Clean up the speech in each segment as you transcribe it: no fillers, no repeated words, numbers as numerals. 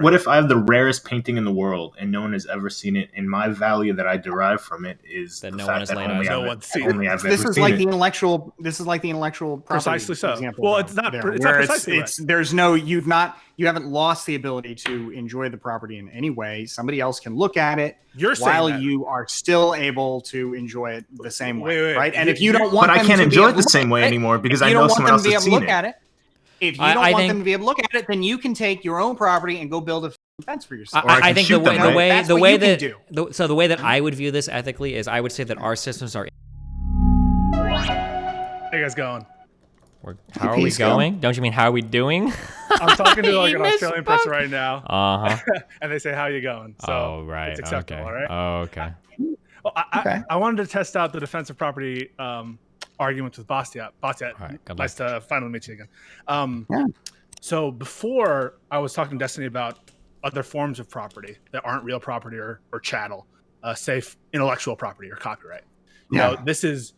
What if I have the rarest painting in the world and no one has ever seen it, and my value that I derive from it is That the no fact one has that laid only eyes on. I've, No one's seen only it. I've This ever is seen like it. the intellectual. This is like the intellectual property Precisely so. example. Well, though, it's not where precisely it's there's no you haven't lost the ability to enjoy the property in any way. Somebody else can look at it You're saying while that. you are still able to enjoy it the same way, Wait. right? And if you don't want, But I them can't to be enjoy able it the to same look way at it, anymore because if I you know don't want someone them else to be has able to seen look it. at it, if you I don't want think- them to be able to look at it, then you can take your own property and go build a fence for yourself. Or I I can think shoot them, right? That's the what way you can that do. the way that I would view this ethically is I would say that our systems are. How you guys going? How are we Peace, Phil. going? Don't you mean how are we doing? I'm talking to like He an Australian person misspoke. right now, Uh-huh. and they say, "How you going?" So Oh, right. it's acceptable, Okay. all right? Oh, okay. Well, Okay. I wanted to test out the defensive property arguments with Bastiat. Bastiat, All right, good nice to finally meet you again. Yeah. So before I was talking to Destiny about other forms of property that aren't real property or chattel, safe intellectual property or copyright. You know, this is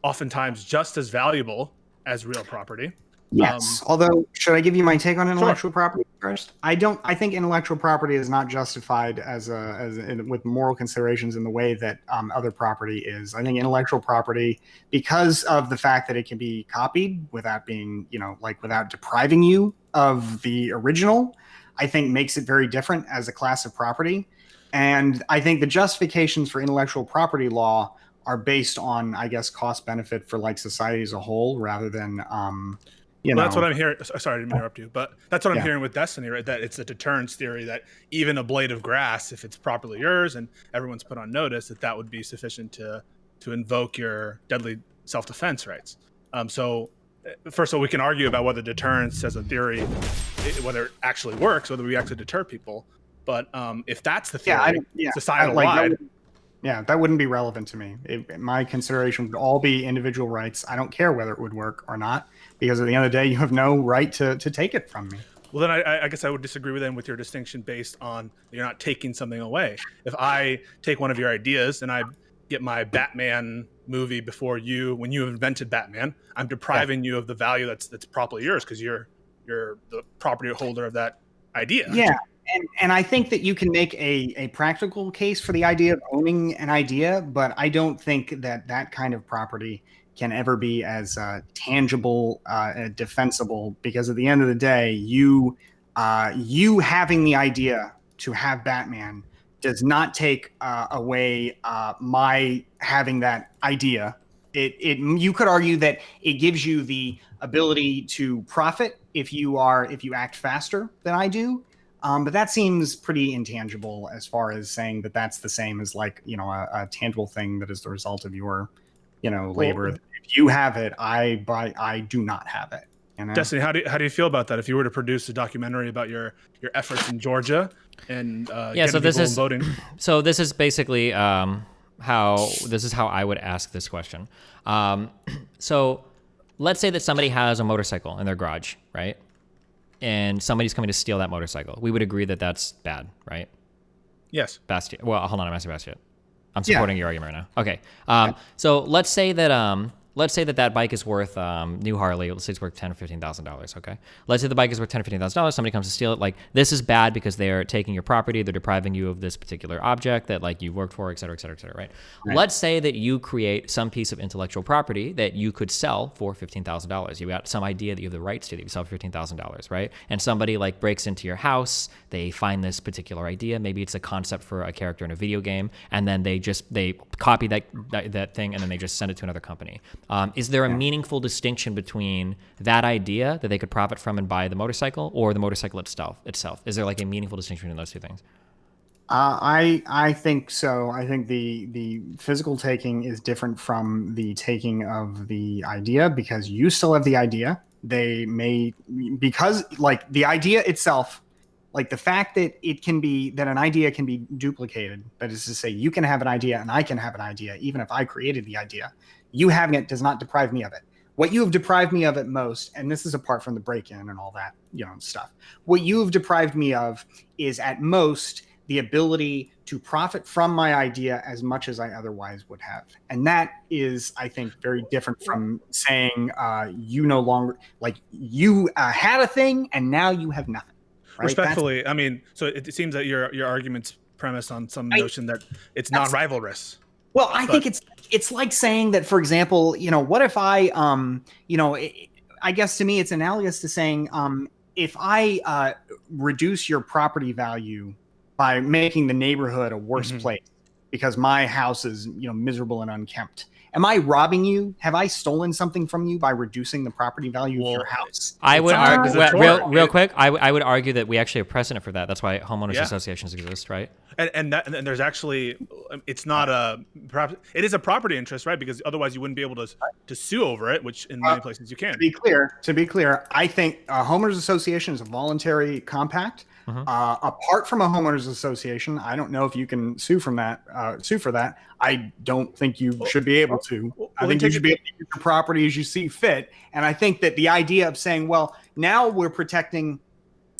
oftentimes just as valuable as real property. Yes. Although, should I give you my take on intellectual property first? I think intellectual property is not justified with moral considerations in the way that other property is. I think intellectual property, because of the fact that it can be copied without being, without depriving you of the original, I think makes it very different as a class of property. And I think the justifications for intellectual property law are based on, I guess, cost benefit for like society as a whole, rather than that's what I'm hearing. Sorry to interrupt you, but that's what I'm hearing with Destiny, right? That it's a deterrence theory that even a blade of grass, if it's properly yours and everyone's put on notice, that would be sufficient to invoke your deadly self-defense rights. So first of all, we can argue about whether deterrence as a theory, whether it actually works, whether we actually deter people. But if that's the theory, societal-wide, that wouldn't be relevant to me. My consideration would all be individual rights. I don't care whether it would work or not, because at the end of the day, you have no right to take it from me. Well, then I guess I would disagree with your distinction based on you're not taking something away. If I take one of your ideas and I get my Batman movie before you, when you invented Batman, I'm depriving you of the value that's properly yours because you're the property holder of that idea. Yeah. And I think that you can make a practical case for the idea of owning an idea, but I don't think that kind of property can ever be as tangible, defensible, because at the end of the day, you having the idea to have Batman does not take away my having that idea. You could argue that it gives you the ability to profit if you act faster than I do. But that seems pretty intangible as far as saying that that's the same as like, a tangible thing that is the result of your, labor. Well, if you have it, I do not have it. Destiny, how do you feel about that? If you were to produce a documentary about your efforts in Georgia and so this is voting. So this is basically how I would ask this question. So let's say that somebody has a motorcycle in their garage, right? And somebody's coming to steal that motorcycle. We would agree that that's bad, right? Yes. Bastiat. Well, hold on, I'm asking Bastiat. I'm supporting your argument right now. Okay. So let's say that bike is worth new Harley. Let's say it's worth $10,000 or $15,000. Okay. Let's say the bike is worth $10,000 or $15,000. Somebody comes to steal it. Like, this is bad because they're taking your property. They're depriving you of this particular object that like you worked for, et cetera, et cetera, et cetera. Right. Let's say that you create some piece of intellectual property that you could sell for $15,000. You got some idea that you have the rights to that you sell for $15,000, right? And somebody like breaks into your house. They find this particular idea. Maybe it's a concept for a character in a video game, and then they copy that thing and then they just send it to another company. Is there a meaningful distinction between that idea that they could profit from and buy the motorcycle, or the motorcycle itself? Is there like a meaningful distinction between those two things? I think so. I think the physical taking is different from the taking of the idea, because you still have the idea. Because like the idea itself, like the fact that an idea can be duplicated, that is to say, you can have an idea and I can have an idea, even if I created the idea. You having it does not deprive me of it. What you have deprived me of at most, and this is apart from the break-in and all that, stuff. What you have deprived me of is at most the ability to profit from my idea as much as I otherwise would have. And that is, I think, very different from saying you no longer, like, you had a thing and now you have nothing. Right? Respectfully, I mean, so it seems that your argument's premised on some notion that it's non-rivalrous. Well, I think it's like saying that, for example, what if I, I guess to me it's analogous to saying, if I reduce your property value by making the neighborhood a worse place because my house is, miserable and unkempt. Am I robbing you? Have I stolen something from you by reducing the property value of your house? I would argue, real quick, I would argue that we actually have precedent for that. That's why homeowners associations exist, right? And there's actually, it's not it is a property interest, right? Because otherwise you wouldn't be able to sue over it, which in many places you can. To be clear, I think a homeowners association is a voluntary compact. Apart from a homeowners association, I don't know if you can sue for that. I don't think you should be able to. I think you should be able to use your property as you see fit. And I think that the idea of saying, well, now we're protecting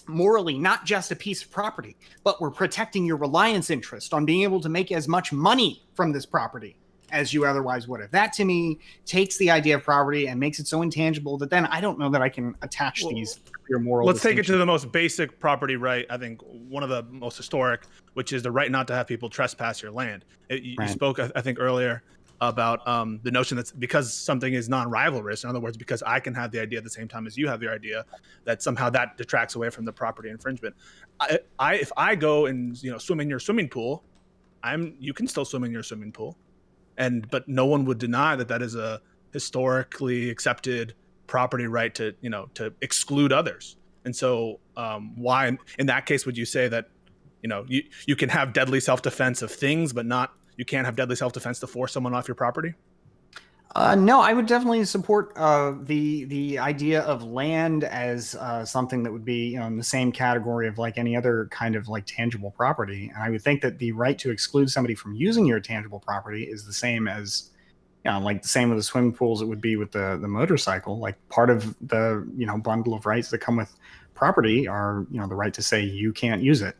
morally not just a piece of property, but we're protecting your reliance interest on being able to make as much money from this property as you otherwise would have. That to me takes the idea of property and makes it so intangible that then I don't know that I can attach these your moral. Let's take it to the most basic property right. I think one of the most historic, which is the right not to have people trespass your land. You spoke, I think, earlier about the notion that because something is non-rivalrous, in other words, because I can have the idea at the same time as you have the idea, that somehow that detracts away from the property infringement. If I go and swim in your swimming pool, you can still swim in your swimming pool, but no one would deny that is a historically accepted property right to exclude others. And so why in that case would you say that you can have deadly self-defense of things, but you can't have deadly self-defense to force someone off your property? No, I would definitely support the idea of land as something that would be in the same category of like any other kind of like tangible property. And I would think that the right to exclude somebody from using your tangible property is the same as like the same with the swimming pools it would be with the motorcycle. Like part of the bundle of rights that come with property are the right to say you can't use it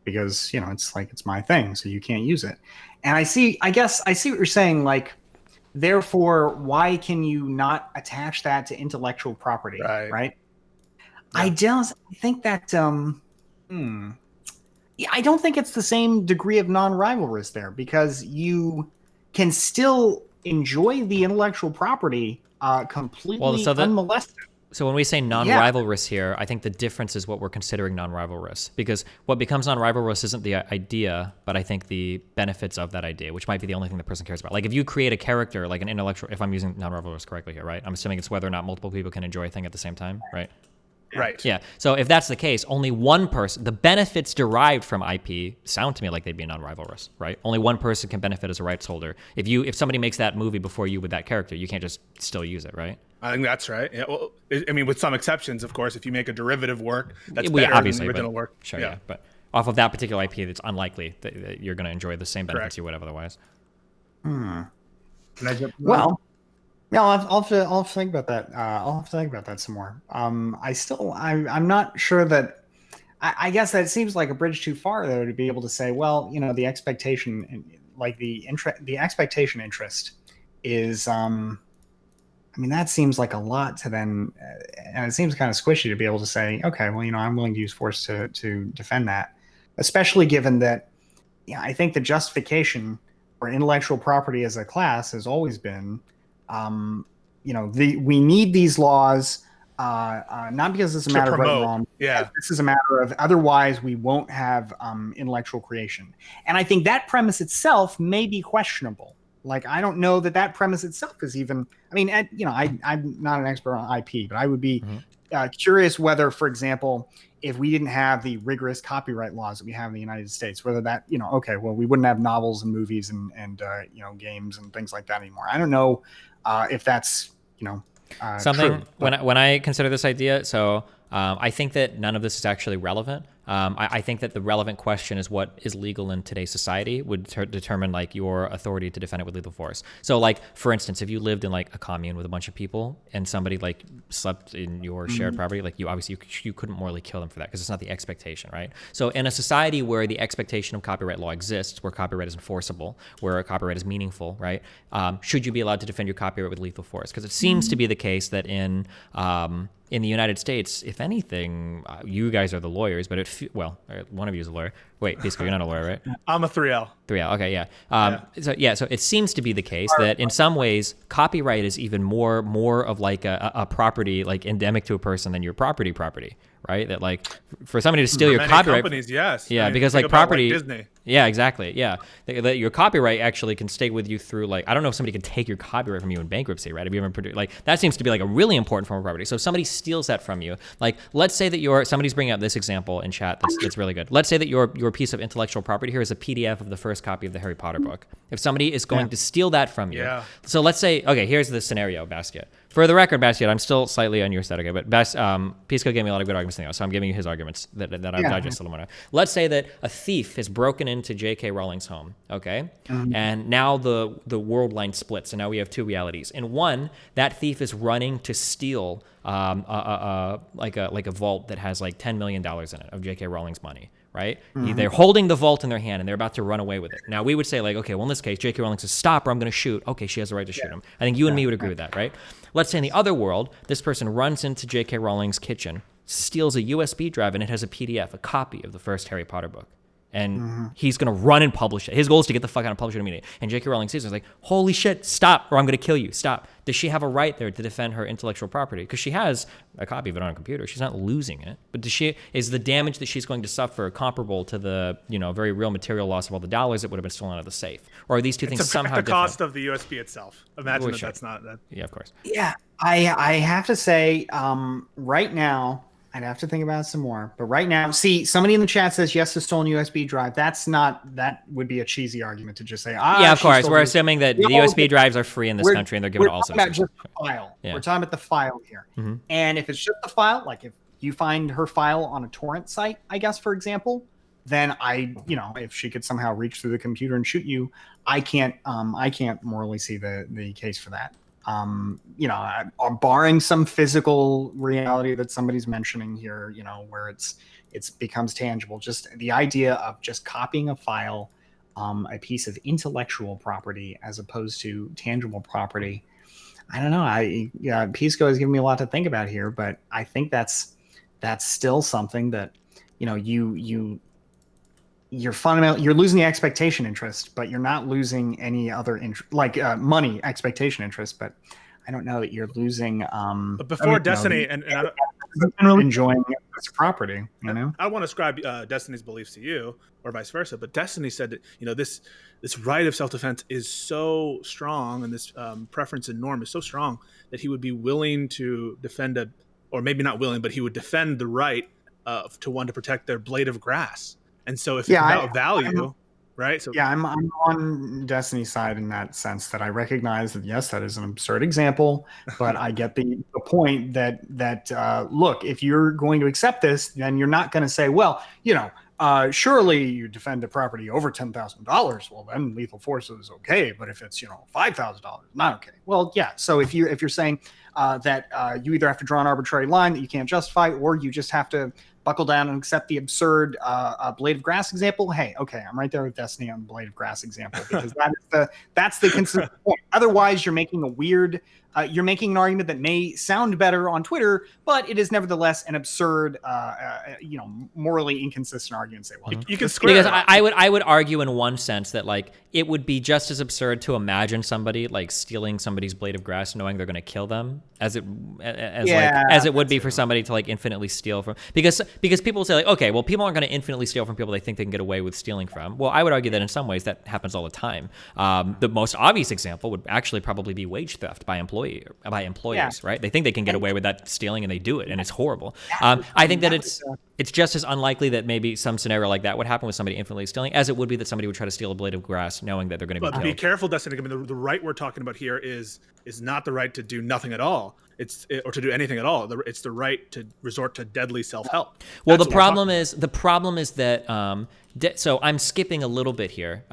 because it's like it's my thing, so you can't use it. And I guess I see what you're saying, like, therefore, why can you not attach that to intellectual property, right? Yeah. I think that, I don't think it's the same degree of non-rivalrous there because you can still enjoy the intellectual property completely unmolested. So when we say non-rivalrous here, I think the difference is what we're considering non-rivalrous, because what becomes non-rivalrous isn't the idea, but I think the benefits of that idea, which might be the only thing the person cares about. Like if you create a character, like an intellectual, if I'm using non-rivalrous correctly here, right? I'm assuming it's whether or not multiple people can enjoy a thing at the same time, right? Right. Yeah. So if that's the case, only one person, the benefits derived from IP sound to me like they'd be non-rivalrous, right? Only one person can benefit as a rights holder. If somebody makes that movie before you with that character, you can't just still use it, right? I think that's right. Yeah. Well, I mean, with some exceptions, of course, if you make a derivative work, that's better than the original work. Sure, yeah. But off of that particular IP, it's unlikely that you're going to enjoy the same benefits you would have otherwise. Well, yeah, I'll have to think about that. I'll have to think about that some more. I'm not sure that. I guess that seems like a bridge too far, though, to be able to say, well, the expectation, like the expectation interest, is. I mean, that seems like a lot to then, and it seems kind of squishy to be able to say, okay, well, I'm willing to use force to defend that, especially given that, I think the justification for intellectual property as a class has always been, we need these laws, not because it's a matter of right and wrong. Yeah, this is a matter of otherwise we won't have intellectual creation, and I think that premise itself may be questionable. Like, I don't know that premise itself is even. I mean, I'm not an expert on IP, but I would be curious whether, for example, if we didn't have the rigorous copyright laws that we have in the United States, whether that, okay, well, we wouldn't have novels and movies and games and things like that anymore. I don't know if that's something true. When I consider this idea. So I think that none of this is actually relevant. I think that the relevant question is what is legal in today's society would determine like your authority to defend it with lethal force. So like, for instance, if you lived in like a commune with a bunch of people and somebody like slept in your shared property, like you couldn't morally kill them for that because it's not the expectation, right? So in a society where the expectation of copyright law exists, where copyright is enforceable, where copyright is meaningful, right? Should you be allowed to defend your copyright with lethal force? Because it seems to be the case that in in the United States, if anything, you guys are the lawyers, but one of you is a lawyer. Wait, Pisco, you're not a lawyer, right? I'm a 3L. 3L, okay, yeah. So it seems to be the case that in some ways, copyright is even more of like a property, like endemic to a person than your property, right? That like for somebody to steal your copyright. Companies, yes. Yeah, because like property. Like Disney. Yeah, exactly. Yeah, that your copyright actually can stay with you through like I don't know if somebody can take your copyright from you in bankruptcy, right? Have you ever like that seems to be like a really important form of property. So if somebody steals that from you, like let's say that somebody's bringing up this example in chat that's really good. Let's say that your piece of intellectual property here is a PDF of the first copy of the Harry Potter book. If somebody is going to steal that from you, so let's say here's the scenario, Bastiat. For the record, Bastiat, I'm still slightly on your side, okay? But Pisco gave me a lot of good arguments, so I'm giving you his arguments that I've digested a little more. Let's say that a thief has broken into J.K. Rowling's home, okay? And now the world line splits, and now we have two realities. In one, that thief is running to steal like a vault that has like $10 million in it of J.K. Rowling's money. Right? They're holding the vault in their hand and they're about to run away with it. Now we would say like, okay, well in this case, J.K. Rowling says, stop or I'm going to shoot. Okay, she has the right to shoot him. I think you and me would agree with that, right? Let's say in the other world, this person runs into J.K. Rowling's kitchen, steals a USB drive and it has a PDF, a copy of the first Harry Potter book. And he's going to run and publish it. His goal is to get the fuck out and publish it immediately. And J.K. Rowling sees it. It's like, holy shit, stop, or I'm going to kill you. Stop. Does she have a right there to defend her intellectual property? Because she has a copy of it on a computer. She's not losing it. But is the damage that she's going to suffer comparable to the very real material loss of all the dollars that would have been stolen out of the safe? Or are these two things somehow different? The cost of the USB itself. Imagine that's not that. Yeah, of course. Yeah, I have to say, right now, I'd have to think about it some more. But right now, see, somebody in the chat says yes to stolen USB drive. That would be a cheesy argument to just say, yeah, of course. We're assuming that the USB drives are free in this country and they're given to all citizens. We're talking about just the file. Yeah. We're talking about the file here. And if it's just the file, like if you find her file on a torrent site, I guess, for example, then if she could somehow reach through the computer and shoot you, I can't morally see the case for that. Barring some physical reality that somebody's mentioning here, where it becomes tangible, just the idea of just copying a file, a piece of intellectual property as opposed to tangible property. I don't know. Pisco has given me a lot to think about here, but I think that's still something that, you're losing the expectation interest, but you're not losing any other interest, like money expectation interest. But I don't know that you're losing. But before Destiny and enjoying this property, I want to ascribe Destiny's beliefs to you, or vice versa. But Destiny said that this right of self-defense is so strong, and this preference and norm is so strong that he would be willing to defend or maybe not willing, but he would defend the right to protect their blade of grass. And so if it's about value, right? So I'm on Destiny's side in that sense that I recognize that, yes, that is an absurd example, but I get the point that look, if you're going to accept this, then you're not going to say, well, surely you defend a property over $10,000. Well, then lethal force is okay. But if it's, $5,000, not okay. Well, yeah. So if you're saying that you either have to draw an arbitrary line that you can't justify, or you just have to buckle down and accept the absurd blade of grass example, hey, okay, I'm right there with Destiny on the blade of grass example, because that's the consistent point. Otherwise, you're making you're making an argument that may sound better on Twitter, but it is nevertheless an absurd, morally inconsistent argument. Say, well, you can square because I would argue in one sense that like it would be just as absurd to imagine somebody like stealing somebody's blade of grass, knowing they're going to kill them, as it would be for somebody to like infinitely steal from, because people say like, okay, well, people aren't going to infinitely steal from people they think they can get away with stealing from. Well, I would argue that in some ways that happens all the time. The most obvious example would actually probably be wage theft by employers, right? They think they can get away with that stealing and they do it, and it's horrible. I think that it's just as unlikely that maybe some scenario like that would happen with somebody infinitely stealing as it would be that somebody would try to steal a blade of grass knowing that they're going to be killed. Be careful, Destiny. I mean, the right we're talking about here is not the right to do nothing at all. Or to do anything at all. It's the right to resort to deadly self-help. Well, the problem is that So I'm skipping a little bit here.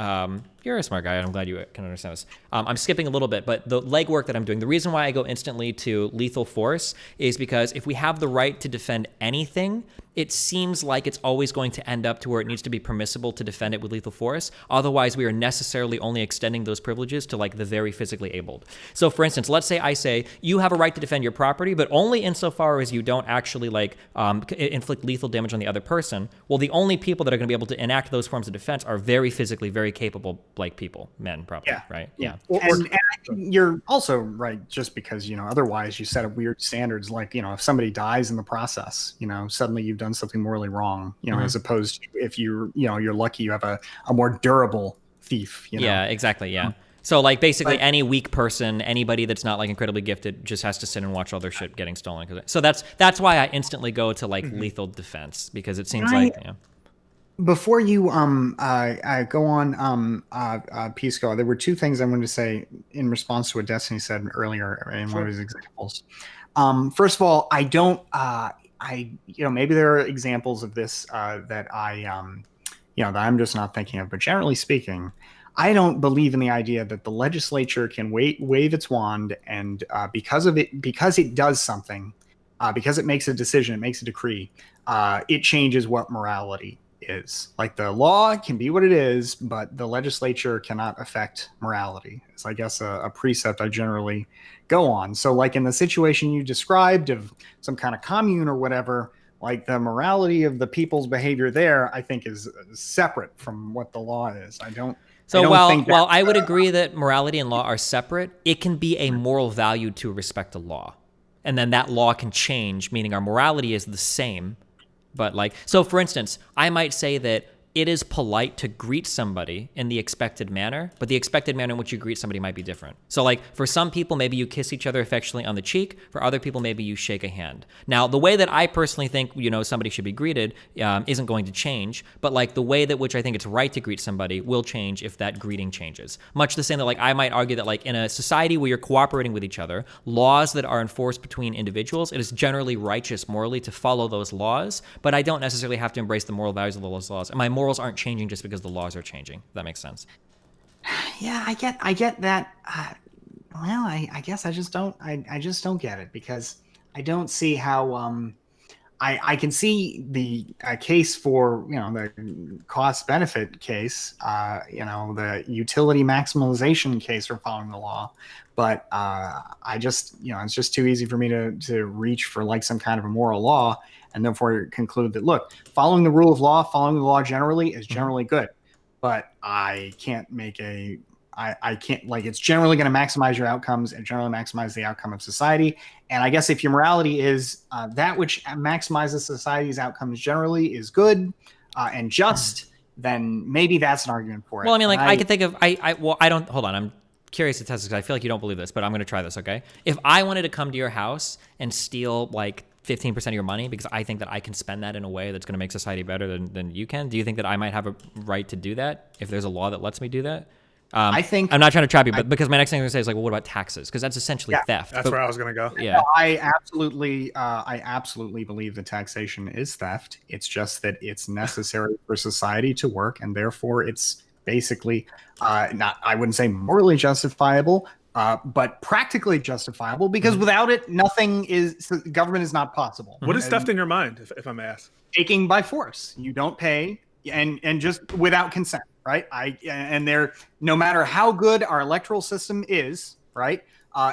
You're a smart guy, and I'm glad you can understand this. I'm skipping a little bit, but the legwork that I'm doing, the reason why I go instantly to lethal force is because if we have the right to defend anything, it seems like it's always going to end up to where it needs to be permissible to defend it with lethal force. Otherwise, we are necessarily only extending those privileges to like the very physically abled. So for instance, let's say I say you have a right to defend your property, but only insofar as you don't actually like inflict lethal damage on the other person. Well, the only people that are going to be able to enact those forms of defense are very physically, very capable like people, men probably, right? Yeah. And I think you're also right, just because, otherwise you set up weird standards like, if somebody dies in the process, suddenly you've done something morally wrong, as opposed to if you're lucky you have a more durable thief. Yeah, exactly. Yeah. So like basically any weak person, anybody that's not like incredibly gifted just has to sit and watch all their shit getting stolen. So that's why I instantly go to like lethal defense, because it seems Before you go on, Pisco, there were two things I wanted to say in response to what Destiny said earlier in one of his examples. First of all, I don't, maybe there are examples of this that that I'm just not thinking of. But generally speaking, I don't believe in the idea that the legislature can wave its wand and because it does something, because it makes a decision, it makes a decree, it changes what morality is. Like the law can be what it is, but the legislature cannot affect morality. It's, I guess, a precept I generally go on. So like in the situation you described of some kind of commune or whatever, like the morality of the people's behavior there, I think is separate from what the law is. While I would agree that morality and law are separate, it can be a moral value to respect the law. And then that law can change, meaning our morality is the same. But so for instance, I might say that it is polite to greet somebody in the expected manner, but the expected manner in which you greet somebody might be different. So like for some people, maybe you kiss each other affectionately on the cheek. For other people, maybe you shake a hand. Now, the way that I personally think, somebody should be greeted isn't going to change, but like the way that which I think it's right to greet somebody will change if that greeting changes. Much the same that like I might argue that like in a society where you're cooperating with each other, laws that are enforced between individuals, it is generally righteous morally to follow those laws, but I don't necessarily have to embrace the moral values of those laws. And my morals aren't changing just because the laws are changing. If that makes sense. Yeah, I get that. I guess I just don't get it, because I don't see how I can see the case for the cost benefit case, the utility maximization case for following the law, but I just it's just too easy for me to reach for like some kind of a moral law and therefore conclude that, look, following the rule of law, following the law generally is generally good, but I can't make I can't, like, it's generally going to maximize your outcomes and generally maximize the outcome of society. And I guess if your morality is that which maximizes society's outcomes generally is good and just, then maybe that's an argument for it. Well, I mean, like, I could think of, hold on. I'm curious to test this because I feel like you don't believe this, but I'm going to try this, okay? If I wanted to come to your house and steal, like, 15% of your money because I think that I can spend that in a way that's going to make society better than you can, do you think that I might have a right to do that if there's a law that lets me do that? I think I'm not trying to trap you, but because my next thing I'm going to say is like, well, what about taxes? Because that's essentially theft. That's where I was going to go. Yeah, I absolutely believe that taxation is theft. It's just that it's necessary for society to work, and therefore it's basically not, I wouldn't say morally justifiable, but practically justifiable, because without it, government is not possible. What is theft in your mind, if I may ask? Taking by force. You don't pay, and just without consent. Right. No matter how good our electoral system is, right.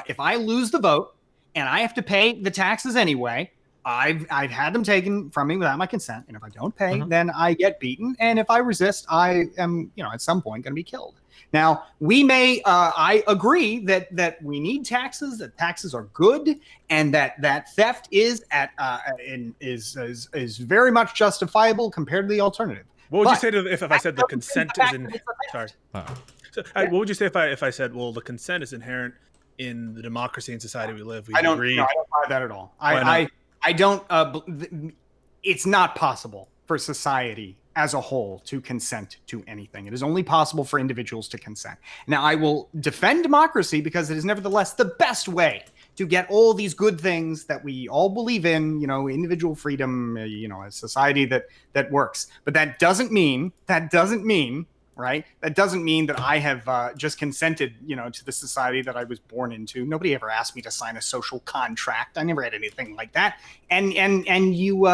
If I lose the vote and I have to pay the taxes anyway, I've had them taken from me without my consent. And if I don't pay, then I get beaten. And if I resist, I am, at some point going to be killed. Now, we may, I agree that we need taxes, that taxes are good, and that theft is is very much justifiable compared to the alternative. What would you say if I said the consent is in? Sorry. What would you say if I said, well, the consent is inherent in the democracy and society we live? I don't buy that at all. I don't. It's not possible for society as a whole to consent to anything. It is only possible for individuals to consent. Now, I will defend democracy because it is nevertheless the best way to get all these good things that we all believe in, individual freedom, a society that works. But that doesn't mean, right? That doesn't mean that I have just consented, to the society that I was born into. Nobody ever asked me to sign a social contract. I never had anything like that. And you,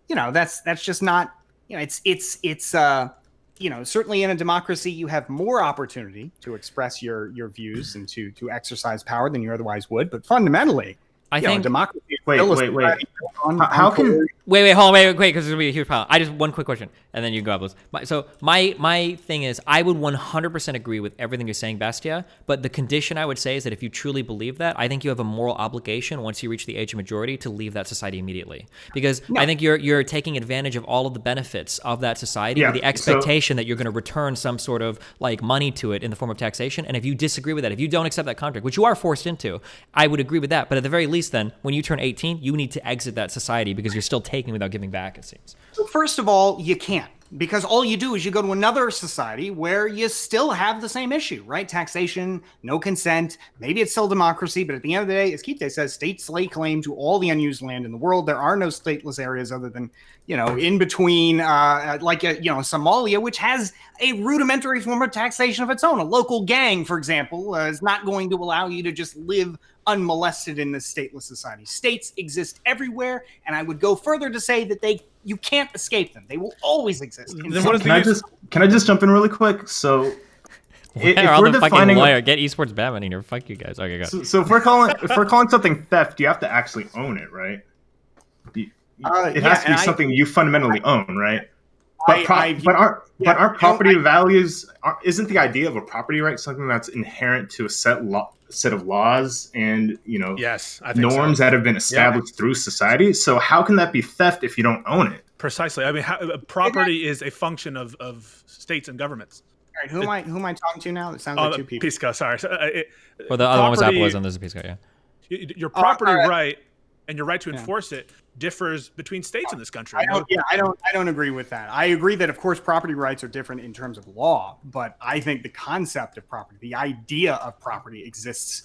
that's just not, it's certainly in a democracy, you have more opportunity to express your views and to exercise power than you otherwise would. But fundamentally, I think democracy. Wait. How can? Wait, hold on, wait, because there's gonna be a huge pile. I just one quick question, and then you go, Appolez. My thing is, I would 100% agree with everything you're saying, Bastiat. But the condition I would say is that if you truly believe that, I think you have a moral obligation once you reach the age of majority to leave that society immediately, because I think you're taking advantage of all of the benefits of that society with the expectation that you're going to return some sort of like money to it in the form of taxation. And if you disagree with that, if you don't accept that contract, which you are forced into, I would agree with that. But at the very least, then when you turn 18, you need to exit that society because you're still taking without giving back, it seems. So first of all, you can't, because all you do is you go to another society where you still have the same issue, right? Taxation, no consent, maybe it's still democracy, but at the end of the day, as Kite says, states lay claim to all the unused land in the world. There are no stateless areas other than, in between, Somalia, which has a rudimentary form of taxation of its own. A local gang, for example, is not going to allow you to just live unmolested in this stateless society. States exist everywhere, and I would go further to say that you can't escape them. They will always exist. Can I just jump in really quick? So if we're defining lawyer, get esports Batman in here. Fuck you guys. Okay, go. So if we're calling something theft, you have to actually own it, right? It has to be something you fundamentally own, right? But aren't property values? Isn't the idea of a property right something that's inherent to a set of laws and norms that have been established through society? So how can that be theft if you don't own it? Precisely. I mean, property is a function of states and governments. All right, who am I talking to now? It sounds like two people. Pisco, sorry. Well, the other one was Appolez and there's a Pisco, yeah. Your property right and your right to enforce it differs between states in this country. I don't agree with that. I agree that, of course, property rights are different in terms of law, but I think the concept of property, the idea of property, exists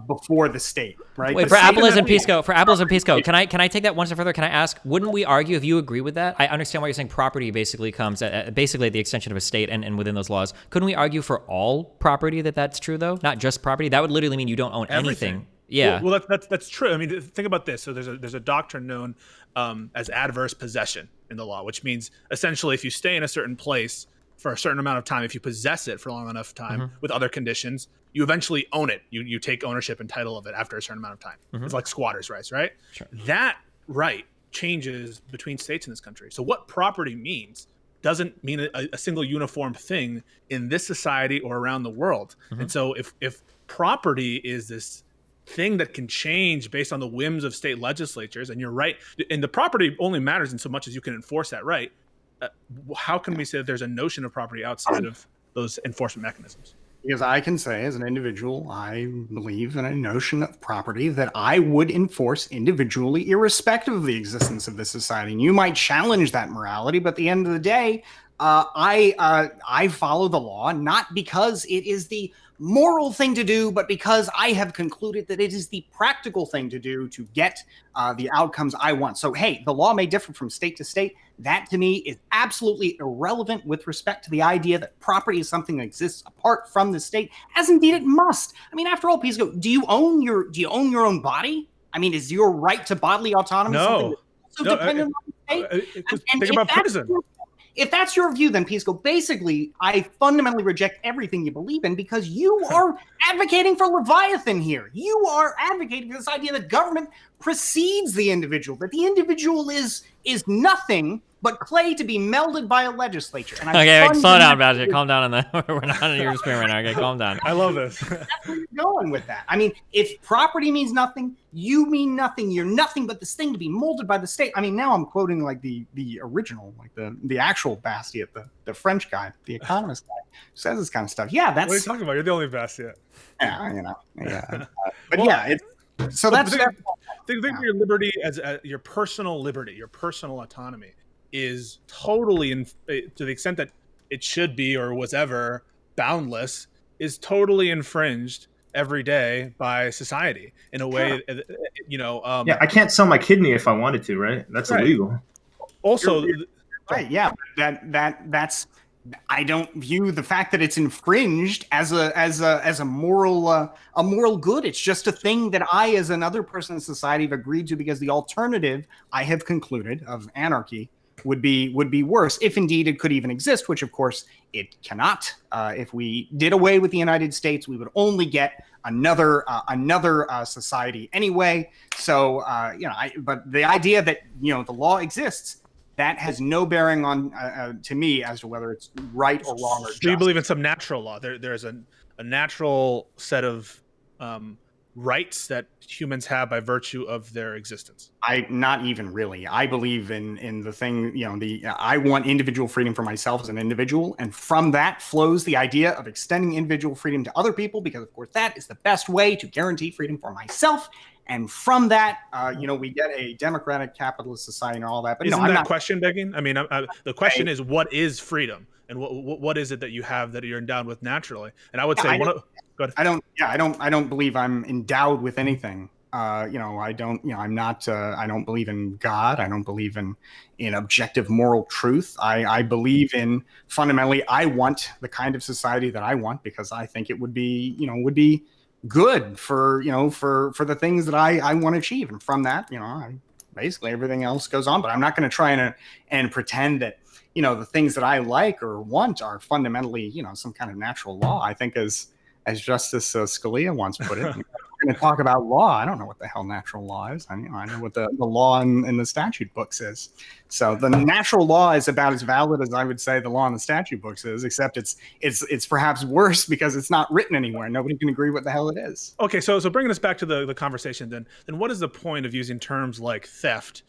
before the state, right? Wait, for Appolez and Pisco, can I take that one step further? Can I ask, wouldn't we argue, if you agree with that, I understand why you're saying property basically comes at the extension of a state and within those laws. Couldn't we argue for all property that's true, though? Not just property? That would literally mean you don't own anything. Yeah. Well, that's true. I mean, think about this. So there's a doctrine known as adverse possession in the law, which means essentially if you stay in a certain place for a certain amount of time, if you possess it for long enough time with other conditions, you eventually own it. You take ownership and title of it after a certain amount of time. It's like squatters' rights, right? Sure. That right changes between states in this country. So what property means doesn't mean a single uniform thing in this society or around the world. And so if property is this thing that can change based on the whims of state legislatures, and you're right, and the property only matters in so much as you can enforce that right, how can we say that there's a notion of property outside of those enforcement mechanisms? Because I can say, as an individual, I believe in a notion of property that I would enforce individually, irrespective of the existence of this society. And you might challenge that morality, but at the end of the day, I follow the law, not because it is the moral thing to do, but because I have concluded that it is the practical thing to do to get the outcomes I want. So, hey, the law may differ from state to state. That, to me, is absolutely irrelevant with respect to the idea that property is something that exists apart from the state, as indeed it must. I mean, after all, Pisco, do you own your own body? I mean, is your right to bodily autonomy something that's also dependent on the state? Think about prison. If that's your view, then Pisco, basically, I fundamentally reject everything you believe in, because you are advocating for Leviathan here. You are advocating for this idea that government precedes the individual, that the individual is nothing but clay to be melded by a legislature. And slow down, Bastiat. Calm down on that. We're not in your spirit right now. Okay, calm down. I love this. That's where you're going with that. I mean, if property means nothing, you mean nothing. You're nothing but this thing to be molded by the state. I mean, now I'm quoting like the original, like the actual Bastiat, the French guy, the economist guy, who says this kind of stuff. Yeah, that's. What are you talking about? You're the only Bastiat. Yeah, yeah. But well, so that's. Think of your liberty as your personal liberty, your personal autonomy is totally, to the extent that it should be or was ever boundless, is totally infringed every day by society in a way, yeah, I can't sell my kidney if I wanted to, right? That's right. illegal. Also, right, yeah, that's. I don't view the fact that it's infringed as a moral good. It's just a thing that I, as another person in society, have agreed to because the alternative I have concluded of anarchy would be worse, if indeed it could even exist, which of course it cannot. If we did away with the United States, we would only get another society anyway. So but the idea that the law exists, that has no bearing on to me as to whether it's right or wrong or just. Do you believe in some natural law? There's a natural set of rights that humans have by virtue of their existence. Not even really. I believe in the thing, I want individual freedom for myself as an individual. And from that flows the idea of extending individual freedom to other people, because of course that is the best way to guarantee freedom for myself. And from that, we get a democratic capitalist society and all that. But isn't that question begging? I mean, the question is, what is freedom, and what is it that you have that you're endowed with naturally? And I would say, go ahead. I don't believe I'm endowed with anything. I'm not. I don't believe in God. I don't believe in objective moral truth. I believe in, fundamentally, I want the kind of society that I want because I think it would be good for the things that I want to achieve, and from that, basically everything else goes on. But I'm not going to try and pretend that the things that I like or want are fundamentally some kind of natural law. I think as Justice Scalia once put it, we're going to talk about law. I don't know what the hell natural law is. I know what the law in the statute books is. So the natural law is about as valid as I would say the law in the statute books is, except it's perhaps worse because it's not written anywhere. Nobody can agree what the hell it is. Okay, so bringing us back to the conversation, then what is the point of using terms like theft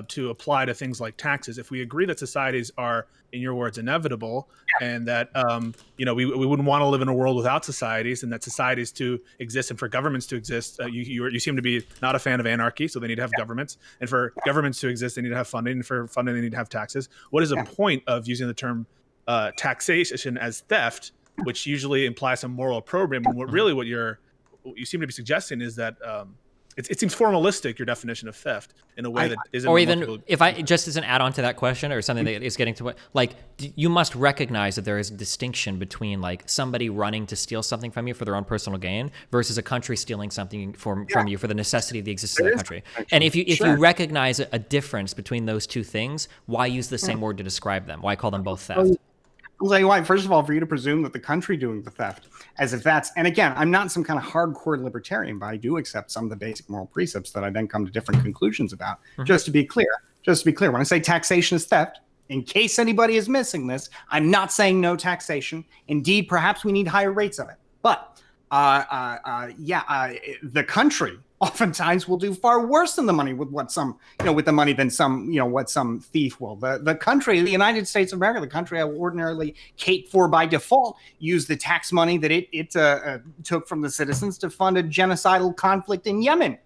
to apply to things like taxes? If we agree that societies are, in your words, inevitable, and that we wouldn't want to live in a world without societies, and that societies to exist and for governments to exist, you seem to be not a fan of anarchy, so they need to have governments, and for governments to exist, they need to have funding, and for funding, they need to have taxes. What is the point of using the term taxation as theft, which usually implies some moral opprobrium? And what you seem to be suggesting is that it seems formalistic, your definition of theft, in a way that isn't. Or even, if I just as an add-on to that question, or something that is getting to what, like, you must recognize that there is a distinction between like somebody running to steal something from you for their own personal gain versus a country stealing something from you for the necessity of the existence of the country. And if you recognize a difference between those two things, why use the same word to describe them? Why call them both theft? I'll tell you why. First of all, for you to presume that the country doing the theft, as if that's, and again, I'm not some kind of hardcore libertarian, but I do accept some of the basic moral precepts that I then come to different conclusions about. Mm-hmm. Just to be clear, when I say taxation is theft, in case anybody is missing this, I'm not saying no taxation. Indeed, perhaps we need higher rates of it. But the country oftentimes will do far worse than the money with what some, with the money than some, what some thief will. The country, the United States of America, the country I will ordinarily cape for by default, use the tax money that it took from the citizens to fund a genocidal conflict in Yemen.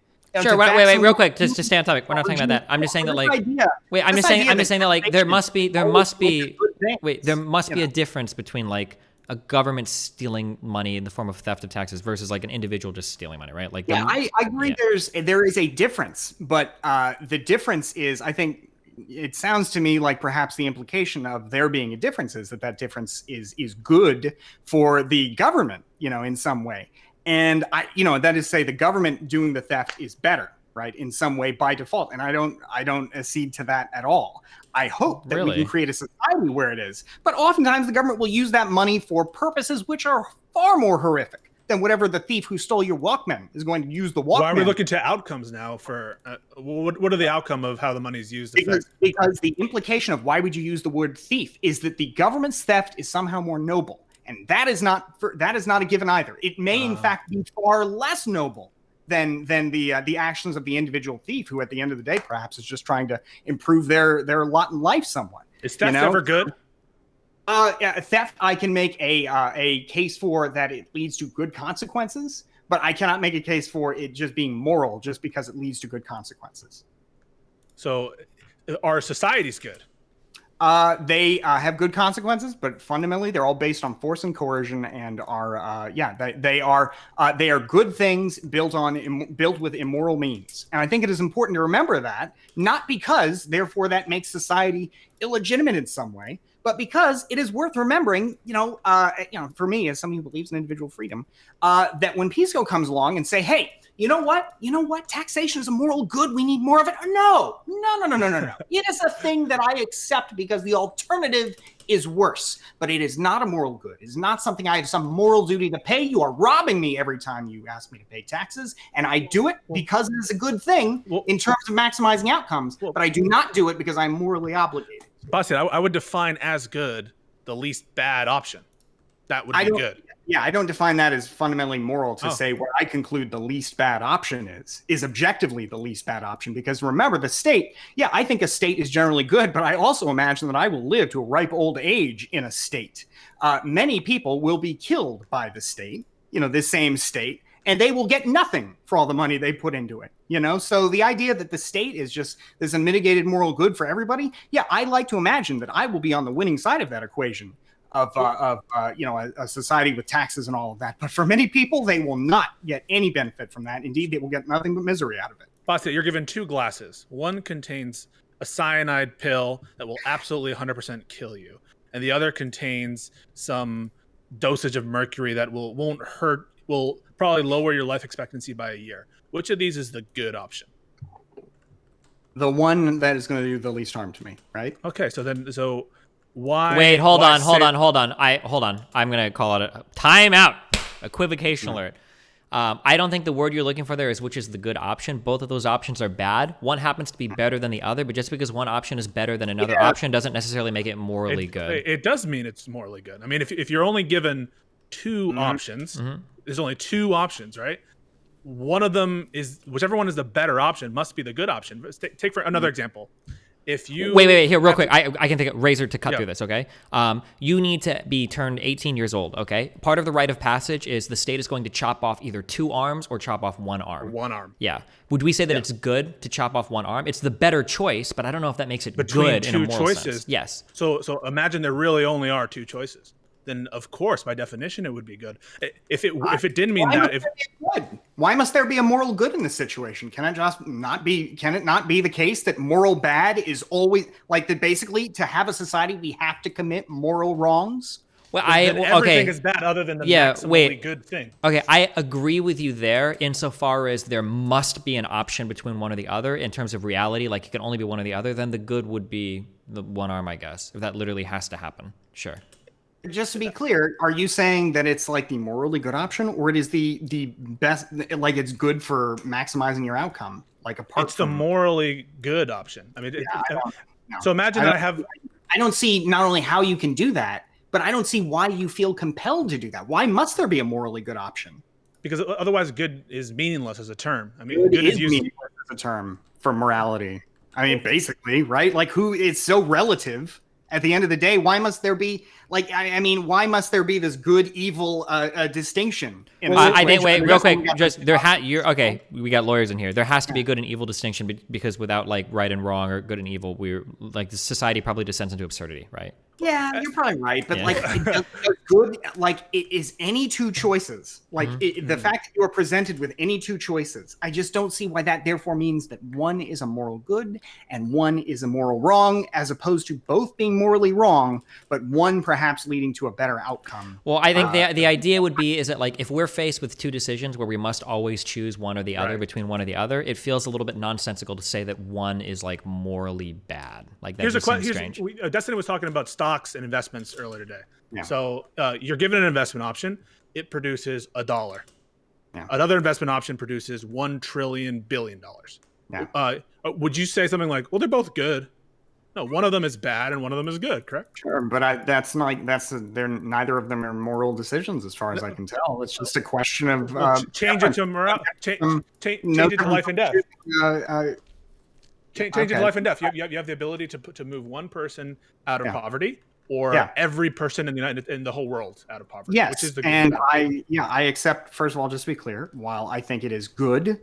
Sure. Wait, real quick, just to stay on topic. We're not talking about that. I'm just saying that, like, I'm just saying that, like, there must be a difference between, like, a government stealing money in the form of theft of taxes versus like an individual just stealing money, right? Like, I agree. Yeah. There is a difference, but the difference is, I think it sounds to me like perhaps the implication of there being a difference is that difference is good for the government, in some way. And that is, say, the government doing the theft is better, right, in some way by default. And I don't accede to that at all. I hope that we can create a society where it is. But oftentimes the government will use that money for purposes which are far more horrific than whatever the thief who stole your Walkman is going to use the Walkman. Why are we looking to outcomes now for what are the outcome of how the money is used? Because the implication of why would you use the word thief is that the government's theft is somehow more noble. And that is not a given either. It may in fact be far less noble than the actions of the individual thief, who at the end of the day perhaps is just trying to improve their lot in life somewhat. Is theft ever good? Theft, I can make a case for that it leads to good consequences, but I cannot make a case for it just being moral just because it leads to good consequences. So, are societies good? They have good consequences, but fundamentally they're all based on force and coercion, and are they are good things built with immoral means. And I think it is important to remember that, not because therefore that makes society illegitimate in some way, but because it is worth remembering, for me as somebody who believes in individual freedom, that when PISCO comes along and say, hey, you know what? Taxation is a moral good. We need more of it. No. It is a thing that I accept because the alternative is worse, but it is not a moral good. It is not something I have some moral duty to pay. You are robbing me every time you ask me to pay taxes, and I do it because it is a good thing in terms of maximizing outcomes, but I do not do it because I'm morally obligated. Bastiat, I would define as good the least bad option. That would be good. Yeah, I don't define that as fundamentally moral to say what I conclude the least bad option is objectively the least bad option. Because remember, the state, I think a state is generally good, but I also imagine that I will live to a ripe old age in a state. Many people will be killed by the state, this same state, and they will get nothing for all the money they put into it. So the idea that the state is just this unmitigated moral good for everybody, I like to imagine that I will be on the winning side of that equation. Of a society with taxes and all of that. But for many people, they will not get any benefit from that. Indeed, they will get nothing but misery out of it. Bastiat, you're given 2 glasses. One contains a cyanide pill that will absolutely 100% kill you. And the other contains some dosage of mercury that will probably lower your life expectancy by a year. Which of these is the good option? The one that is going to do the least harm to me, right? Okay, so why? Wait, hold on. I'm going to call it a timeout. Equivocation alert. I don't think the word you're looking for there is which is the good option. Both of those options are bad. One happens to be better than the other, but just because one option is better than another option doesn't necessarily make it morally good. It does mean it's morally good. I mean, if you're only given 2 options, there's only 2 options, right? One of them is, whichever one is the better option must be the good option. Take for another example. If you wait here real quick, I can take a razor to cut through this. Okay, you need to be turned 18 years old. Okay, part of the rite of passage is the state is going to chop off either 2 arms or chop off 1 arm. 1 arm. Yeah. Would we say that it's good to chop off 1 arm? It's the better choice, but I don't know if that makes it Between good 2 in a moral choices. Sense. Yes. So imagine there really only are 2 choices. Then of course, by definition, it would be good. If it didn't mean that, why must there be a moral good in this situation? Can it not be the case that moral bad is always like that? Basically, to have a society, we have to commit moral wrongs. Well, everything is bad other than the maximally good thing. Okay, I agree with you there insofar as there must be an option between one or the other in terms of reality. Like it can only be one or the other. Then the good would be the 1 arm, I guess. If that literally has to happen, sure. Just to be clear, are you saying that it's like the morally good option, or it is the best, like it's good for maximizing your outcome? Like it's the morally good option. I mean, so imagine I don't see not only how you can do that, but I don't see why you feel compelled to do that. Why must there be a morally good option? Because otherwise, good is meaninless as a term. I mean, good is meaningless as a term for morality. I mean, basically, right? Like, it's so relative. At the end of the day, why must there be why must there be this good evil distinction? I think real quick. We got lawyers in here. There has to be a good and evil distinction because without like right and wrong or good and evil, we're like the society probably descends into absurdity, right? Yeah, you're probably right, but good. Like, it is any 2 choices. Like the fact that you are presented with any 2 choices, I just don't see why that therefore means that one is a moral good and one is a moral wrong, as opposed to both being morally wrong, but one perhaps leading to a better outcome. Well, I think the idea would be is that like if we're faced with 2 decisions where we must always choose one or the other between one or the other, it feels a little bit nonsensical to say that one is like morally bad. Like that seems strange. Destiny was talking about stocks and investments earlier today. Yeah. So you're given an investment option. It produces $1. Yeah. Another investment option produces $1 trillion billion. Yeah. Would you say something like, well, they're both good? No, one of them is bad and one of them is good, correct? Sure, but they're neither of them are moral decisions as far as I can tell. It's just a question of change it to morality. Change it to life and death. Change it to life and death. You have the ability to move one person out of poverty, or every person in the whole world out of poverty. Yes, which is the I accept. First of all, just to be clear, while I think it is good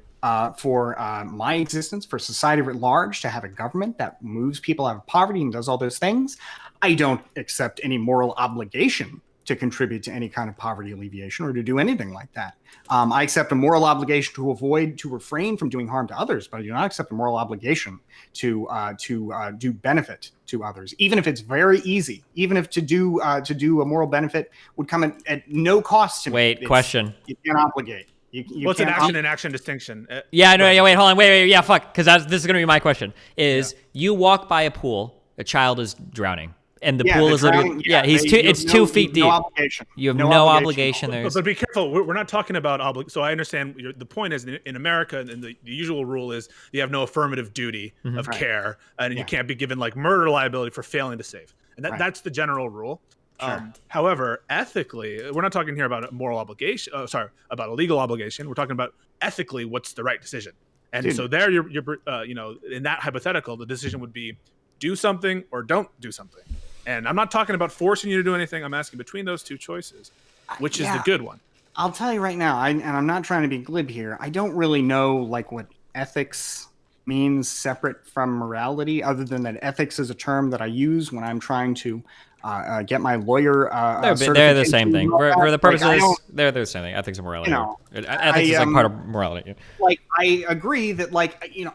for my existence, for society at large, to have a government that moves people out of poverty and does all those things. I don't accept any moral obligation to contribute to any kind of poverty alleviation or to do anything like that. I accept a moral obligation to refrain from doing harm to others, but I do not accept a moral obligation to do benefit to others, even if it's very easy. Even if to do a moral benefit would come at no cost to me. Wait, question. You can't obligate. What's an action and action distinction? Yeah, no, yeah, wait, hold on, wait, yeah, fuck, because this is gonna be my question. You walk by a pool, a child is drowning. And the pool is literally, it's 2 feet deep. You have no obligation there. But be careful. We're not talking about So I understand the point is in America, and the usual rule is you have no affirmative duty of care, and you can't be given like murder liability for failing to save. And that's the general rule. Sure. However, ethically, we're not talking here about a moral obligation. About a legal obligation. We're talking about ethically what's the right decision. And so there, you're in that hypothetical, the decision would be do something or don't do something. And I'm not talking about forcing you to do anything. I'm asking between those two choices, which is the good one. I'll tell you right now, and I'm not trying to be glib here, I don't really know like what ethics means separate from morality, other than that ethics is a term that I use when I'm trying to get my lawyer they're the same thing. For the purposes, they're the same thing. Ethics and morality. Ethics is like part of morality. Like I agree that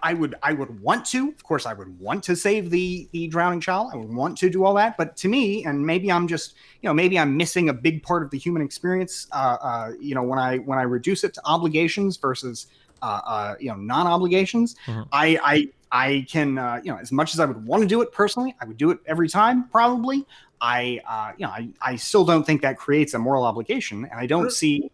I would want to. Of course, I would want to save the drowning child. I would want to do all that. But to me, and maybe I'm just maybe I'm missing a big part of the human experience. When I reduce it to obligations versus non-obligations, I can as much as I would want to do it personally, I would do it every time probably. I still don't think that creates a moral obligation, and I don't see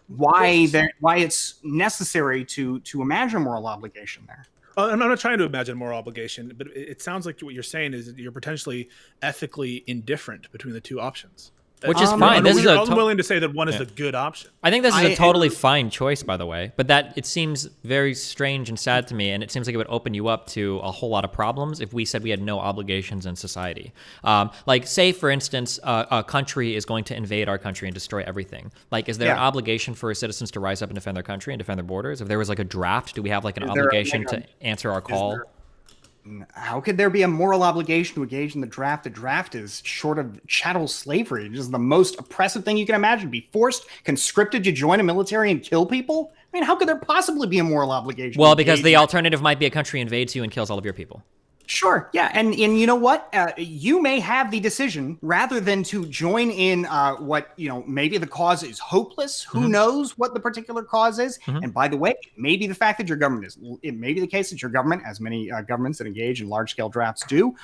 why it's necessary to imagine a moral obligation there. I'm not trying to imagine a moral obligation, but it sounds like what you're saying is that you're potentially ethically indifferent between the two options. Which is fine. I'm willing to say that one is a good option. I think this is a totally fine choice, by the way. But that it seems very strange and sad to me, and it seems like it would open you up to a whole lot of problems if we said we had no obligations in society. Like, say, for instance, a country is going to invade our country and destroy everything. Like, is there an obligation for citizens to rise up and defend their country and defend their borders? If there was like a draft, do we have like an obligation to answer our call? How could there be a moral obligation to engage in the draft? The draft is short of chattel slavery. It is the most oppressive thing you can imagine. Be forced, conscripted to join a military and kill people? I mean, how could there possibly be a moral obligation? Well, because the alternative might be a country invades you and kills all of your people. Sure. Yeah. And you know what? You may have the decision rather than to join in what, maybe the cause is hopeless. Who knows what the particular cause is? And by the way, it may be the fact that it may be the case that your government, as many governments that engage in large scale drafts do,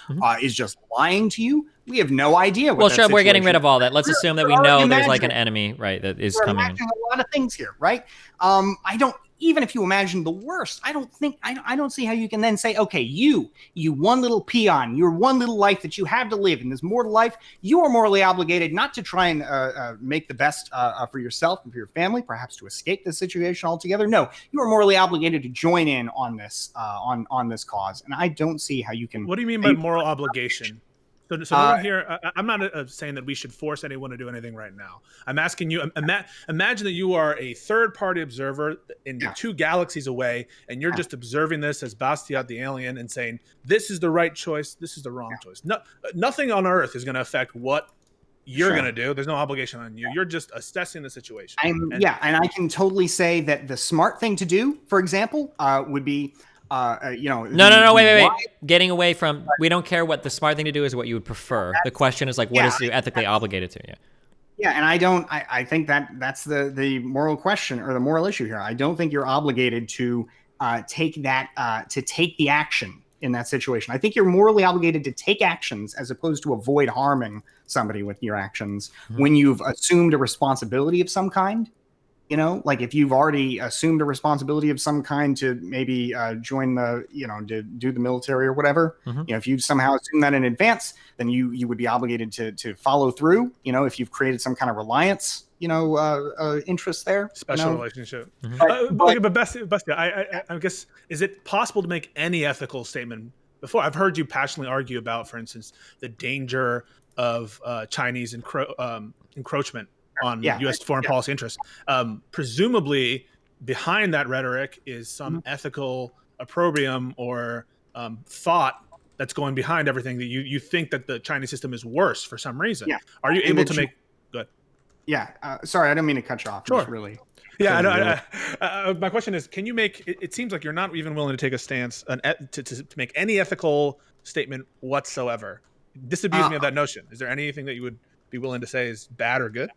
is just lying to you. We have no idea. Well, sure, we're getting rid of all that. Let's assume that we know there's like an enemy, right, that is coming. We're imagining a lot of things here, right? Even if you imagine the worst, I don't see how you can then say, okay, you one little peon, your one little life that you have to live, and there's more to life. You are morally obligated not to try and make the best for yourself and for your family, perhaps to escape this situation altogether. No, you are morally obligated to join in on this on this cause, and I don't see how you can. What do you mean by moral obligation? So here, I'm not saying that we should force anyone to do anything right now. I'm asking you, imagine that you are a third-party observer in 2 galaxies away, and you're just observing this as Bastiat the alien and saying, this is the right choice, this is the wrong choice. No, nothing on Earth is going to affect what you're going to do. There's no obligation on you. You're just assessing the situation. And I can totally say that the smart thing to do, for example, would be... No, wait. Getting away from, we don't care what the smart thing to do is, what you would prefer. The question is like, what is you ethically obligated to? Yeah, and I think that's the moral question or the moral issue here. I don't think you're obligated to take the action in that situation. I think you're morally obligated to take actions as opposed to avoid harming somebody with your actions when you've assumed a responsibility of some kind. Like if you've already assumed a responsibility of some kind to maybe join to do the military or whatever, if you somehow assume that in advance, then you would be obligated to follow through. If you've created some kind of reliance, interest there. Special relationship. But Bastiat, I guess, is it possible to make any ethical statement before? I've heard you passionately argue about, for instance, the danger of Chinese encroachment on U.S. foreign policy interests. Presumably, behind that rhetoric is some ethical opprobrium or thought that's going behind everything, that you think that the Chinese system is worse for some reason. Yeah. Are you able to make good? Yeah. Sorry, I don't mean to cut you off. Sure. Just really. Yeah. No, my question is, can you make? It seems like you're not even willing to take a stance to make any ethical statement whatsoever. Disabuse me of that notion. Is there anything that you would be willing to say is bad or good?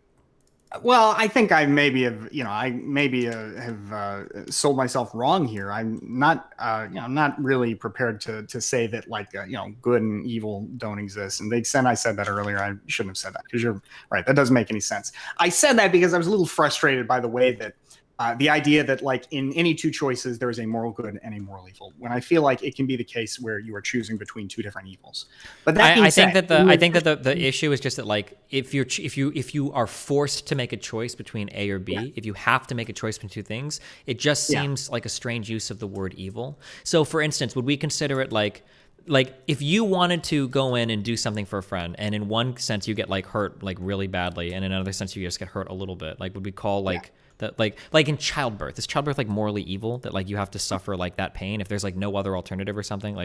Well, I think I maybe have, have sold myself wrong here. I'm not, I'm not really prepared to say that good and evil don't exist. And the extent I said that earlier, I shouldn't have said that, because you're right. That doesn't make any sense. I said that because I was a little frustrated by the way that the idea that in any two choices, there is a moral good and a moral evil, when I feel like it can be the case where you are choosing between two different evils. But that being said, I think that the issue is just that if you are forced to make a choice between A or B, if you have to make a choice between two things, it just seems like a strange use of the word evil. So for instance, would we consider it like if you wanted to go in and do something for a friend, and in one sense you get hurt really badly, and in another sense you just get hurt a little bit, would we call that like in childbirth, is childbirth morally evil, that you have to suffer that pain if there's no other alternative or something?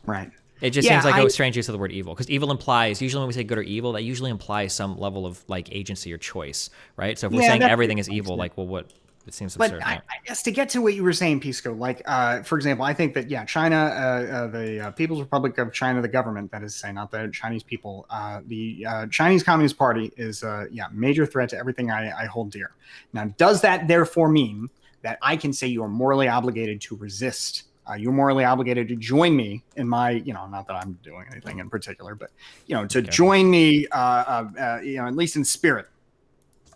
Right. It just seems like a strange use of the word evil, because evil implies, usually when we say good or evil, that usually implies some level of agency or choice, right? So if we're saying everything is evil, what? It seems absurd. But I guess to get to what you were saying, Pisco, for example, I think that, China, the People's Republic of China, the government, that is to say, not the Chinese people, the Chinese Communist Party is major threat to everything I hold dear. Now, does that therefore mean that I can say you are morally obligated to resist? You're morally obligated to join me in my, not that I'm doing anything in particular, but, to join me, at least in spirit.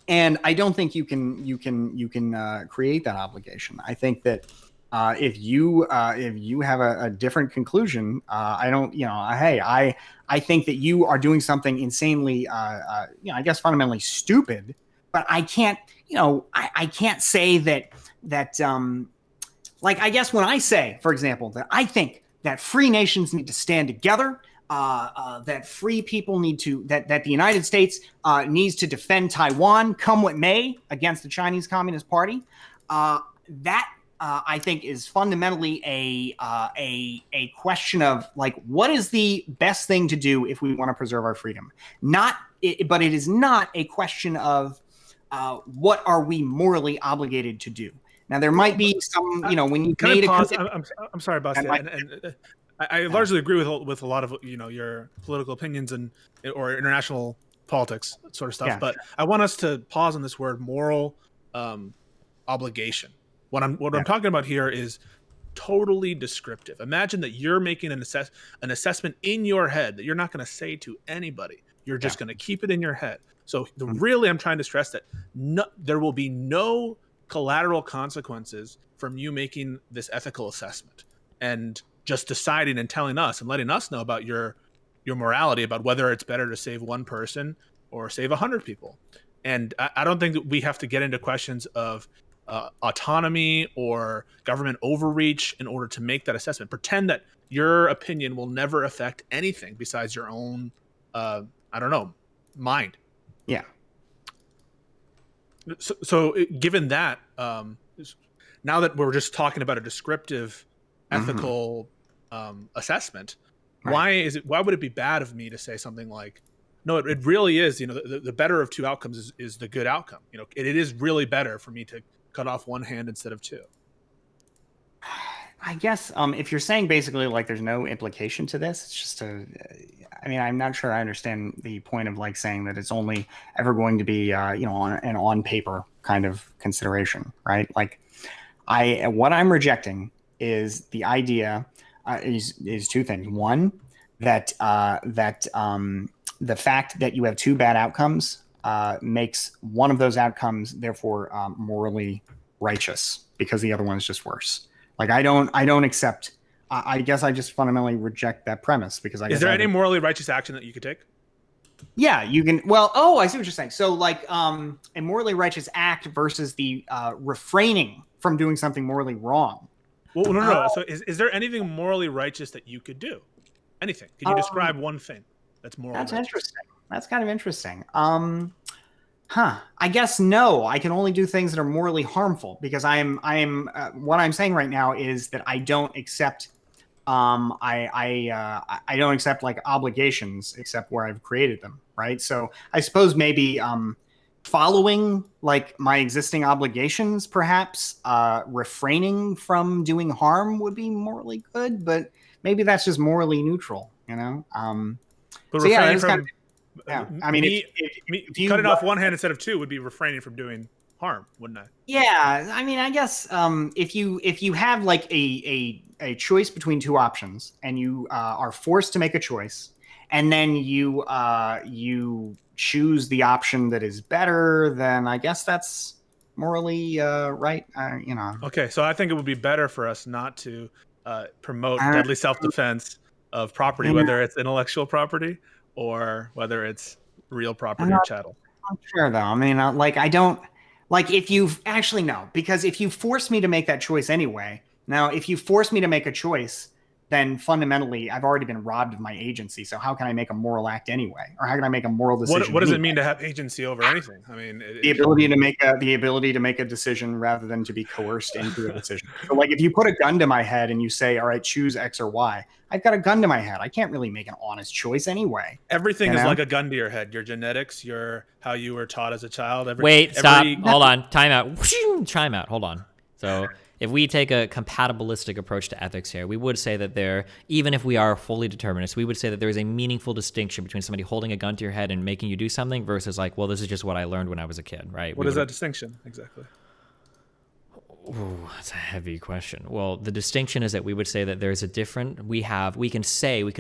And I don't think you can create that obligation. I think that if you have a different conclusion, I don't, hey, I think that you are doing something insanely, I guess fundamentally stupid. But I can't, I can't say that I guess when I say, for example, that I think that free nations need to stand together. That free people need to, that the United States needs to defend Taiwan, come what may, against the Chinese Communist Party. That I think is fundamentally a question of what is the best thing to do if we want to preserve our freedom. But it is not a question of what are we morally obligated to do. Now there might be some, when you made I'm sorry, Bastiat, and I largely agree with a lot of your political opinions or international politics sort of stuff. But I want us to pause on this word moral obligation. What I'm talking about here is totally descriptive. Imagine that you're making an assessment in your head that you're not going to say to anybody. You're just going to keep it in your head. So really, I'm trying to stress that there will be no collateral consequences from you making this ethical assessment and just deciding and telling us and letting us know about your morality, about whether it's better to save one person or save 100 people. And I don't think that we have to get into questions of autonomy or government overreach in order to make that assessment. Pretend that your opinion will never affect anything besides your own, mind. Yeah. So given that, now that we're just talking about a descriptive ethical assessment, right. Why would it be bad of me to say something like, no, it really is, the better of two outcomes is the good outcome. It is really better for me to cut off one hand instead of two. I guess if you're saying basically there's no implication to this, it's just I'm not sure I understand the point of saying that it's only ever going to be on paper kind of consideration, right? What I'm rejecting is the idea is two things. One, that the fact that you have two bad outcomes makes one of those outcomes therefore morally righteous because the other one is just worse. I don't accept. I guess I just fundamentally reject that premise because is there any morally righteous action that you could take? Yeah, you can. Well, I see what you're saying. So a morally righteous act versus the refraining from doing something morally wrong. Well, no. So is there anything morally righteous that you could do? Anything? Can you describe one thing that's morally righteous? Interesting. That's kind of interesting. I guess no. I can only do things that are morally harmful because what I'm saying right now is that I don't accept I don't accept like obligations except where I've created them, right? So I suppose maybe following like my existing obligations, perhaps refraining from doing harm would be morally good, but maybe that's just morally neutral, you know? But so yeah, refraining from yeah, I mean, if you cut it off one hand instead of two would be refraining from doing harm, wouldn't I? Yeah, I mean, I guess if you have like a choice between two options, and you are forced to make a choice, and then you choose the option that is better, then I guess that's morally right. You know. Okay, so I think it would be better for us not to promote deadly self-defense of property, whether it's intellectual property or whether it's real property or chattel. I'm not sure though. I mean, like I don't like if you've actually no, because if you force me to make that choice anyway. Now, if you force me to make a choice, then fundamentally I've already been robbed of my agency. So how can I make a moral act anyway, or how can I make a moral decision? What does it mean to have agency over anything? I mean, the ability to make a decision rather than to be coerced into a decision. So, like, if you put a gun to my head and you say, "All right, choose X or Y," I've got a gun to my head. I can't really make an honest choice anyway. Everything is like a gun to your head. Your genetics, how you were taught as a child. Stop. Hold on. Time out. Time out. Hold on. So if we take a compatibilistic approach to ethics here, we would say that even if we are fully determinists, we would say that there is a meaningful distinction between somebody holding a gun to your head and making you do something versus like, well, this is just what I learned when I was a kid, right? What is that distinction exactly? Ooh, that's a heavy question. Well, the distinction is that we would say that there's a different, we can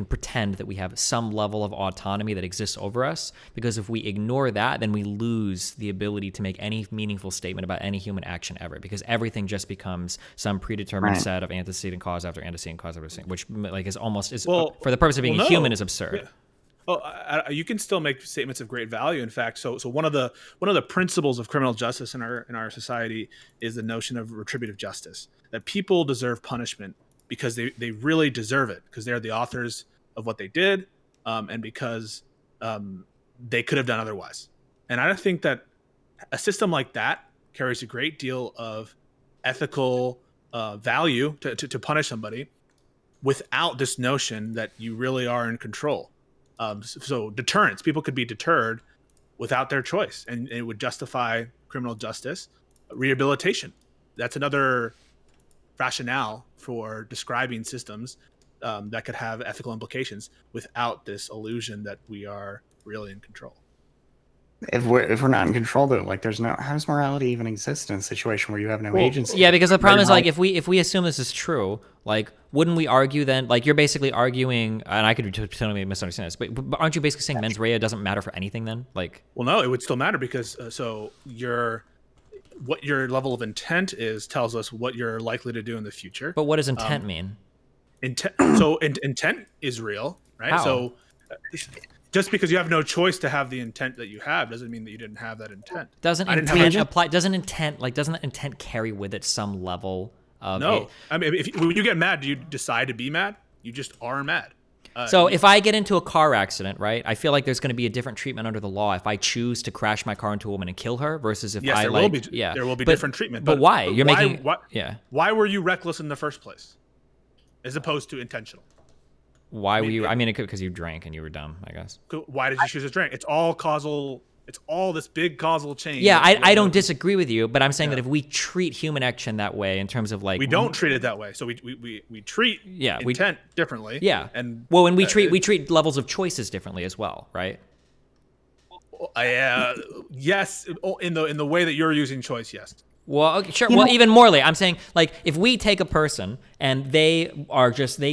pretend that we have some level of autonomy that exists over us, because if we ignore that, then we lose the ability to make any meaningful statement about any human action ever, because everything just becomes some predetermined set of antecedent cause after antecedent cause after antecedent, which like for the purpose of being human is absurd. Yeah. Oh, you can still make statements of great value. In fact, so one of the principles of criminal justice in our society is the notion of retributive justice. That people deserve punishment because they really deserve it, because they're the authors of what they did, and because they could have done otherwise. And I think that a system like that carries a great deal of ethical value to punish somebody without this notion that you really are in control. So deterrence, people could be deterred without their choice, and it would justify criminal justice. Rehabilitation, that's another rationale for describing systems that could have ethical implications without this illusion that we are really in control. If we're not in control, though, like how does morality even exist in a situation where you have no agency? Yeah, because the problem is like if we assume this is true, like wouldn't we argue then, like you're basically arguing, and I could totally misunderstand this, but aren't you basically saying mens rea doesn't matter for anything then? Like, well, no, it would still matter because what your level of intent tells us what you're likely to do in the future. But what does intent mean? Intent is real, right? How? So just because you have no choice to have the intent that you have doesn't mean that you didn't have that intent. Doesn't that intent carry with it some level of I mean, when you get mad, do you decide to be mad? You just are mad. So if I get into a car accident, right, I feel like there's going to be a different treatment under the law if I choose to crash my car into a woman and kill her versus if there will be different treatment. But why? Why were you reckless in the first place, as opposed to intentional? Why were you? I mean, because you drank and you were dumb, I guess. Why did you choose to drink? It's all causal. It's all this big causal chain. Yeah, I don't disagree with you, but I'm saying that if we treat human action that way, in terms of like we don't treat it that way, so we treat intent differently. Yeah, and when we treat levels of choices differently as well, right? Yes, in the way that you're using choice, yes. Well, okay, sure. Well, even morally, I'm saying, like, if we take a person and they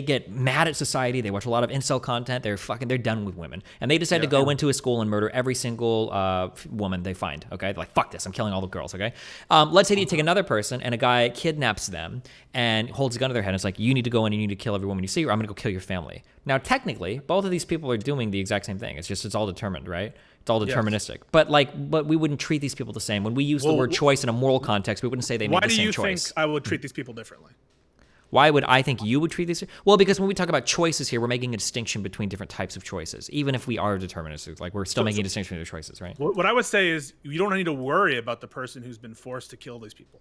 get mad at society, they watch a lot of incel content, they're done with women, and they decide to go into a school and murder every single woman they find, okay? They're like, fuck this, I'm killing all the girls, okay? Let's say that you take another person and a guy kidnaps them and holds a gun to their head and it's like, you need to go in and you need to kill every woman you see or I'm going to go kill your family. Now, technically, both of these people are doing the exact same thing. It's all determined, right? It's all deterministic. Yes. But we wouldn't treat these people the same. When we use the word choice in a moral context, we wouldn't say they made the same choice. Why do you think I would treat these people differently? Why would I think you would treat these? Well, because when we talk about choices here, we're making a distinction between different types of choices. Even if we are determinists, like we're still making a distinction between the choices, right? What I would say is you don't need to worry about the person who's been forced to kill these people.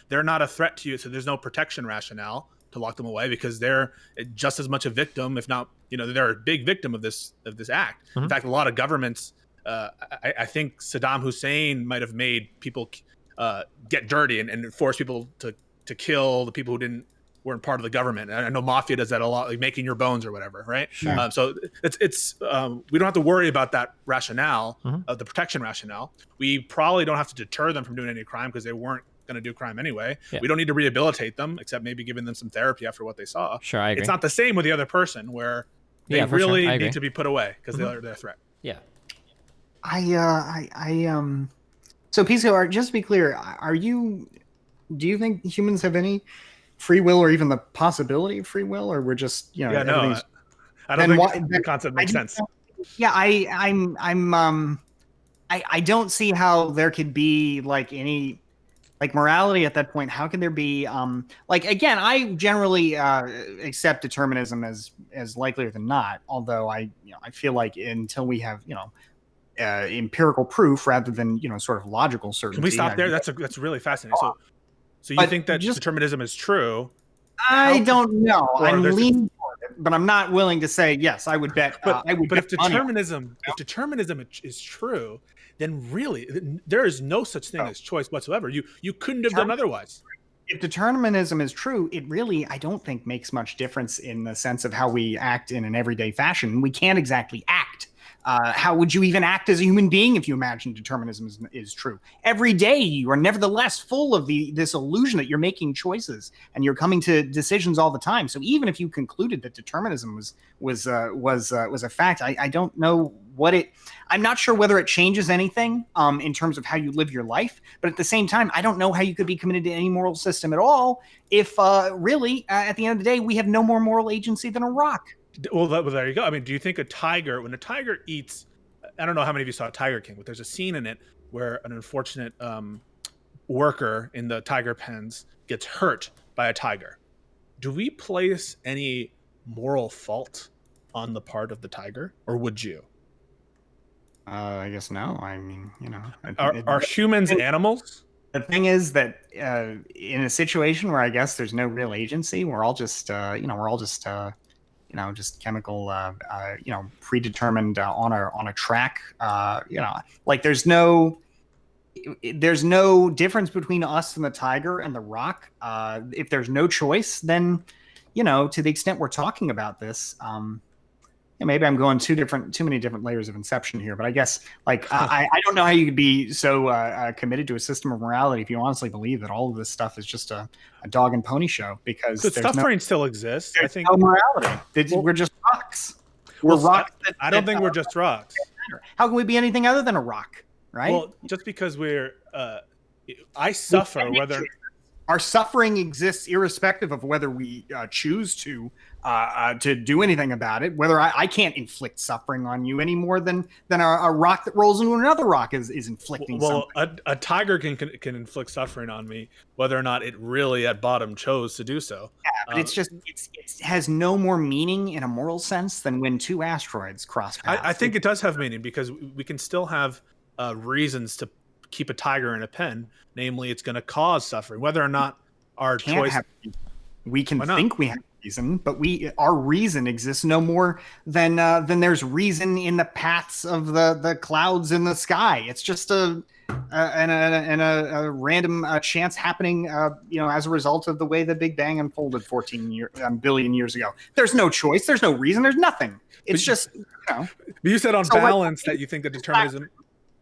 They're not a threat to you, so there's no protection rationale to lock them away because they're just as much a victim, if not, they're a big victim of this act. In fact, a lot of governments, I think Saddam Hussein might have made people get dirty and force people to kill the people who weren't part of the government. I know mafia does that a lot, like making your bones or whatever, right? Sure. So it's we don't have to worry about that rationale of the protection rationale. We probably don't have to deter them from doing any crime because they weren't going to do crime anyway. Yeah. We don't need to rehabilitate them, except maybe giving them some therapy after what they saw. Sure, I agree. It's not the same with the other person where they really need to be put away because they're a threat. Yeah. So Pisco, just to be clear, do you think humans have any free will or even the possibility of free will, or we're just, I don't think the concept makes sense. Yeah, I don't see how there could be like any morality at that point. How can there be again, I generally accept determinism as likelier than not, although I feel like until we have empirical proof rather than sort of logical certainty. Can we stop there? That's really fascinating. So you think that determinism is true? I don't know. I'm leaning toward it, but I'm not willing to say yes. I would bet. But if determinism is true, then really there is no such thing as choice whatsoever. You couldn't have done otherwise. If determinism is true, it really, I don't think, makes much difference in the sense of how we act in an everyday fashion. We can't exactly act. How would you even act as a human being if you imagine determinism is true? Every day you are nevertheless full of this illusion that you're making choices and you're coming to decisions all the time. So even if you concluded that determinism was a fact, I don't know I'm not sure whether it changes anything in terms of how you live your life. But at the same time, I don't know how you could be committed to any moral system at all if really, at the end of the day, we have no more moral agency than a rock. Well, there you go. I mean, do you think when a tiger eats, I don't know how many of you saw Tiger King, but there's a scene in it where an unfortunate worker in the tiger pens gets hurt by a tiger. Do we place any moral fault on the part of the tiger, or would you? I guess no. I mean, are humans animals? The thing is that in a situation where I guess there's no real agency, we're all just just chemical, predetermined on a track. Like there's no difference between us and the tiger and the rock. If there's no choice, then to the extent we're talking about this, maybe I'm going too many different layers of inception here. But I guess I don't know how you could be so committed to a system of morality if you honestly believe that all of this stuff is just a dog and pony show, because suffering still exists. I think no morality. We're just rocks. We're rocks. I don't think we're just rocks. How can we be anything other than a rock? Right? Well, just because I suffer, whether our suffering exists irrespective of whether we choose to do anything about it. Whether I can't inflict suffering on you any more than a rock that rolls into another rock is inflicting something. Well, a tiger can inflict suffering on me, whether or not it really at bottom chose to do so. Yeah, but it has no more meaning in a moral sense than when two asteroids cross paths. I think it does have meaning because we can still have reasons to keep a tiger in a pen. Namely, it's going to cause suffering, whether or not our choice. We can think we have reason, but our reason exists no more than there's reason in the paths of the clouds in the sky. It's just a random chance happening, as a result of the way the Big Bang unfolded 14 billion years ago. There's no choice. There's no reason. There's nothing. It's just. But you said on balance that you think that determinism.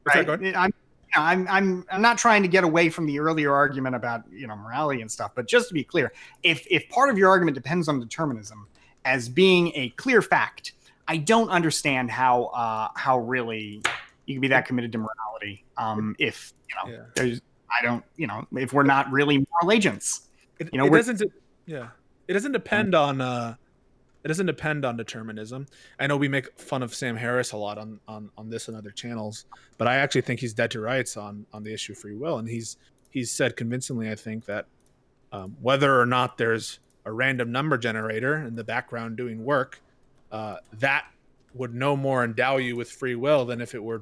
Right? I'm not trying to get away from the earlier argument about morality and stuff, but just to be clear, if part of your argument depends on determinism as being a clear fact, I don't understand how really you can be that committed to morality. If if we're not really moral agents. It doesn't depend on. It doesn't depend on determinism. I know we make fun of Sam Harris a lot on this and other channels, but I actually think he's dead to rights on the issue of free will. And he's said convincingly, I think, that whether or not there's random number generator in the background doing work, that would no more endow you with free will than if it were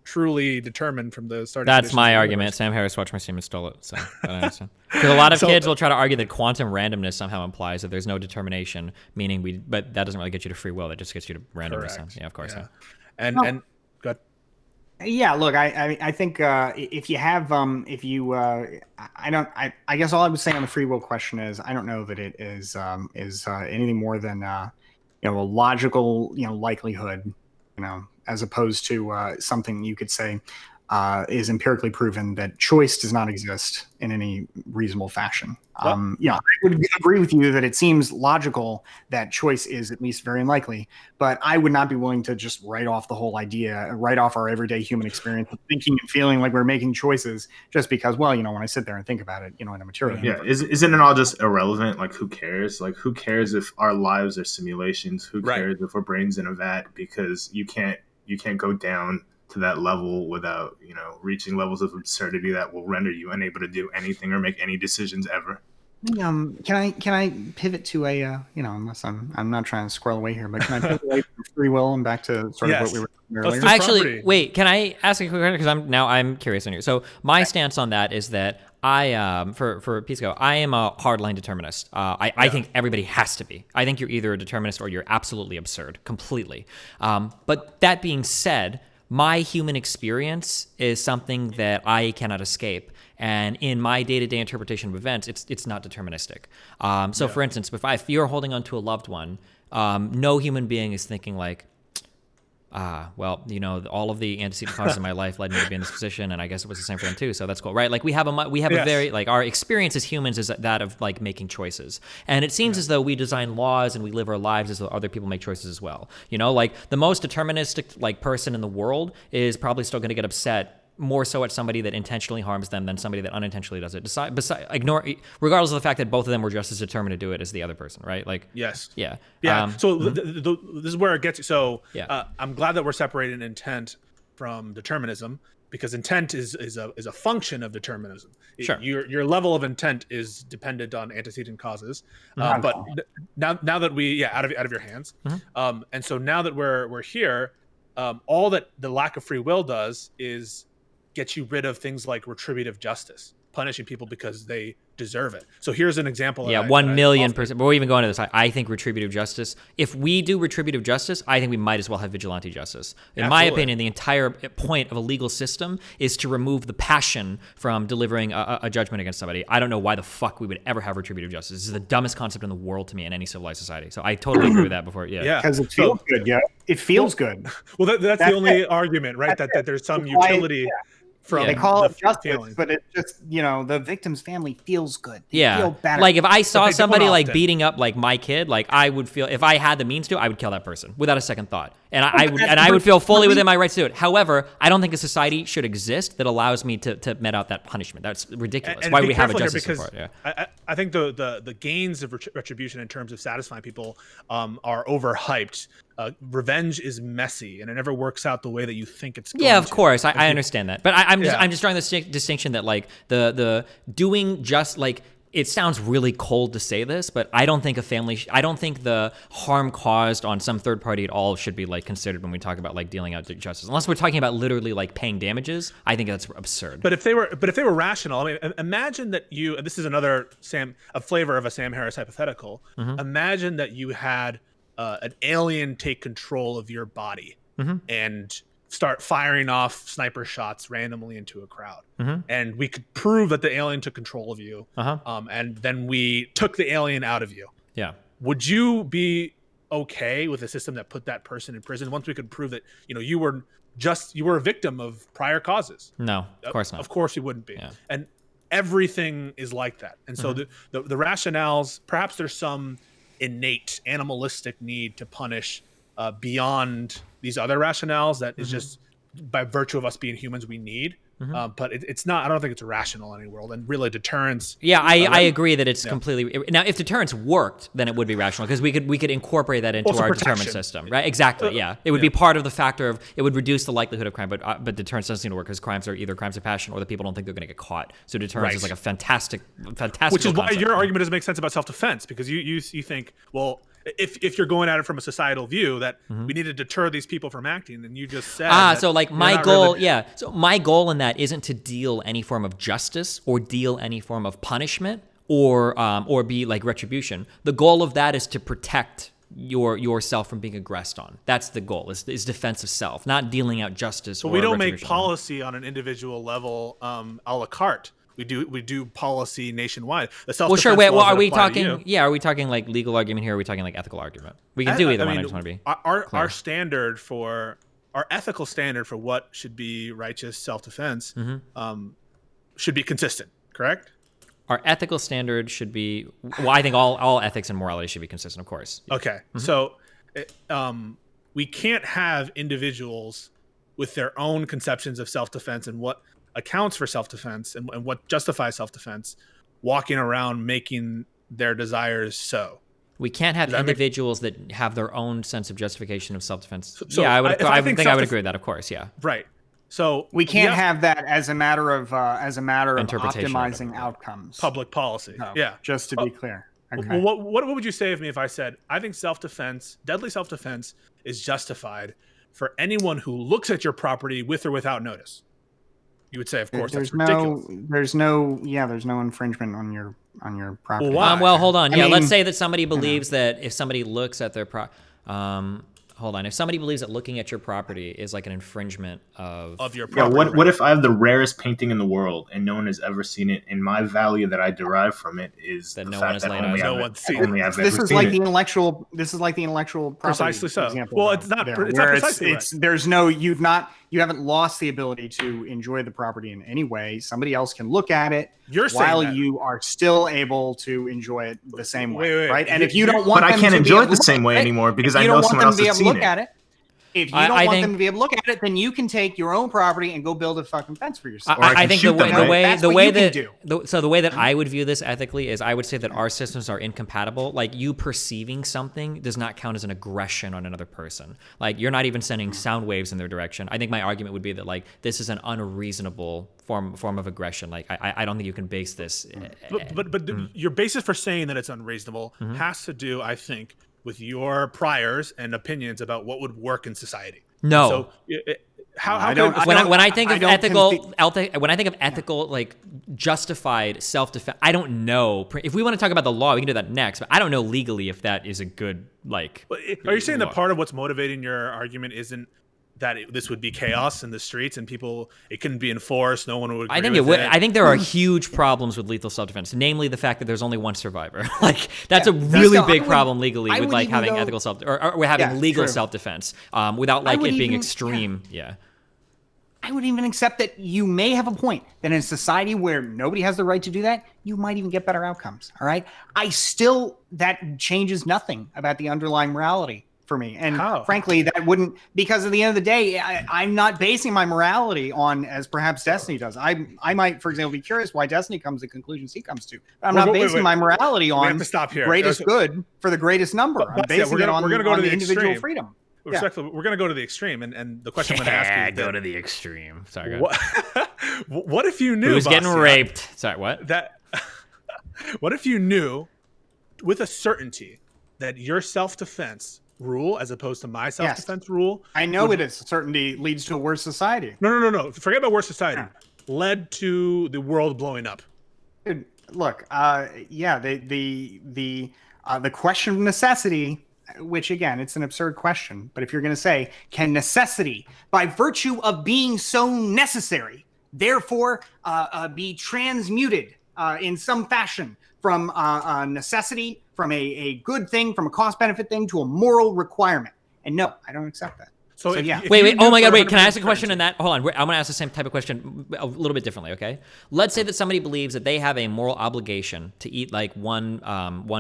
truly determined from the starting. That's my argument. Sam Harris Watch My Steam stole it, so I don't understand. Because a lot of kids will try to argue that quantum randomness somehow implies that there's no determination, meaning but that doesn't really get you to free will. That just gets you to randomness. Correct. Yeah, of course. Yeah. And go ahead. Yeah, look, I think if you have I guess all I would say on the free will question is I don't know that it is anything more than a logical likelihood, as opposed to something you could say is empirically proven that choice does not exist in any reasonable fashion. I would agree with you that it seems logical that choice is at least very unlikely, but I would not be willing to just write off the whole idea, write off our everyday human experience of thinking and feeling like we're making choices just because, when I sit there and think about it, in a material. Yeah, isn't it all just irrelevant? Like, who cares? Like, who cares if our lives are simulations? Who cares if our brain's in a vat? Because you can't go down to that level without reaching levels of absurdity that will render you unable to do anything or make any decisions ever. Can I pivot to a unless I'm not trying to squirrel away here, but can I pivot away from free will and back to sort of what we were talking earlier? Actually, wait, can I ask a quick question? Because I'm curious on you. So my stance on that is that I for Pisco, I am a hardline determinist. I think everybody has to be. I think you're either a determinist or you're absolutely absurd, completely. But that being said, my human experience is something that I cannot escape. And in my day-to-day interpretation of events, it's not deterministic. For instance, if you're holding on to a loved one, no human being is thinking like, all of the antecedent causes in my life led me to be in this position, and I guess it was the same for them too. So that's cool, right? Like we have a very our experience as humans is that of like making choices, and it seems as though we design laws and we live our lives as though other people make choices as well. Like the most deterministic person in the world is probably still going to get upset more so at somebody that intentionally harms them than somebody that unintentionally does it. Regardless of the fact that both of them were just as determined to do it as the other person, right? Like, yes, yeah. So this is where it gets you. So I'm glad that we're separating intent from determinism, because intent is a function of determinism. Sure. Your level of intent is dependent on antecedent causes. But now that we out of your hands, and so now that we're here, all that the lack of free will does is get you rid of things like retributive justice, punishing people because they deserve it. So here's an example. 1,000,000%. Before we even go into this, I think retributive justice, if we do retributive justice, I think we might as well have vigilante justice. In my opinion, the entire point of a legal system is to remove the passion from delivering a judgment against somebody. I don't know why the fuck we would ever have retributive justice. This is the dumbest concept in the world to me in any civilized society. So I totally agree with that before. Yeah. Because it feels good. Yeah. It feels good. Well, that's the only argument, right? That there's some utility. They call it justice, feeling. But it's just, the victim's family feels good. They feel better. Like if I saw somebody like beating up like my kid, like I would feel, if I had the means to, I would kill that person without a second thought. And I would feel fully within my rights to do it. However, I don't think a society should exist that allows me to met out that punishment. That's ridiculous. And why would we have a justice system for it? Yeah. I think the gains of retribution in terms of satisfying people are overhyped. Revenge is messy, and it never works out the way that you think it's going to. Yeah, of course. I understand that. But I'm just drawing the distinction that like the doing just like, it sounds really cold to say this, but I don't think the harm caused on some third party at all should be like considered when we talk about like dealing out justice. Unless we're talking about literally like paying damages, I think that's absurd. But if they were rational, I mean, imagine that and this is another a flavor of a Sam Harris hypothetical. Imagine that you had an alien take control of your body and start firing off sniper shots randomly into a crowd. And we could prove that the alien took control of you. And then we took the alien out of you. Yeah. Would you be okay with a system that put that person in prison once we could prove that, you were a victim of prior causes? No, of course not. Of course you wouldn't be. Yeah. And everything is like that. And so the rationales, perhaps there's some innate animalistic need to punish beyond these other rationales that is just by virtue of us being humans, we need. But it's not. I don't think it's rational in any world. And really, deterrence. Yeah, I agree that it's completely. Now, if deterrence worked, then it would be rational because we could incorporate that into our deterrent system, right? Exactly. Yeah, it would be part of the factor of it would reduce the likelihood of crime, but deterrence doesn't seem to work because crimes are either crimes of passion or the people don't think they're going to get caught. So deterrence is like a fantastic. Which is why your argument doesn't make sense about self-defense because you think, well, if you're going at it from a societal view that we need to deter these people from acting, then you just said so like my goal, so my goal in that isn't to deal any form of justice or deal any form of punishment or be like retribution. The goal of that is to protect yourself from being aggressed on. That's the goal. Is defense of self, not dealing out justice. But we don't make policy on an individual level a la carte. We do policy nationwide. Well, sure. Wait. Well, are we talking? Yeah. Are we talking like legal argument here? Or are we talking like ethical argument? We can do either one. I just want to be our standard for our ethical standard for what should be righteous self-defense should be consistent. Correct. Our ethical standard should be. Well, I think all ethics and morality should be consistent, of course. Okay. So, we can't have individuals with their own conceptions of self-defense and what accounts for self-defense and what justifies self-defense walking around making their desires so. We can't have individuals that have their own sense of justification of self-defense. So I would agree with that, of course. Yeah. Right. So we can't have that as a matter of optimizing outcomes. Public policy. No, yeah. Just to be clear. Okay. Well, what would you say of me if I said I think self-defense, deadly self-defense, is justified for anyone who looks at your property with or without notice? You would say, of course, that's ridiculous. There's no infringement on your property. Well, hold on. Let's say that somebody believes that if somebody looks at their if somebody believes that looking at your property is like an infringement of your property. Yeah, what if I have the rarest painting in the world and no one has ever seen it, and my value that I derive from it is that the no fact one has that laid only eyes on it. This is like the intellectual. This is like the intellectual property precisely so. Example, well, it's not. It's not precisely right. There's no. You haven't lost the ability to enjoy the property in any way. Somebody else can look at it while you are still able to enjoy it the same way, right? And if you don't want, but I can't enjoy it the same way anymore because I know someone else has seen it. If you don't want them to be able to look at it, then you can take your own property and go build a fucking fence for yourself. I think the way that I would view this ethically is I would say that our systems are incompatible. Like you perceiving something does not count as an aggression on another person. Like you're not even sending sound waves in their direction. I think my argument would be that like this is an unreasonable form of aggression. Like I don't think you can base this. But your basis for saying that it's unreasonable has to do, I think, with your priors and opinions about what would work in society. No. So when I think of ethical, like justified self-defense, I don't know. If we want to talk about the law, we can do that next. But I don't know legally if that is a good like. Are you saying that part of what's motivating your argument isn't that this would be chaos in the streets and people, it couldn't be enforced, no one would agree with it? I think there are huge problems with lethal self-defense, namely the fact that there's only one survivor. Like that's a really big problem legally with like having ethical self or having legal self-defense without like it being extreme. Yeah. I would even accept that you may have a point that in a society where nobody has the right to do that, you might even get better outcomes. All right. That changes nothing about the underlying morality for me. And frankly, that wouldn't, because at the end of the day, I'm not basing my morality on, as perhaps Destiny does. I might, for example, be curious why Destiny comes to the conclusions he comes to. But I'm not basing my morality on greatest good for the greatest number. I'm basing it on the individual freedom. Respectfully, we're going to go to the extreme, and the question I'm going to ask you go to the extreme. Sorry, what if you knew who's getting raped? Sorry, what? What if you knew with a certainty that your self-defense rule, as opposed to my self-defense rule, I know it is certainty leads to a worse society. No. Forget about worse society. Led to the world blowing up. Dude, look, the question of necessity. Which, again, it's an absurd question. But if you're going to say, can necessity, by virtue of being so necessary, therefore be transmuted in some fashion from necessity, from a good thing, from a cost-benefit thing, to a moral requirement? And no, I don't accept that. So yeah. Wait. Oh my God. Wait. Can I ask a question on that? Hold on. I'm going to ask the same type of question a little bit differently. Okay. Let's say that somebody believes that they have a moral obligation to eat like one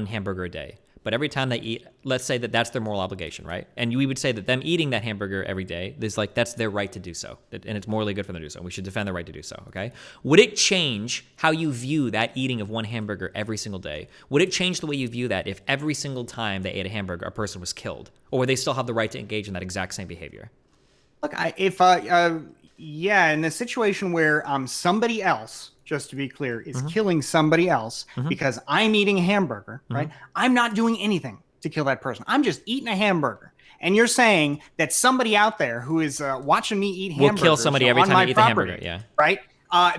hamburger a day. but every time they eat, let's say that that's their moral obligation, right? And we would say that them eating that hamburger every day, that's their right to do so, and it's morally good for them to do so. We should defend their right to do so, okay? Would it change how you view that eating of one hamburger every single day? Would it change the way you view that if every single time they ate a hamburger, a person was killed? Or would they still have the right to engage in that exact same behavior? Look, in the situation where somebody else, just to be clear, is killing somebody else because I'm eating a hamburger, right? I'm not doing anything to kill that person. I'm just eating a hamburger. And you're saying that somebody out there who is watching me eat hamburgers will kill somebody every time I eat the hamburger, yeah. Right?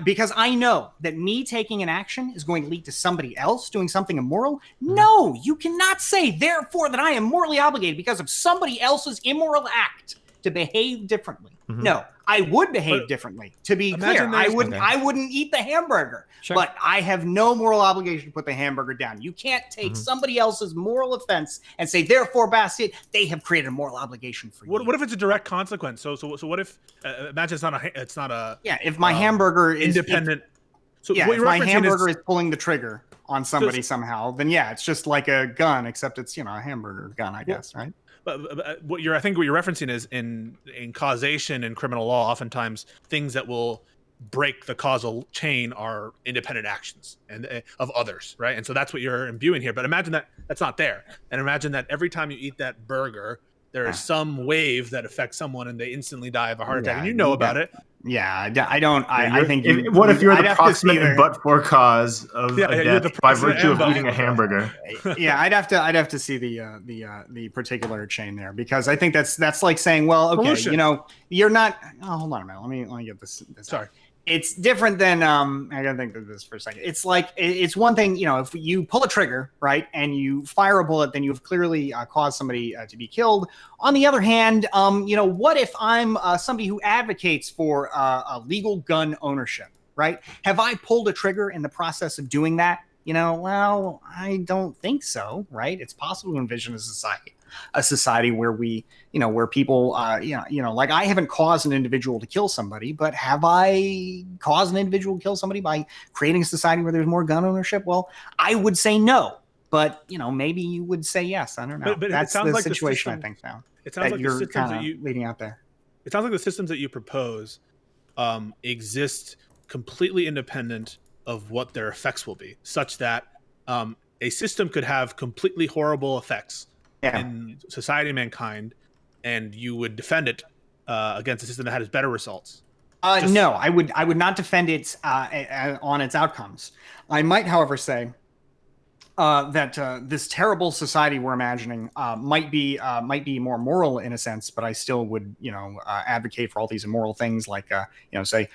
Because I know that me taking an action is going to lead to somebody else doing something immoral. No, you cannot say, therefore, that I am morally obligated because of somebody else's immoral act to behave differently. No, I would behave differently. To be clear, I wouldn't eat the hamburger, but I have no moral obligation to put the hamburger down. You can't take somebody else's moral offense and say, therefore, Bastiat, they have created a moral obligation for you. What if it's a direct consequence? So what if imagine it's not a if my hamburger is independent. If my hamburger is pulling the trigger on somebody somehow, then it's just like a gun, except it's a hamburger gun, I guess, right? But what you're referencing is in causation in criminal law, oftentimes things that will break the causal chain are independent actions and of others, right? And so that's what you're imbuing here. But imagine that that's not there, and imagine that every time you eat that burger, there is some wave that affects someone and they instantly die of a heart attack, and you know about it. Yeah, I don't. I think. What if you're the proximate and but-for cause of a death by virtue of eating a hamburger? I'd have to see the particular chain there, because I think that's like saying, well, okay, Pollution. You're not. Oh, hold on a minute. Let me get this. Sorry. It's different than I gotta think of this for a second. It's like it's one thing, if you pull a trigger, right, and you fire a bullet, then you've clearly caused somebody to be killed. On the other hand, what if I'm somebody who advocates for legal gun ownership, right? Have I pulled a trigger in the process of doing that? Well, I don't think so, right? It's possible to envision a society where we, where people, like I haven't caused an individual to kill somebody, but have I caused an individual to kill somebody by creating a society where there's more gun ownership? Well, I would say no, but maybe you would say yes. I don't know. But that's the like situation I think now. It sounds like you're the systems that leading out there. It sounds like the systems that you propose exist completely independent of what their effects will be, such that a system could have completely horrible effects in society and mankind, and you would defend it against a system that has better results. No, I would not defend it on its outcomes. I might, however, say that this terrible society we're imagining might be more moral in a sense, but I still would advocate for all these immoral things like say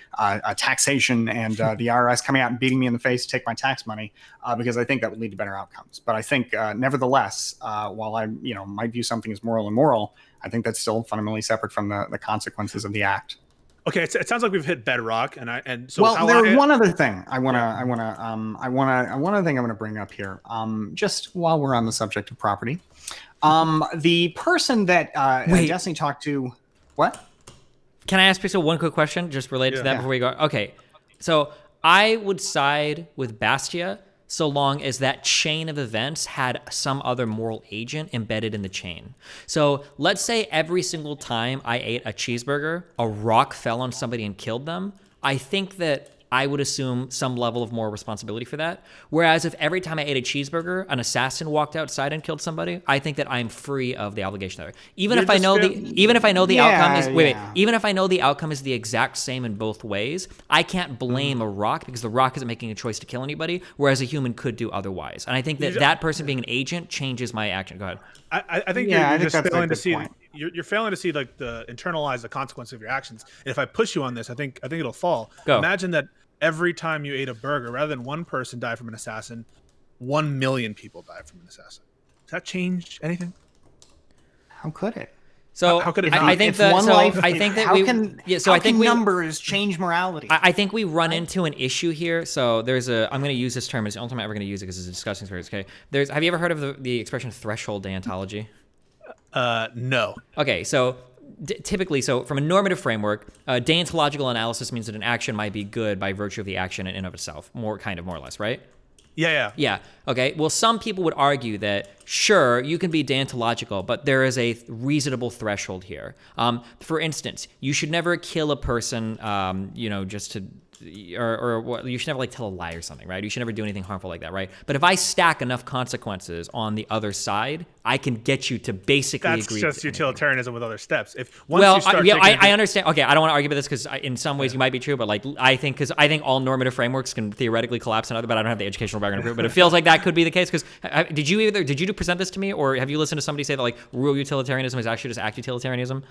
taxation and the IRS coming out and beating me in the face to take my tax money, because I think that would lead to better outcomes. But I think nevertheless, while I might view something as moral and immoral, I think that's still fundamentally separate from the consequences of the act. Okay, it sounds like we've hit bedrock, one other thing I want to bring up here. Just while we're on the subject of property, the person that Destiny talked to, what? Can I ask you one quick question, just related to that before we go? Okay, so I would side with Bastiat so long as that chain of events had some other moral agent embedded in the chain. So let's say every single time I ate a cheeseburger, a rock fell on somebody and killed them. I think that I would assume some level of moral responsibility for that. Whereas if every time I ate a cheeseburger, an assassin walked outside and killed somebody, I think that I'm free of the obligation there. Even if I know the outcome is even if I know the outcome is the exact same in both ways, I can't blame a rock because the rock isn't making a choice to kill anybody, whereas a human could do otherwise. And I think that person being an agent changes my action. Go ahead. I think you're just failing to see. You're failing to see like internalize the consequence of your actions. And if I push you on this, I think it'll fall. Go. Imagine that every time you ate a burger, rather than one person die from an assassin, 1 million people die from an assassin. Does that change anything? How could it? So how could it? I think numbers change morality. I think we run into an issue here. So I'm going to use this term. It's the only time I'm ever going to use it because it's a disgusting experience. Okay. Have you ever heard of the expression threshold deontology? No. Okay. So typically, from a normative framework, deontological analysis means that an action might be good by virtue of the action in and of itself, more or less, right? Yeah. Okay. Well, some people would argue that, sure, you can be deontological, but there is a reasonable threshold here. For instance, you should never kill a person, just to, or you should never like tell a lie or something, right? You should never do anything harmful like that, right? But if I stack enough consequences on the other side, I can get you to basically agree. That's just utilitarianism with other steps. I understand. Okay, I don't want to argue about this because in some ways you might be true, but like I think all normative frameworks can theoretically collapse another. But I don't have the educational background to prove. But it feels like that could be the case because did you present this to me, or have you listened to somebody say that like real utilitarianism is actually just act utilitarianism?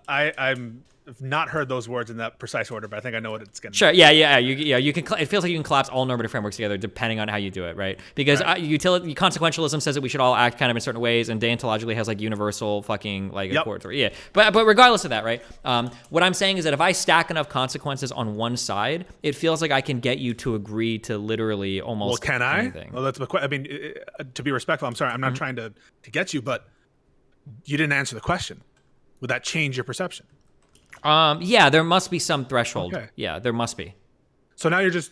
I've not heard those words in that precise order, but I think I know what it's going to be. Sure, yeah. You can. It feels like you can collapse all normative frameworks together depending on how you do it, right? Because consequentialism says that we should all act kind of in certain ways, and deontologically has like universal fucking like accords. Yeah, but regardless of that, right? What I'm saying is that if I stack enough consequences on one side, it feels like I can get you to agree to literally almost. Well, can anything. I? Well, that's the question. I mean, to be respectful, I'm sorry, I'm not trying to get you, but you didn't answer the question. Would that change your perception? Yeah, there must be some threshold. Okay. Yeah, there must be. So now you're just,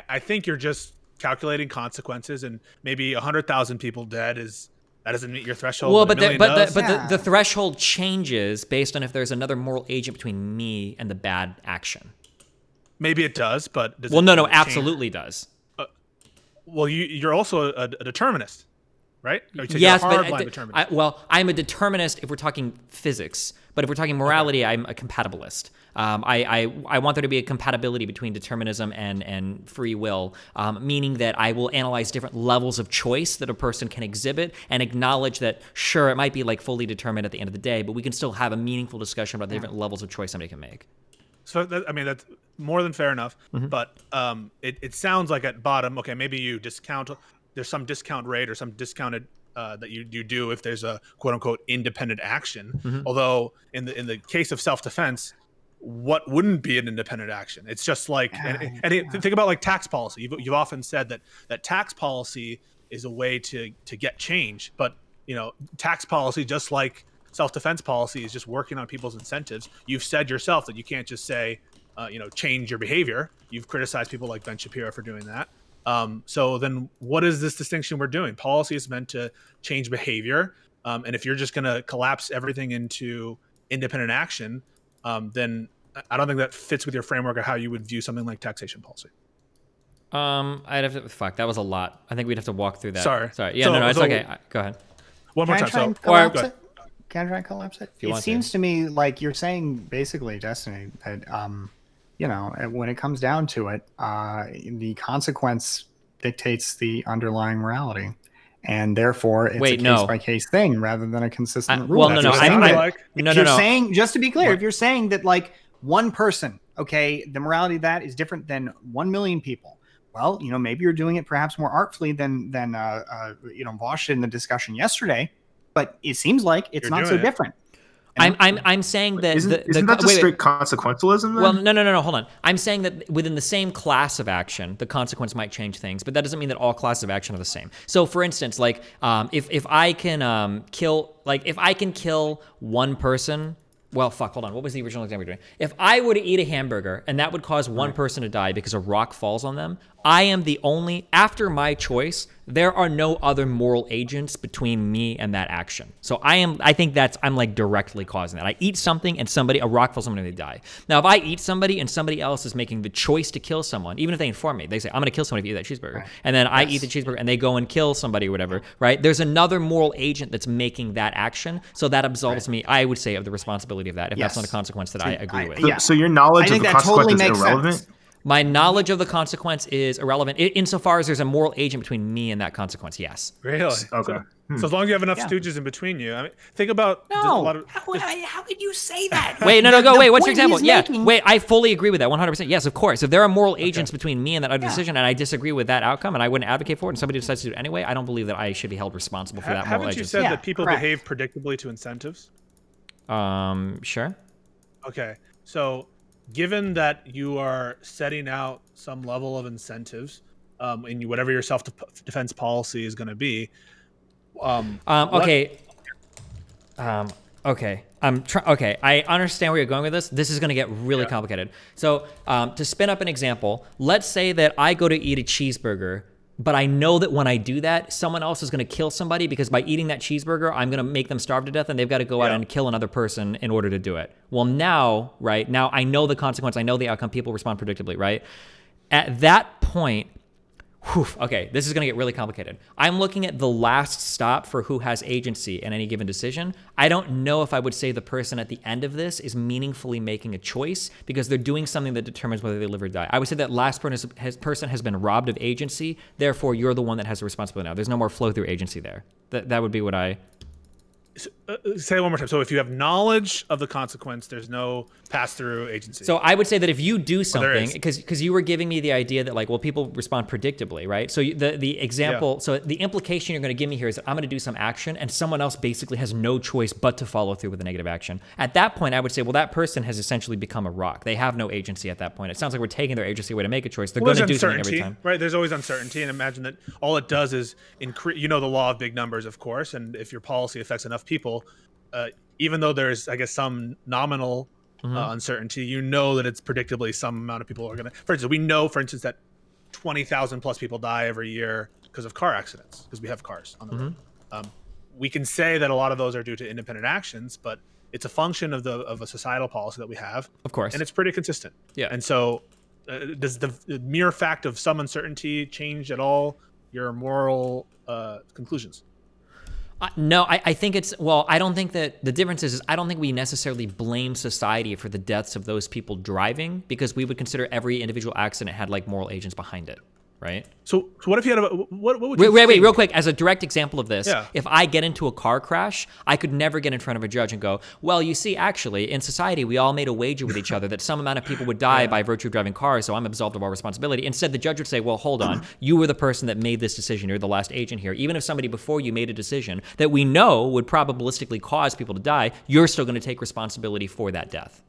I think you're just calculating consequences, and maybe 100,000 people dead that doesn't meet your threshold. Well, but the threshold changes based on if there's another moral agent between me and the bad action. Maybe it does, but does no, absolutely does. Well, you're also a determinist, right? Yes, but I'm a determinist if we're talking physics. But if we're talking morality, I'm a compatibilist. I want there to be a compatibility between determinism and free will, meaning that I will analyze different levels of choice that a person can exhibit and acknowledge that, sure, it might be like fully determined at the end of the day, but we can still have a meaningful discussion about the different levels of choice somebody can make. So, that's more than fair enough. Mm-hmm. But it sounds like at bottom, okay, maybe you discount, there's some discount rate or some discounted that you do if there's a quote unquote independent action. Mm-hmm. Although in the case of self-defense, what wouldn't be an independent action? It's just like, think about like tax policy. You've often said that tax policy is a way to get change, but tax policy, just like self-defense policy, is just working on people's incentives. You've said yourself that you can't just say, change your behavior. You've criticized people like Ben Shapiro for doing that. So then what is this distinction we're doing? Policy is meant to change behavior. And if you're just going to collapse everything into independent action, then I don't think that fits with your framework of how you would view something like taxation policy. I'd have to, that was a lot. I think we'd have to walk through that. Sorry. Yeah, it's okay. Go ahead. One more time. Can I try and collapse it? It seems to me like you're saying basically, Destiny, that, when it comes down to it, the consequence dictates the underlying morality. And therefore, it's a case-by-case thing rather than a consistent rule. Well, You're saying, just to be clear, if you're saying that like one person, okay, the morality of that is different than 1 million people. Well, maybe you're doing it perhaps more artfully than Vosh in the discussion yesterday, but it seems like it's not so different. I'm saying that isn't that just straight consequentialism then? Well, no, hold on. I'm saying that within the same class of action, the consequence might change things, but that doesn't mean that all classes of action are the same. So, for instance, like if I can kill one person. Well, hold on. What was the original example we were doing? If I were to eat a hamburger and that would cause one person to die because a rock falls on them, I am the only, after my choice, there are no other moral agents between me and that action. So I'm like directly causing that. I eat something and a rock falls on them and they die. Now, if I eat somebody and somebody else is making the choice to kill someone, even if they inform me, they say, I'm going to kill somebody if you eat that cheeseburger. Right. And then I eat the cheeseburger and they go and kill somebody or whatever, right? There's another moral agent that's making that action. So that absolves me, I would say, of the responsibility of that, if that's not a consequence that I agree with. So your knowledge of the consequence is irrelevant? Sense. My knowledge of the consequence is irrelevant insofar as there's a moral agent between me and that consequence, yes. Really? Okay. So as long as you have enough stooges in between you. I mean, think about... No, how could you say that? Wait, no, wait, what's your example? Yeah, wait, I fully agree with that, 100%. Yes, of course. If there are moral agents between me and that other decision, and I disagree with that outcome, and I wouldn't advocate for it, and somebody decides to do it anyway, I don't believe that I should be held responsible for that moral agency. Haven't you said that people behave predictably to incentives? Sure. Okay, so... Given that you are setting out some level of incentives in whatever your self-defense policy is going to be, Okay, okay, I understand where you're going with this. This is going to get really complicated. So to spin up an example, let's say that I go to eat a cheeseburger, but I know that when I do that, someone else is going to kill somebody because by eating that cheeseburger, I'm going to make them starve to death and they've got to go out and kill another person in order to do it. Well, now I know the consequence. I know the outcome. People respond predictably, right? At that point, okay, this is going to get really complicated. I'm looking at the last stop for who has agency in any given decision. I don't know if I would say the person at the end of this is meaningfully making a choice because they're doing something that determines whether they live or die. I would say that last person has been robbed of agency. Therefore, you're the one that has the responsibility now. There's no more flow through agency there. That would be what I... Say it one more time. So if you have knowledge of the consequence, there's no pass-through agency. So I would say that if you do something, because you were giving me the idea that like, well, people respond predictably, right? So the example, so the implication you're going to give me here is that I'm going to do some action and someone else basically has no choice but to follow through with a negative action. At that point, I would say, well, that person has essentially become a rock. They have no agency at that point. It sounds like we're taking their agency away to make a choice. They're going to do something every time. Right? There's always uncertainty, and imagine that all it does is increase. You know the law of big numbers, of course, and if your policy affects enough people, even though there's, I guess, some nominal uncertainty, you know that it's predictably some amount of people are going to. For instance, we know, for instance, that 20,000 plus people die every year because of car accidents, because we have cars on the road. We can say that a lot of those are due to independent actions, but it's a function of a societal policy that we have, of course, and it's pretty consistent. Yeah. And so, does the mere fact of some uncertainty change at all your moral conclusions? No, I think it's, well, I don't think that the difference is I don't think we necessarily blame society for the deaths of those people driving because we would consider every individual accident had like moral agents behind it, right? So what if you had what would you wait, real quick, as a direct example of this, if I get into a car crash, I could never get in front of a judge and go, well, you see, actually, in society, we all made a wager with each other that some amount of people would die by virtue of driving cars, so I'm absolved of all responsibility. Instead, the judge would say, well, hold on, you were the person that made this decision, you're the last agent here. Even if somebody before you made a decision that we know would probabilistically cause people to die, you're still going to take responsibility for that death.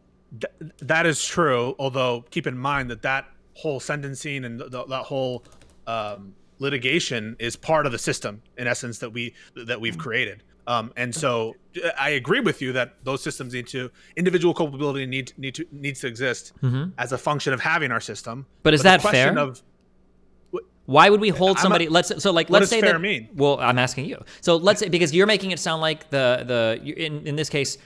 That is true, although keep in mind that whole sentencing and that whole litigation is part of the system, in essence, that we've created. And so I agree with you that those systems individual culpability needs to exist as a function of having our system. But is that fair? Why would we hold somebody? Let's say fair mean? Well, I'm asking you. So let's say, because you're making it sound like in this case,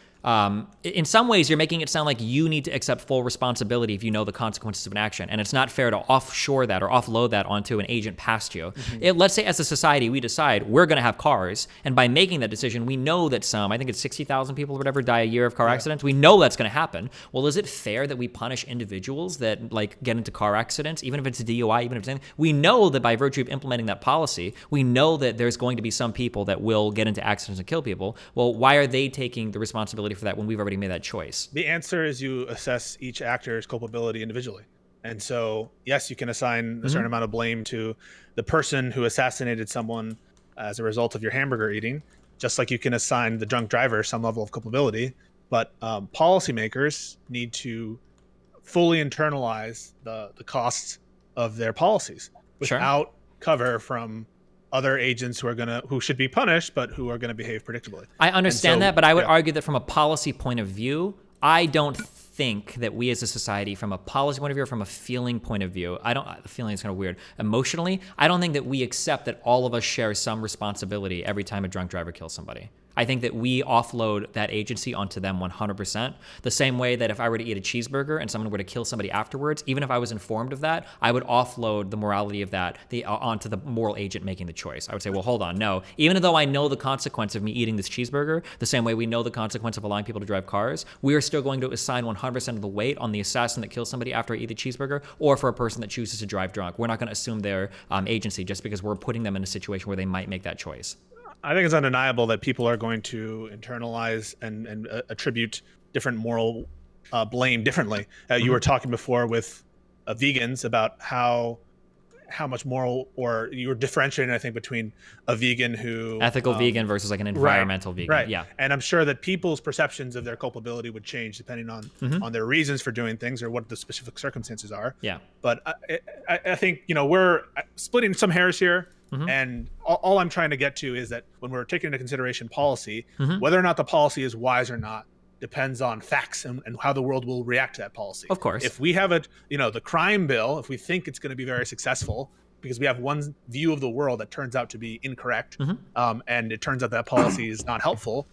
in some ways, you're making it sound like you need to accept full responsibility if you know the consequences of an action. And it's not fair to offshore that or offload that onto an agent past you. Let's say as a society, we decide we're going to have cars. And by making that decision, we know that I think it's 60,000 people or whatever die a year of car accidents. We know that's going to happen. Well, is it fair that we punish individuals that like get into car accidents, even if it's a DUI, even if it's anything? We know that by virtue of implementing that policy, we know that there's going to be some people that will get into accidents and kill people. Well, why are they taking the responsibility for that when we've already made that choice? The answer is you assess each actor's culpability individually. And so, yes, you can assign a certain amount of blame to the person who assassinated someone as a result of your hamburger eating, just like you can assign the drunk driver some level of culpability. But policymakers need to fully internalize the costs of their policies without cover from other agents who should be punished, but who are going to behave predictably. I understand that, but I would argue that from a policy point of view, I don't think that we as a society, from a policy point of view or from a feeling point of view, feeling is kind of weird. Emotionally, I don't think that we accept that all of us share some responsibility every time a drunk driver kills somebody. I think that we offload that agency onto them 100%. The same way that if I were to eat a cheeseburger and someone were to kill somebody afterwards, even if I was informed of that, I would offload the morality of that onto the moral agent making the choice. I would say, well, hold on, no. Even though I know the consequence of me eating this cheeseburger, the same way we know the consequence of allowing people to drive cars, we are still going to assign 100% of the weight on the assassin that kills somebody after I eat the cheeseburger, or for a person that chooses to drive drunk. We're not going to assume their agency just because we're putting them in a situation where they might make that choice. I think it's undeniable that people are going to internalize and attribute different moral blame differently. You were talking before with vegans about how much moral, or you were differentiating, I think, between a vegan who ethical vegan versus like an environmental vegan. Right. Yeah. And I'm sure that people's perceptions of their culpability would change depending on their reasons for doing things or what the specific circumstances are. Yeah. But I think, we're splitting some hairs here. And all I'm trying to get to is that when we're taking into consideration policy, whether or not the policy is wise or not depends on facts and how the world will react to that policy. Of course. If we have the crime bill, if we think it's going to be very successful because we have one view of the world that turns out to be incorrect, and it turns out that policy is not helpful,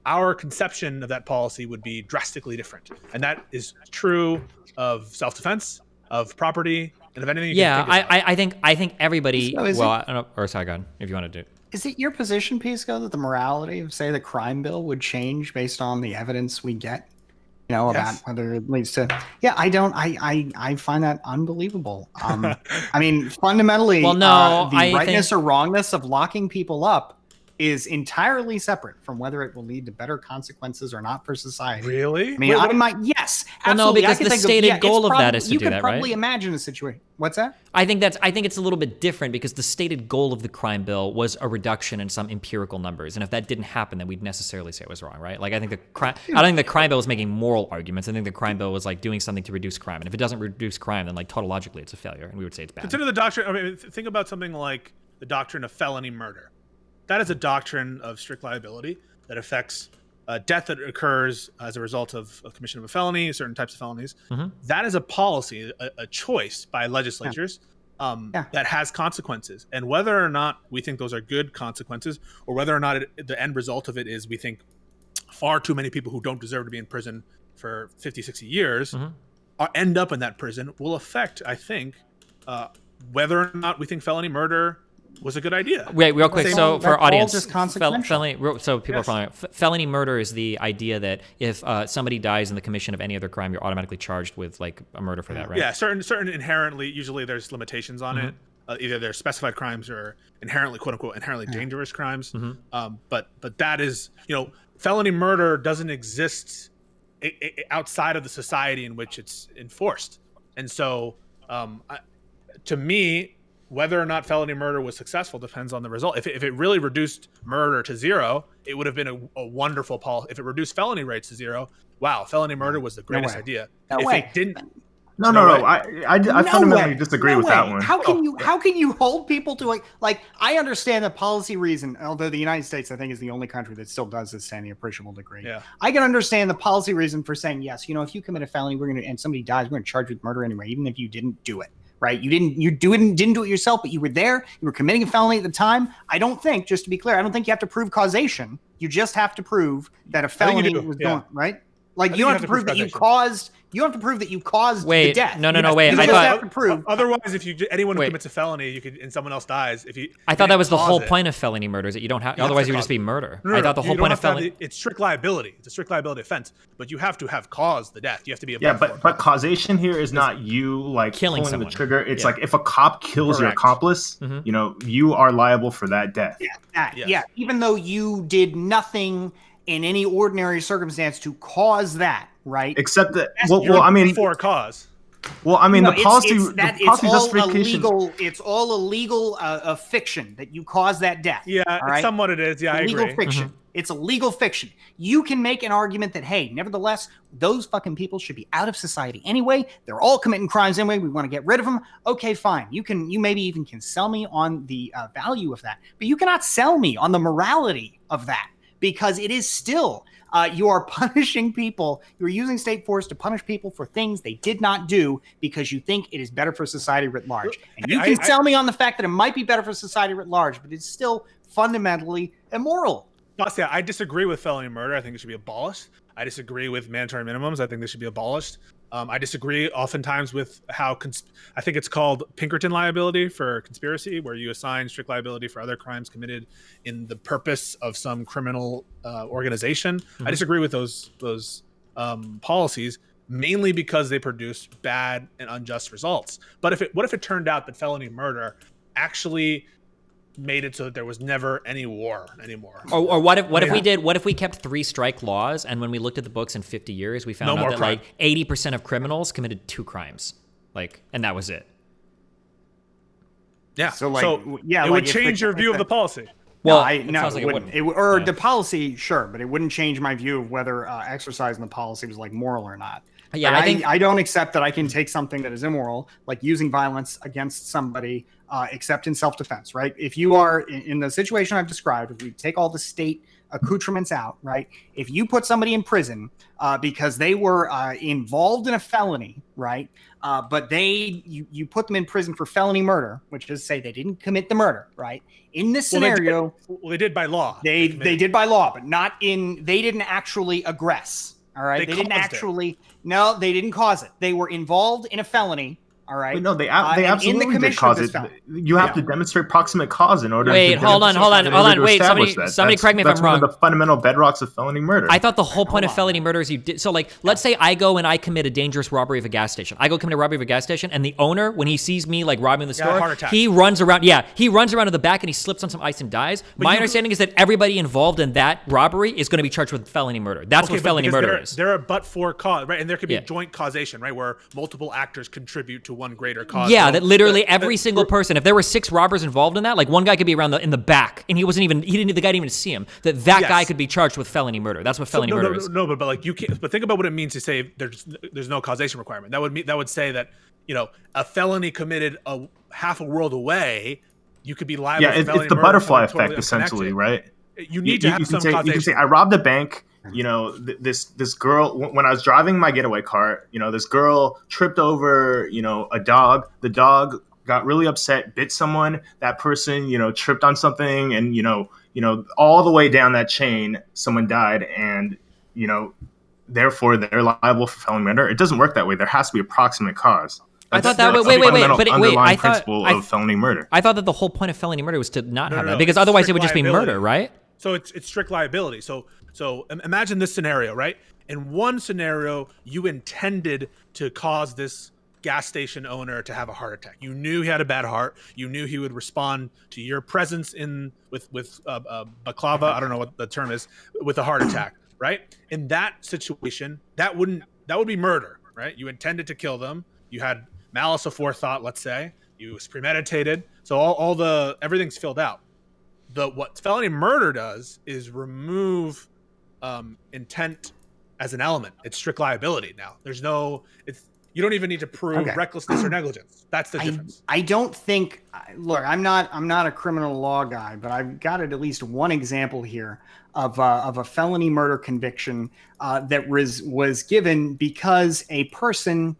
our conception of that policy would be drastically different. And that is true of self-defense, of property, and of anything. I think everybody. I don't know. Or sorry, go ahead, if you want to do. Is it your position, Pisco, that the morality of, say, the crime bill would change based on the evidence we get? About whether it leads to. Yeah, I don't. I find that unbelievable. I mean, fundamentally, well, no, the rightness or wrongness of locking people up is entirely separate from whether it will lead to better consequences or not for society. Really? I mean, I might. Yes, well, absolutely. No, because the stated goal of that is to do that, right? You could probably imagine a situation. What's that? I think it's a little bit different because the stated goal of the crime bill was a reduction in some empirical numbers, and if that didn't happen, then we'd necessarily say it was wrong, right? Like I don't think the crime bill was making moral arguments. I think the crime bill was like doing something to reduce crime, and if it doesn't reduce crime, then like tautologically it's a failure, and we would say it's bad. Consider the doctrine. I mean, think about something like the doctrine of felony murder. That is a doctrine of strict liability that affects death that occurs as a result of a commission of a felony, certain types of felonies. That is a policy, a choice by legislatures that has consequences. And whether or not we think those are good consequences, or whether or not the end result of it is we think far too many people who don't deserve to be in prison for 50, 60 years end up in that prison, will affect, I think, whether or not we think felony murder was a good idea. Wait, real quick. So for our audience, felony murder is the idea that if somebody dies in the commission of any other crime, you're automatically charged with like a murder for that, right? Yeah, certain inherently, usually there's limitations on it. Either they're specified crimes or inherently, quote unquote, inherently dangerous crimes. But that is, felony murder doesn't exist outside of the society in which it's enforced. And so, to me, whether or not felony murder was successful depends on the result. If it really reduced murder to zero, it would have been a wonderful policy. If it reduced felony rates to zero, wow, felony murder was the greatest idea. It didn't. No. I fundamentally disagree with that one. How can you hold people to like? I understand the policy reason, although the United States, I think, is the only country that still does this to any appreciable degree. Yeah. I can understand the policy reason for saying yes. If you commit a felony, and somebody dies, we're going to charge you with murder anyway, even if you didn't do it. Right? You didn't do it yourself, but you were there. You were committing a felony at the time. I don't think, just to be clear, I don't think you have to prove causation. You just have to prove that a felony was going, right? Like you don't have to prove that you caused. You don't have to prove that you caused the death. No, wait. I thought have to prove. Otherwise, if anyone who commits a felony, and someone else dies, I thought that was the whole point of felony murder is that you don't have. Otherwise, you would just be murder. I thought the whole point of felony. It's strict liability. It's a strict liability offense, but you have to have caused the death. You have to be. But causation here is not you like killing pulling the trigger. It's like if a cop kills your accomplice, you are liable for that death. Yeah. Even though you did nothing in any ordinary circumstance to cause that. Right. Except that, I mean, for a cause. Well, I mean, the policy justification. It's all illegal fiction that you cause that death. Yeah, it's somewhat it is. Yeah, I agree. Legal fiction. It's a legal fiction. You can make an argument that, hey, nevertheless, those fucking people should be out of society anyway. They're all committing crimes anyway. We want to get rid of them. Okay, fine. You maybe even can sell me on the value of that, but you cannot sell me on the morality of that because it is still. You are punishing people. You are using state force to punish people for things they did not do because you think it is better for society writ large. And you can sell me on the fact that it might be better for society writ large, but it's still fundamentally immoral. Bastiat, I disagree with felony murder. I think it should be abolished. I disagree with mandatory minimums. I think they should be abolished. I disagree oftentimes with how I think it's called Pinkerton liability for conspiracy, where you assign strict liability for other crimes committed in the purpose of some criminal organization. I disagree with those policies, mainly because they produce bad and unjust results. But what if it turned out that felony murder actually made it so that there was never any war anymore? Or what if we kept 3 strike laws, and when we looked at the books in 50 years, we found out that like 80% of criminals committed 2 crimes, and that was it. Yeah. So it would change your view of the policy. Well, it wouldn't. The policy, sure, but it wouldn't change my view of whether exercising the policy was like moral or not. Yeah, I don't accept that I can take something that is immoral, like using violence against somebody, except in self-defense, right? If you are in the situation I've described, if we take all the state accoutrements out, right? If you put somebody in prison because they were involved in a felony, right? But you put them in prison for felony murder, which is to say they didn't commit the murder, right? In this scenario, they did by law. They did by law, but not in. They didn't actually aggress. All right, they didn't actually. No, they didn't cause it. They were involved in a felony. All right. Wait, no, they absolutely did cause it. You have to demonstrate proximate cause in order. Wait, hold on. Wait, somebody correct me if I'm wrong. That's one of the fundamental bedrocks of felony murder. I thought the whole point of felony murder is you did. So, like, let's say I go and I commit a dangerous robbery of a gas station. I go commit a robbery of a gas station, and the owner, when he sees me like robbing the store, he runs around. Yeah, he runs around to the back and he slips on some ice and dies. My understanding is that everybody involved in that robbery is going to be charged with felony murder. That's what felony murder is. There are but-for cause, right? And there could be joint causation, right, where multiple actors contribute to one greater cause. Yeah, that literally every single person. If there were 6 robbers involved in that, like one guy could be around in the back, and the guy didn't even see him. That guy could be charged with felony murder. That's what felony murder is. No, but like you can't. But think about what it means to say there's no causation requirement. That would say that a felony committed half a world away, you could be liable. Yeah, for it's the butterfly effect essentially, right? You need to have some causation. You can say I robbed a bank. This girl, when I was driving my getaway car, this girl tripped over, a dog. The dog got really upset, bit someone. That person, tripped on something, and all the way down that chain, someone died, and therefore they're liable for felony murder. It doesn't work that way. There has to be a proximate cause. I thought that. Wait. Principle of felony murder. I thought that the whole point of felony murder was to not have that, because otherwise it would just be murder, right? So it's strict liability. So imagine this scenario, right? In one scenario, you intended to cause this gas station owner to have a heart attack. You knew he had a bad heart. You knew he would respond to your presence with baklava. I don't know what the term is, with a heart attack, right? In that situation, that would be murder, right? You intended to kill them. You had malice aforethought, let's say. It was premeditated. So everything's filled out. What felony murder does is remove intent as an element. It's strict liability now. You don't even need to prove recklessness or negligence. That's the difference. I don't think. Look, I'm not a criminal law guy, but I've got at least one example here of a felony murder conviction that was given because a person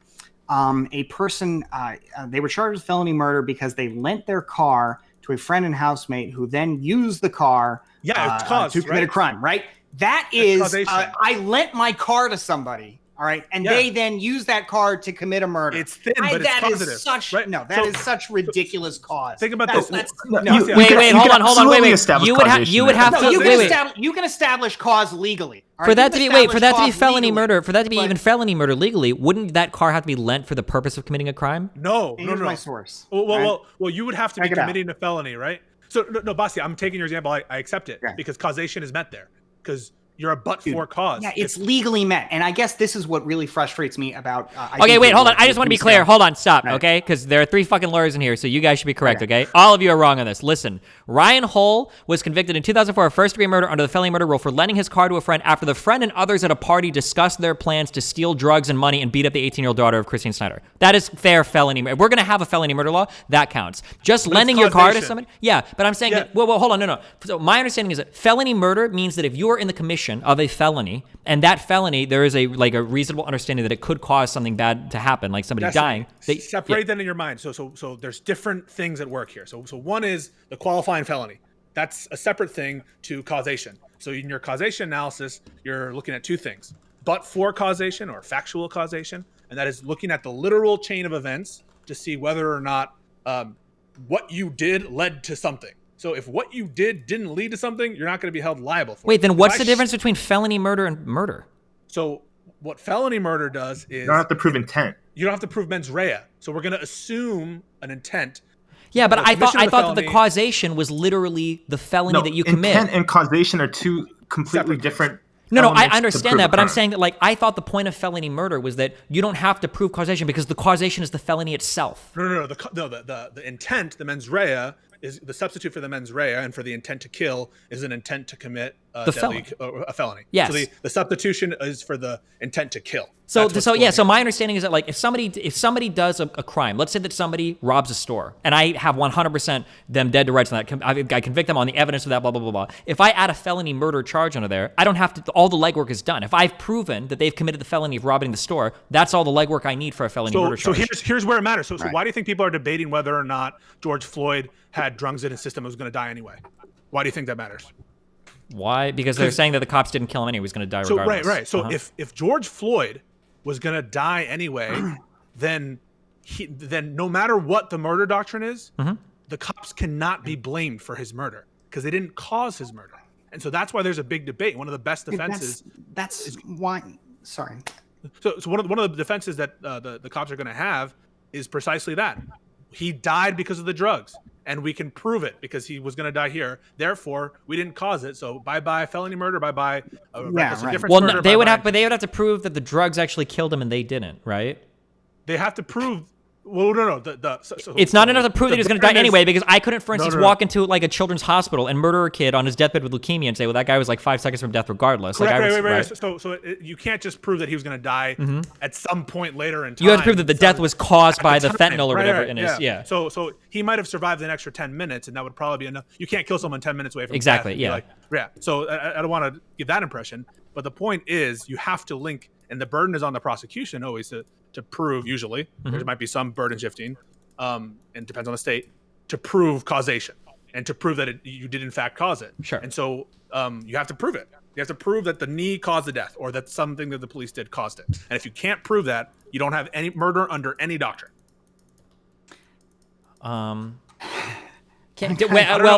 they were charged with felony murder because they lent their car to a friend and housemate who then used the car to commit a crime, right? That is, I lent my car to somebody, all right, and they then use that car to commit a murder. It's thin, but it's positive. Is such, right? No, that is such ridiculous cause. Think about this. Wait, hold on. You would have to. You can establish cause legally. For that to be felony murder, for that to be even felony murder legally, wouldn't that car have to be lent for the purpose of committing a crime? No. My source. Well, you would have to be committing a felony, right? So no, Bastiat, I'm taking your example. I accept it because causation is met there because you're a but-for cause. Yeah, it's legally met, and I guess this is what really frustrates me about. Okay, wait, hold on. I just want to be clear. Hold on, stop, okay? Because there are 3 fucking lawyers in here, so you guys should be correct, okay? All of you are wrong on this. Listen, Ryan Hull was convicted in 2004 of first-degree murder under the felony murder rule for lending his car to a friend after the friend and others at a party discussed their plans to steal drugs and money and beat up the 18-year-old daughter of Christine Snyder. That is fair felony murder. If we're gonna have a felony murder law, that counts. Just lending your car to somebody, but I'm saying that. Well, hold on, no. So my understanding is that felony murder means that if you are in the commission of a felony, and that felony, there is a reasonable understanding that it could cause something bad to happen, like somebody dying. Separate that in your mind. So there's different things at work here. So one is the qualifying felony. That's a separate thing to causation. So in your causation analysis, you're looking at 2 things: but for causation or factual causation, and that is looking at the literal chain of events to see whether or not what you did led to something. So if what you did didn't lead to something, you're not going to be held liable for it. Wait, then what's the difference between felony murder and murder? So what felony murder does is... You don't have to prove intent. You don't have to prove mens rea. So we're going to assume an intent. Yeah, but I thought that the causation was literally the felony that you commit. Intent and causation are 2 completely different... No, I understand that, but I'm saying that, I thought the point of felony murder was that you don't have to prove causation because the causation is the felony itself. No. The intent, the mens rea, is the substitute for the mens rea, and for the intent to kill is an intent to commit a felony. Yes. So the substitution is for the intent to kill. So my understanding is that like if somebody does a crime, let's say that somebody robs a store, and I have 100% them dead to rights on that. I convict them on the evidence of that, blah blah blah blah. If I add a felony murder charge under there, I don't have to. All the legwork is done. If I've proven that they've committed the felony of robbing the store, that's all the legwork I need for a felony murder charge. So here's where it matters. So why do you think people are debating whether or not George Floyd had drugs in his system and was going to die anyway? Why do you think that matters? Why? Because they're saying that the cops didn't kill him anyway. He was going to die regardless. Right. So if George Floyd was going to die anyway, then no matter what the murder doctrine is, the cops cannot be blamed for his murder because they didn't cause his murder. And so that's why there's a big debate. One of the best defenses. That's why. Sorry. So one of the defenses that the cops are going to have is precisely that. He died because of the drugs, and we can prove it because he was going to die here. Therefore, we didn't cause it. So bye felony murder. Bye reckless indifference murder. Well, they would have to prove that the drugs actually killed him, and they didn't, right? They have to prove. Well, no. It's not enough to prove that he was going to die anyway, because I couldn't, for instance, walk into like a children's hospital and murder a kid on his deathbed with leukemia and say, well, that guy was like 5 seconds from death regardless. Correct, right. So you can't just prove that he was going to die at some point later in time. You have to prove that the death was caused by the fentanyl or whatever in his. Yeah. So he might have survived an extra 10 minutes, and that would probably be enough. You can't kill someone 10 minutes away from exactly. death. So I don't want to give that impression, but the point is you have to link, and the burden is on the prosecution always to prove. Usually there might be some burden shifting. And depends on the state, to prove causation and to prove that you did in fact cause it. Sure. And so you have to prove it. You have to prove that the knee caused the death or that something that the police did caused it. And if you can't prove that, you don't have any murder under any doctrine. Well,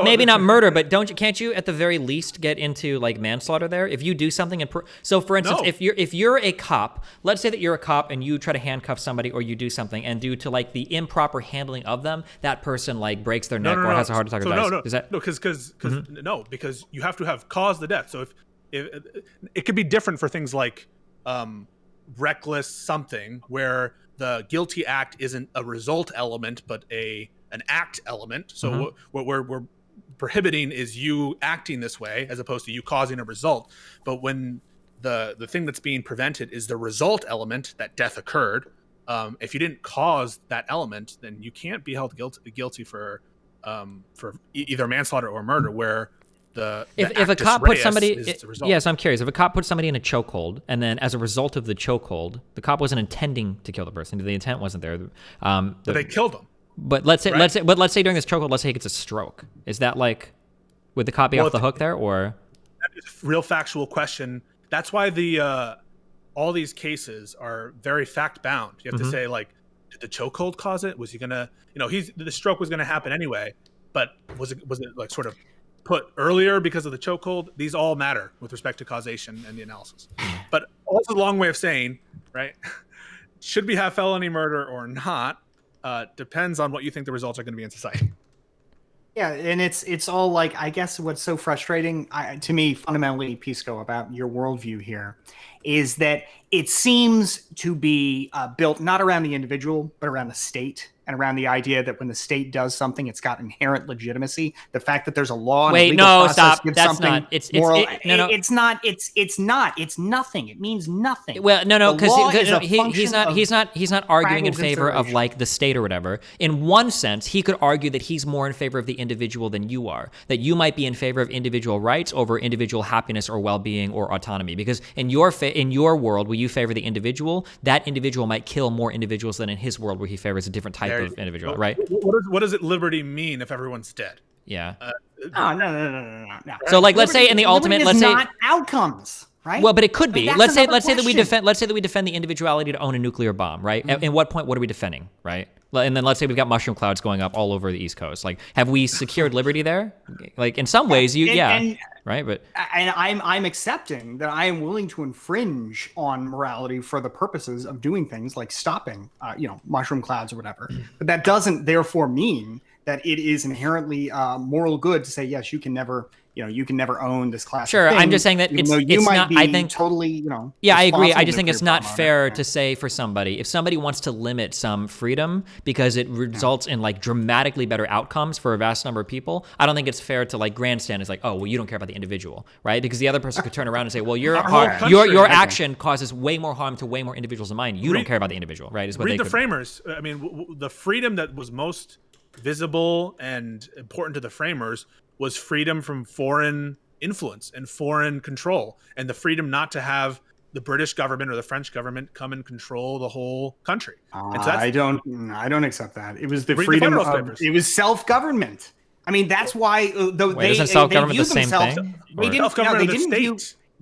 maybe not murder, but can't you at the very least get into like manslaughter there? If you do something and so for instance, if you're a cop, let's say that you're a cop and you try to handcuff somebody or you do something, and due to like the improper handling of them, that person like breaks their neck or has a heart attack or dies. Because you have to have caused the death. So if it could be different for things like reckless something where the guilty act isn't a result element but an act element. So what we're prohibiting is you acting this way as opposed to you causing a result. But when the thing that's being prevented is the result element, that death occurred, if you didn't cause that element, then you can't be held guilty for either manslaughter or murder, where if a cop puts somebody, yes, I'm curious. If a cop puts somebody in a chokehold, and then as a result of the chokehold, the cop wasn't intending to kill the person. The intent wasn't there. But they killed them. But let's say during this chokehold, let's say he gets a stroke. Is that like, would the cop be off the hook there, or? That's a real factual question. That's why all these cases are very fact bound. You have to say, like, did the chokehold cause it? Was he gonna, the stroke was gonna happen anyway, but was it like sort of put earlier because of the chokehold? These all matter with respect to causation and the analysis. But also a long way of saying, right? Should we have felony murder or not? Depends on what you think the results are going to be in society. Yeah, and it's all like, I guess what's so frustrating to me, fundamentally, Pisco, about your worldview here, is that it seems to be built not around the individual, but around the state, and around the idea that when the state does something, it's got inherent legitimacy. The fact that there's a law and a legal process gives something moral. It's not. It's nothing. It means nothing. Well, no, because he's not arguing in favor of like the state or whatever. In one sense, he could argue that he's more in favor of the individual than you are. That you might be in favor of individual rights over individual happiness or well-being or autonomy. Because in your world, where you favor the individual, that individual might kill more individuals than in his world, where he favors a different type of individual, right? What does it liberty mean if everyone's dead? Yeah. No. So like, let's say in the ultimate, let's say not outcomes, right? Well, but it could be. Let's say that we defend the individuality to own a nuclear bomb, right? At what point, what are we defending, right? And then let's say we've got mushroom clouds going up all over the East Coast. Like, have we secured liberty there? Like, in some ways, right? But I'm accepting that I am willing to infringe on morality for the purposes of doing things like stopping, mushroom clouds or whatever. But that doesn't therefore mean that it is inherently moral good to say, yes, you can never you can never own this class. Sure, of thing, I'm just saying that it's might not. be I think totally, Yeah, I agree. I just think it's it's not fair to say for somebody, if somebody wants to limit some freedom because it results in like dramatically better outcomes for a vast number of people, I don't think it's fair to like grandstand. It's like, oh, well, you don't care about the individual, right? Because the other person could turn around and say, well, your action causes way more harm to way more individuals than mine. You don't care about the individual, right? Is what read the framers. I mean, the freedom that was most visible and important to the framers was freedom from foreign influence and foreign control, and the freedom not to have the British government or the French government come and control the whole country. And so I don't accept that. It was the freedom of it was self-government. I mean, that's why isn't self-government the same thing?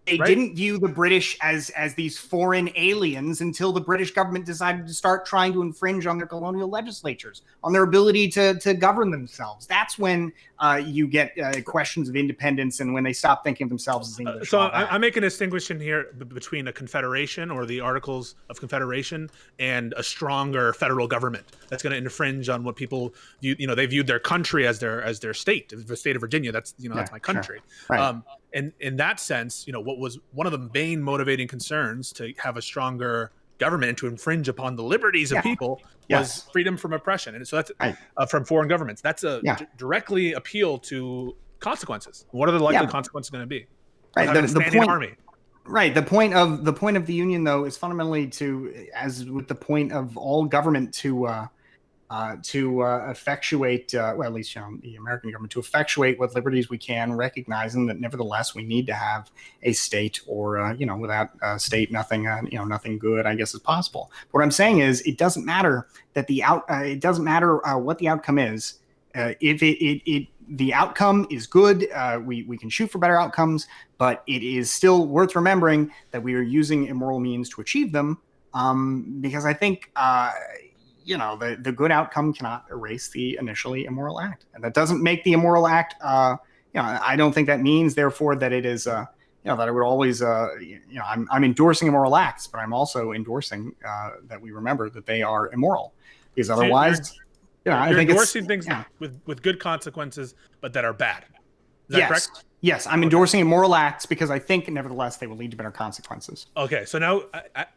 They didn't view the British as these foreign aliens until the British government decided to start trying to infringe on their colonial legislatures, on their ability to govern themselves. That's when you get questions of independence and when they stop thinking of themselves as English. So I'm making a distinction here between a confederation or the Articles of Confederation and a stronger federal government that's going to infringe on what people view. They viewed their country as their state, the state of Virginia. That's that's my country. Sure. Right. And in that sense, what was one of the main motivating concerns to have a stronger government and to infringe upon the liberties of people was freedom from oppression. And so that's from foreign governments. That's directly appeal to consequences. What are the likely consequences going to be? Right. The point, army. Right. The point of the Union, though, is fundamentally as with the point of all government to effectuate, well, at least the American government, to effectuate what liberties we can, recognizing that nevertheless we need to have a state, or without a state, nothing, nothing good, I guess, is possible. But what I'm saying is, it doesn't matter that it doesn't matter what the outcome is. If the outcome is good, we can shoot for better outcomes, but it is still worth remembering that we are using immoral means to achieve them, because I think. The good outcome cannot erase the initially immoral act, and that doesn't make the immoral act. I don't think that means, therefore, that it is. That I would always. I'm endorsing immoral acts, but I'm also endorsing that we remember that they are immoral, because otherwise, I think endorsing things with good consequences, but that are bad. Is that correct? Yes, I'm endorsing immoral acts because I think, nevertheless, they will lead to better consequences. Okay, so now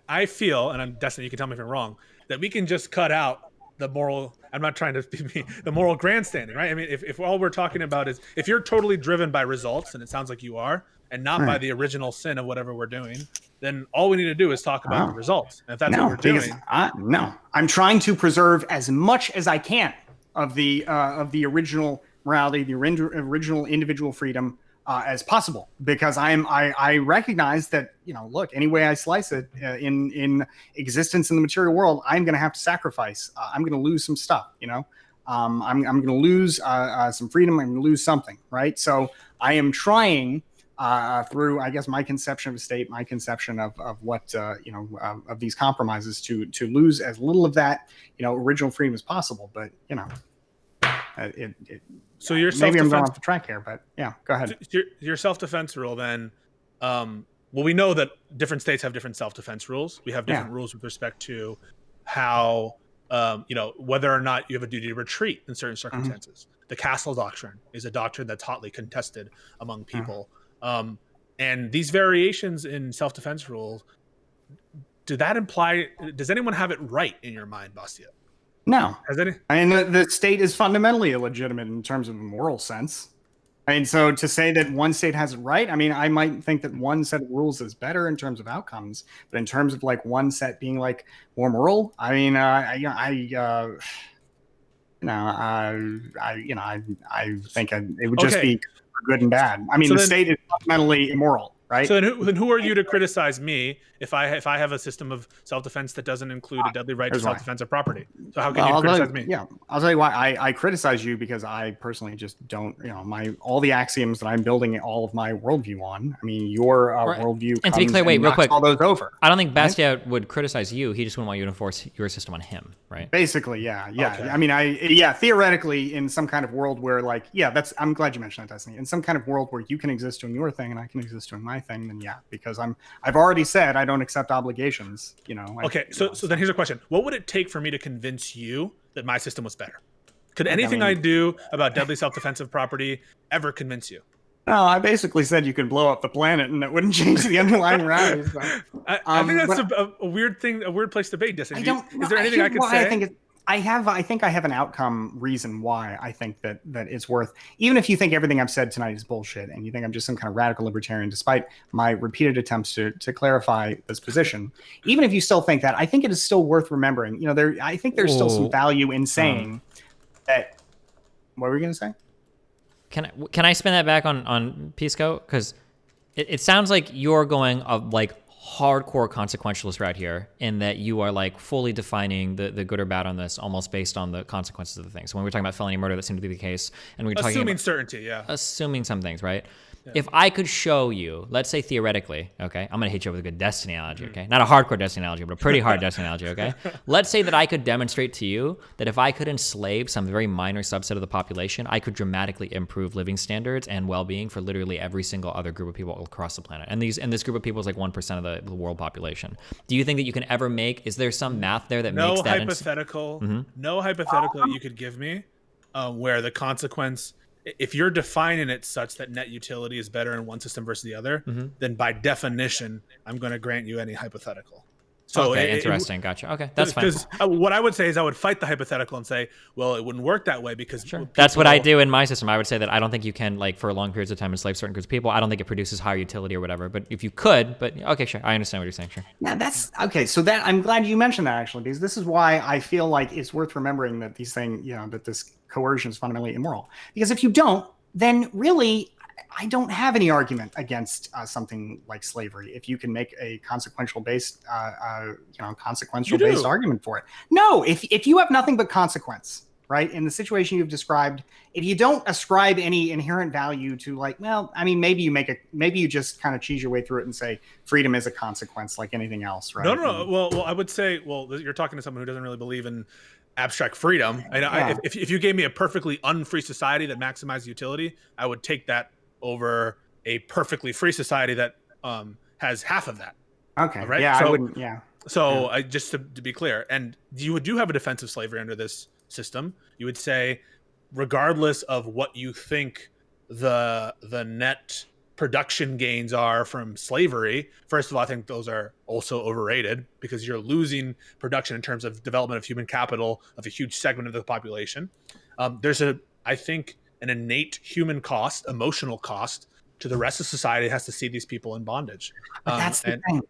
I feel, and I'm Destiny, you can tell me if I'm wrong, that we can just cut out the moral. I'm not trying to be the moral grandstanding, right? I mean, if all we're talking about is if you're totally driven by results, and it sounds like you are, and not by the original sin of whatever we're doing, then all we need to do is talk about the results. And if that's what we're doing, no, I'm trying to preserve as much as I can of the original morality, the original individual freedom. As possible, because I recognize that look, any way I slice it in existence in the material world, I'm going to have to sacrifice. I'm going to lose some stuff. I'm going to lose some freedom. I'm going to lose something, right? So I am trying through, I guess, my conception of a state, my conception of what of these compromises to lose as little of that original freedom as possible. But so your maybe I'm going off the track here, but go ahead. Your self-defense rule then, well, we know that different states have different self-defense rules. We have different rules with respect to how, whether or not you have a duty to retreat in certain circumstances. The castle doctrine is a doctrine that's hotly contested among people. And these variations in self-defense rules, does anyone have it right in your mind, Bastiat? No. I mean, the state is fundamentally illegitimate in terms of a moral sense. And so to say that one state has it right, I mean, I might think that one set of rules is better in terms of outcomes, but in terms of like one set being like more moral, I mean, I think it would just be good and bad. I mean, the state is fundamentally immoral. Right. So then who are you to criticize me if I have a system of self-defense that doesn't include a deadly right to self-defense of property? So how can you criticize me? Yeah, I'll tell you why I criticize you, because I personally just don't, all the axioms that I'm building all of my worldview on. I mean, your worldview. And to be clear, wait, real quick, all those over. I don't think Bastiat would criticize you. He just wouldn't want you to enforce your system on him, right? Basically, yeah. Okay. I mean, theoretically, in some kind of world where, like, I'm glad you mentioned that, Destiny. In some kind of world where you can exist doing your thing and I can exist doing my thing, then because I've already said I don't accept obligations. So then here's a question: what would it take for me to convince you that my system was better? Could anything I do about deadly self-defensive property ever convince you? No, I basically said you could blow up the planet and it wouldn't change the underlying realities. I think that's a weird thing, a weird place to be. Is there anything I could say? I think I have an outcome reason why I think that it's worth, even if you think everything I've said tonight is bullshit and you think I'm just some kind of radical libertarian, despite my repeated attempts to clarify this position, even if you still think that, I think it is still worth remembering. I think there's still some value in saying that. What were you going to say? Can I spin that back on Pisco? Because it sounds like you're going hardcore consequentialist route here, in that you are like fully defining the good or bad on this almost based on the consequences of the thing. So when we're talking about felony murder, that seemed to be the case, and we're talking assuming certainty, yeah, assuming some things, right? Yeah. If I could show you, let's say theoretically, okay, I'm gonna hit you with a good Destiny analogy, okay, not a hardcore Destiny analogy, but a pretty hard Destiny analogy, okay. Let's say that I could demonstrate to you that if I could enslave some very minor subset of the population, I could dramatically improve living standards and well-being for literally every single other group of people across the planet. And this group of people is like 1% of the world population. Do you think that you can ever make? Is there some math there that makes that hypothetical? No hypothetical that you could give me where the consequence, if you're defining it such that net utility is better in one system versus the other, then by definition, I'm going to grant you any hypothetical. So okay, interesting. Gotcha. Okay, that's fine. Because what I would say is I would fight the hypothetical and say, well, it wouldn't work that way because that's what I do in my system. I would say that I don't think you can, like, for long periods of time enslave certain groups of people. I don't think it produces higher utility or whatever. But if you could, okay, sure, I understand what you're saying. Sure. Yeah, that's okay. So that I'm glad you mentioned that, actually, because this is why I feel like it's worth remembering that these things, that this coercion is fundamentally immoral. Because if you don't, then really, I don't have any argument against something like slavery. If you can make a consequential-based argument for it. No, if you have nothing but consequence, right, in the situation you've described, if you don't ascribe any inherent value to, like, well, I mean, maybe you just kind of cheese your way through it and say freedom is a consequence like anything else, right? No. Well, I would say, you're talking to someone who doesn't really believe in abstract freedom. If you gave me a perfectly unfree society that maximized utility, I would take that over a perfectly free society that has half of that. Okay. Right? Yeah, I wouldn't. Yeah. So just to be clear, and you do have a defense of slavery under this system. You would say, regardless of what you think the net production gains are from slavery, first of all, I think those are also overrated because you're losing production in terms of development of human capital of a huge segment of the population. There's I think an innate human cost, emotional cost to the rest of society has to see these people in bondage. But that's the thing.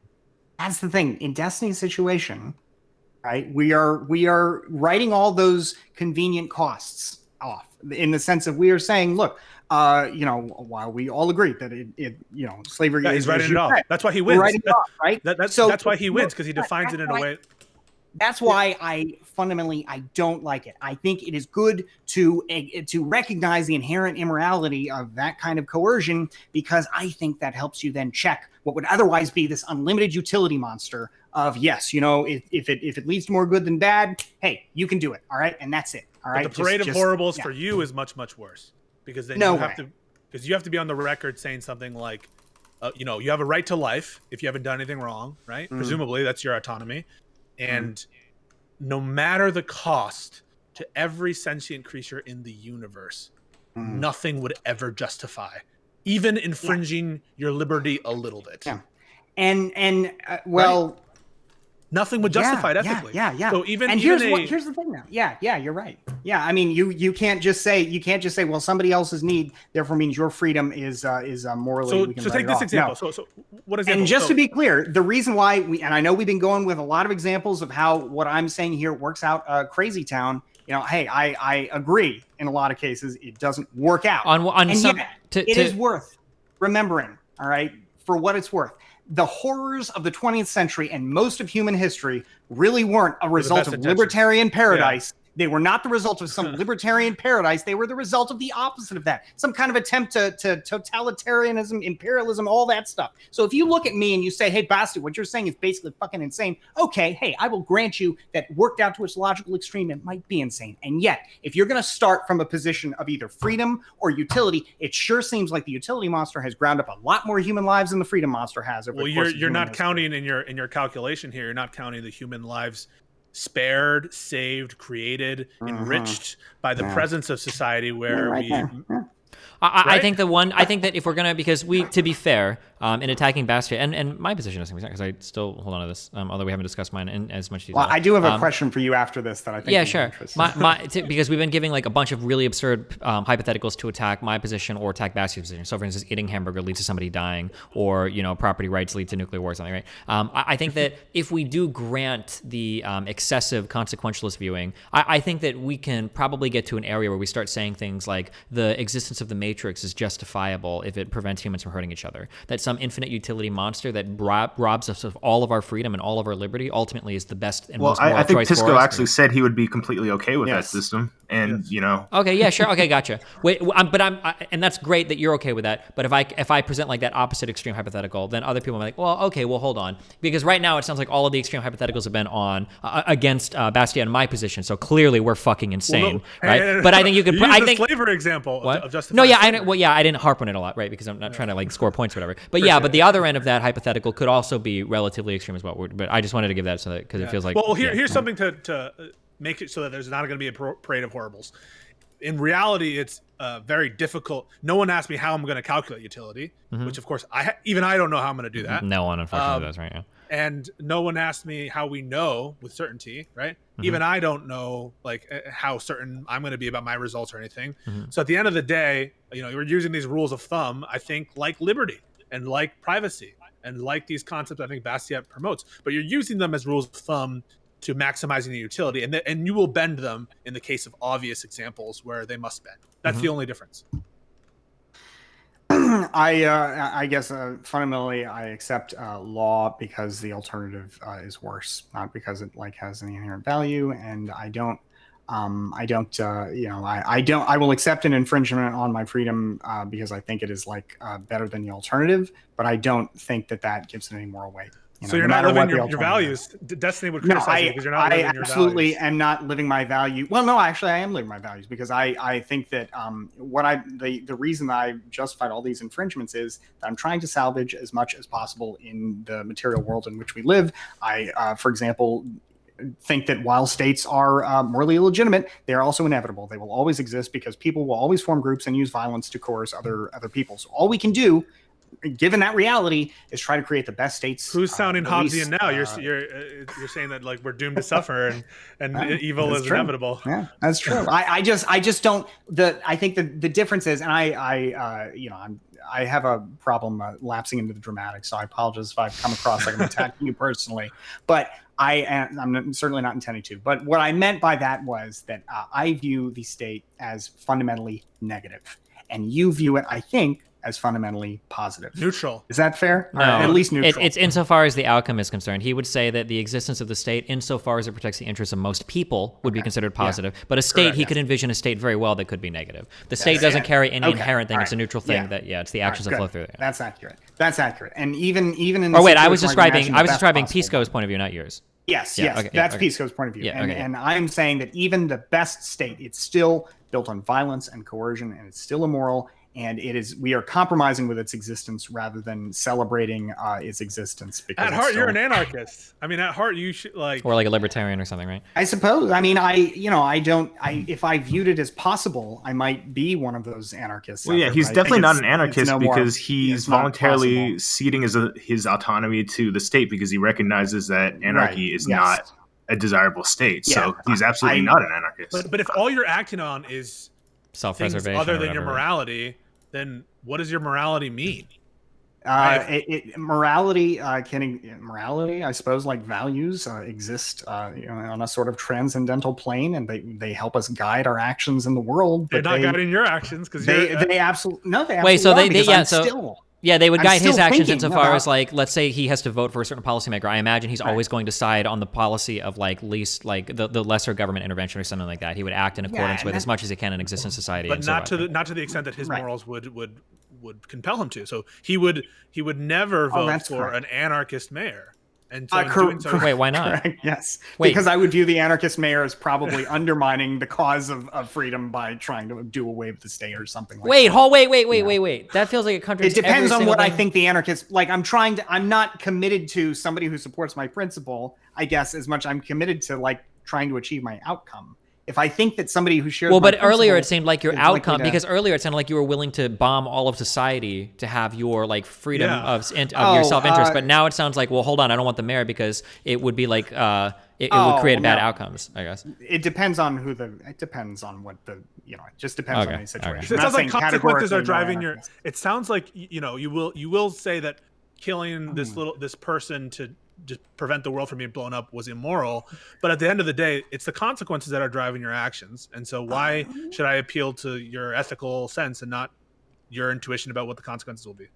That's the thing. In Destiny's situation, right, we are writing all those convenient costs off in the sense of we are saying, look, while we all agree that slavery is writing it off. That's why he wins. Right? That's why he wins, because he defines it in a way. That's why I don't like it. I think it is good to recognize the inherent immorality of that kind of coercion, because I think that helps you then check what would otherwise be this unlimited utility monster of, yes, if it leads to more good than bad, hey, you can do it. All right. And that's it. All right. But the parade of horribles for you is much, much worse, because then you have to be on the record saying something like, you have a right to life if you haven't done anything wrong, right? Presumably that's your autonomy. And no matter the cost to every sentient creature in the universe, nothing would ever justify even infringing your liberty a little bit. Yeah. And right? Nothing would justify it ethically. Yeah. So here's the thing now. Yeah, you're right. Yeah, I mean, you can't just say, well, somebody else's need therefore means your freedom is morally. So take this example. No. So what example? And just to be clear, the reason why and I know we've been going with a lot of examples of how what I'm saying here works out crazy town. Hey, I agree. In a lot of cases, it doesn't work out. It is worth remembering. All right, for what it's worth. The horrors of the 20th century and most of human history really weren't a result of libertarian paradise. Yeah. They were not the result of some libertarian paradise. They were the result of the opposite of that. Some kind of attempt to totalitarianism, imperialism, all that stuff. So if you look at me and you say, hey, Bastiat, what you're saying is basically fucking insane. Okay, hey, I will grant you that worked out to its logical extreme, it might be insane. And yet, if you're going to start from a position of either freedom or utility, it sure seems like the utility monster has ground up a lot more human lives than the freedom monster has. Well, you're not counting in your calculation here. You're not counting the human lives spared, saved, created, enriched by the presence of society where I think that if we're gonna, because to be fair, in attacking Bastiat, and my position is because I still hold on to this, although we haven't discussed mine in as much detail. Well, I do have a question for you after this that I think. Yeah, sure. Because we've been giving like a bunch of really absurd hypotheticals to attack my position or attack Bastiat's position. So, for instance, eating hamburger leads to somebody dying, or property rights lead to nuclear war or something, right? I think that if we do grant the excessive consequentialist viewing, I think that we can probably get to an area where we start saying things like the existence of the Matrix is justifiable if it prevents humans from hurting each other. That some infinite utility monster that robs us of all of our freedom and all of our liberty ultimately is the best and most moral choice for us. I think Pisco actually said he would be completely okay with that system, and Okay, yeah, sure. Okay, gotcha. Wait, and that's great that you're okay with that. But if I present like that opposite extreme hypothetical, then other people are like, well, okay, well, hold on, because right now it sounds like all of the extreme hypotheticals have been on against Bastiat and my position. So clearly we're fucking insane, right? But I think you could. I think the flavor example of justifying. No, yeah, I didn't harp on it a lot, right? Because I'm not trying to like score points or whatever. But but the other end of that hypothetical could also be relatively extreme as well. But I just wanted to give that because it feels like. Well, here's something to make it so that there's not going to be a parade of horribles. In reality, it's very difficult. No one asked me how I'm going to calculate utility, which of course I don't know how I'm going to do that. No one, unfortunately, does, right? Yeah. And no one asked me how we know with certainty, right? Even I don't know like how certain I'm going to be about my results or anything. So at the end of the day, we're using these rules of thumb, I think, like liberty and like privacy and like these concepts I think Bastiat promotes, but you're using them as rules of thumb to maximizing the utility, and you will bend them in the case of obvious examples where they must bend. That's the only difference. I guess fundamentally I accept law because the alternative is worse, not because it has any inherent value, and I will accept an infringement on my freedom because I think it is better than the alternative, but I don't think that gives it any moral weight. So you're not living your values. Destiny would criticize you because you're not living your values. I absolutely am not living my value. Well, no, actually, I am living my values because I think that the reason that I justified all these infringements is that I'm trying to salvage as much as possible in the material world in which we live. For example, think that while states are morally illegitimate, they are also inevitable. They will always exist because people will always form groups and use violence to coerce other people. So all we can do, given that reality, is try to create the best states. Who's sounding Hobbesian now? You're saying that we're doomed to suffer and evil is inevitable. Yeah, that's true. I just don't. I think the difference is, and I have a problem lapsing into the dramatic, so I apologize if I've come across like I'm attacking you personally, but I'm certainly not intending to. But what I meant by that was that I view the state as fundamentally negative, and you view it, I think, as fundamentally positive. Neutral. Is that fair? No, at least neutral. It's insofar as the outcome is concerned. He would say that the existence of the state, insofar as it protects the interests of most people, would be considered positive. Yeah. But a state, he could envision a state very well that could be negative. The state doesn't carry any inherent thing. It's a neutral thing it's the actions that flow through it. That's accurate. And even in I was describing Pisco's point of view, not yours. Yes. That's Pisco's point of view. Yeah, and I'm saying that even the best state, it's still built on violence and coercion, and it's still immoral. And we are compromising with its existence rather than celebrating its existence. Because at heart, you're an anarchist. I mean, at heart, you should or like a libertarian or something, right? I suppose. I mean, if I viewed it as possible, I might be one of those anarchists. Well, yeah, he's definitely not an anarchist because he's voluntarily ceding his autonomy to the state because he recognizes that anarchy is not a desirable state. Yeah, so he's absolutely not an anarchist. But if all you're acting on is self-preservation other than your morality, then what does your morality mean? Morality, I suppose, like values exist on a sort of transcendental plane, and they help us guide our actions in the world. They're not guiding your actions because they absolutely wait. So they would guide his actions insofar as let's say he has to vote for a certain policymaker. I imagine he's always going to side on the policy of least the lesser government intervention or something like that. He would act in accordance with as much as he can in existing society, but not to the extent that his morals would compel him to. So he would never vote for an anarchist mayor. And so wait, why not? Correct, yes, because I would view the anarchist mayor as probably undermining the cause of freedom by trying to do away with the state or something like that. Wait. That feels like a contradiction. It depends on what I think the anarchist, I'm not committed to somebody who supports my principle, I guess, as much I'm committed to trying to achieve my outcome. If I think that somebody who shares, well, but earlier it seemed like your outcome, because earlier it sounded like you were willing to bomb all of society to have your like freedom of your self-interest. But now it sounds like, well, hold on, I don't want the mayor because it would be like it would create bad outcomes, I guess. It depends on it depends on what it just depends on the situation. Okay. It sounds like consequences are driving your. It sounds like you will say that killing this person to just prevent the world from being blown up was immoral, but at the end of the day, it's the consequences that are driving your actions. And so, why should I appeal to your ethical sense and not your intuition about what the consequences will be?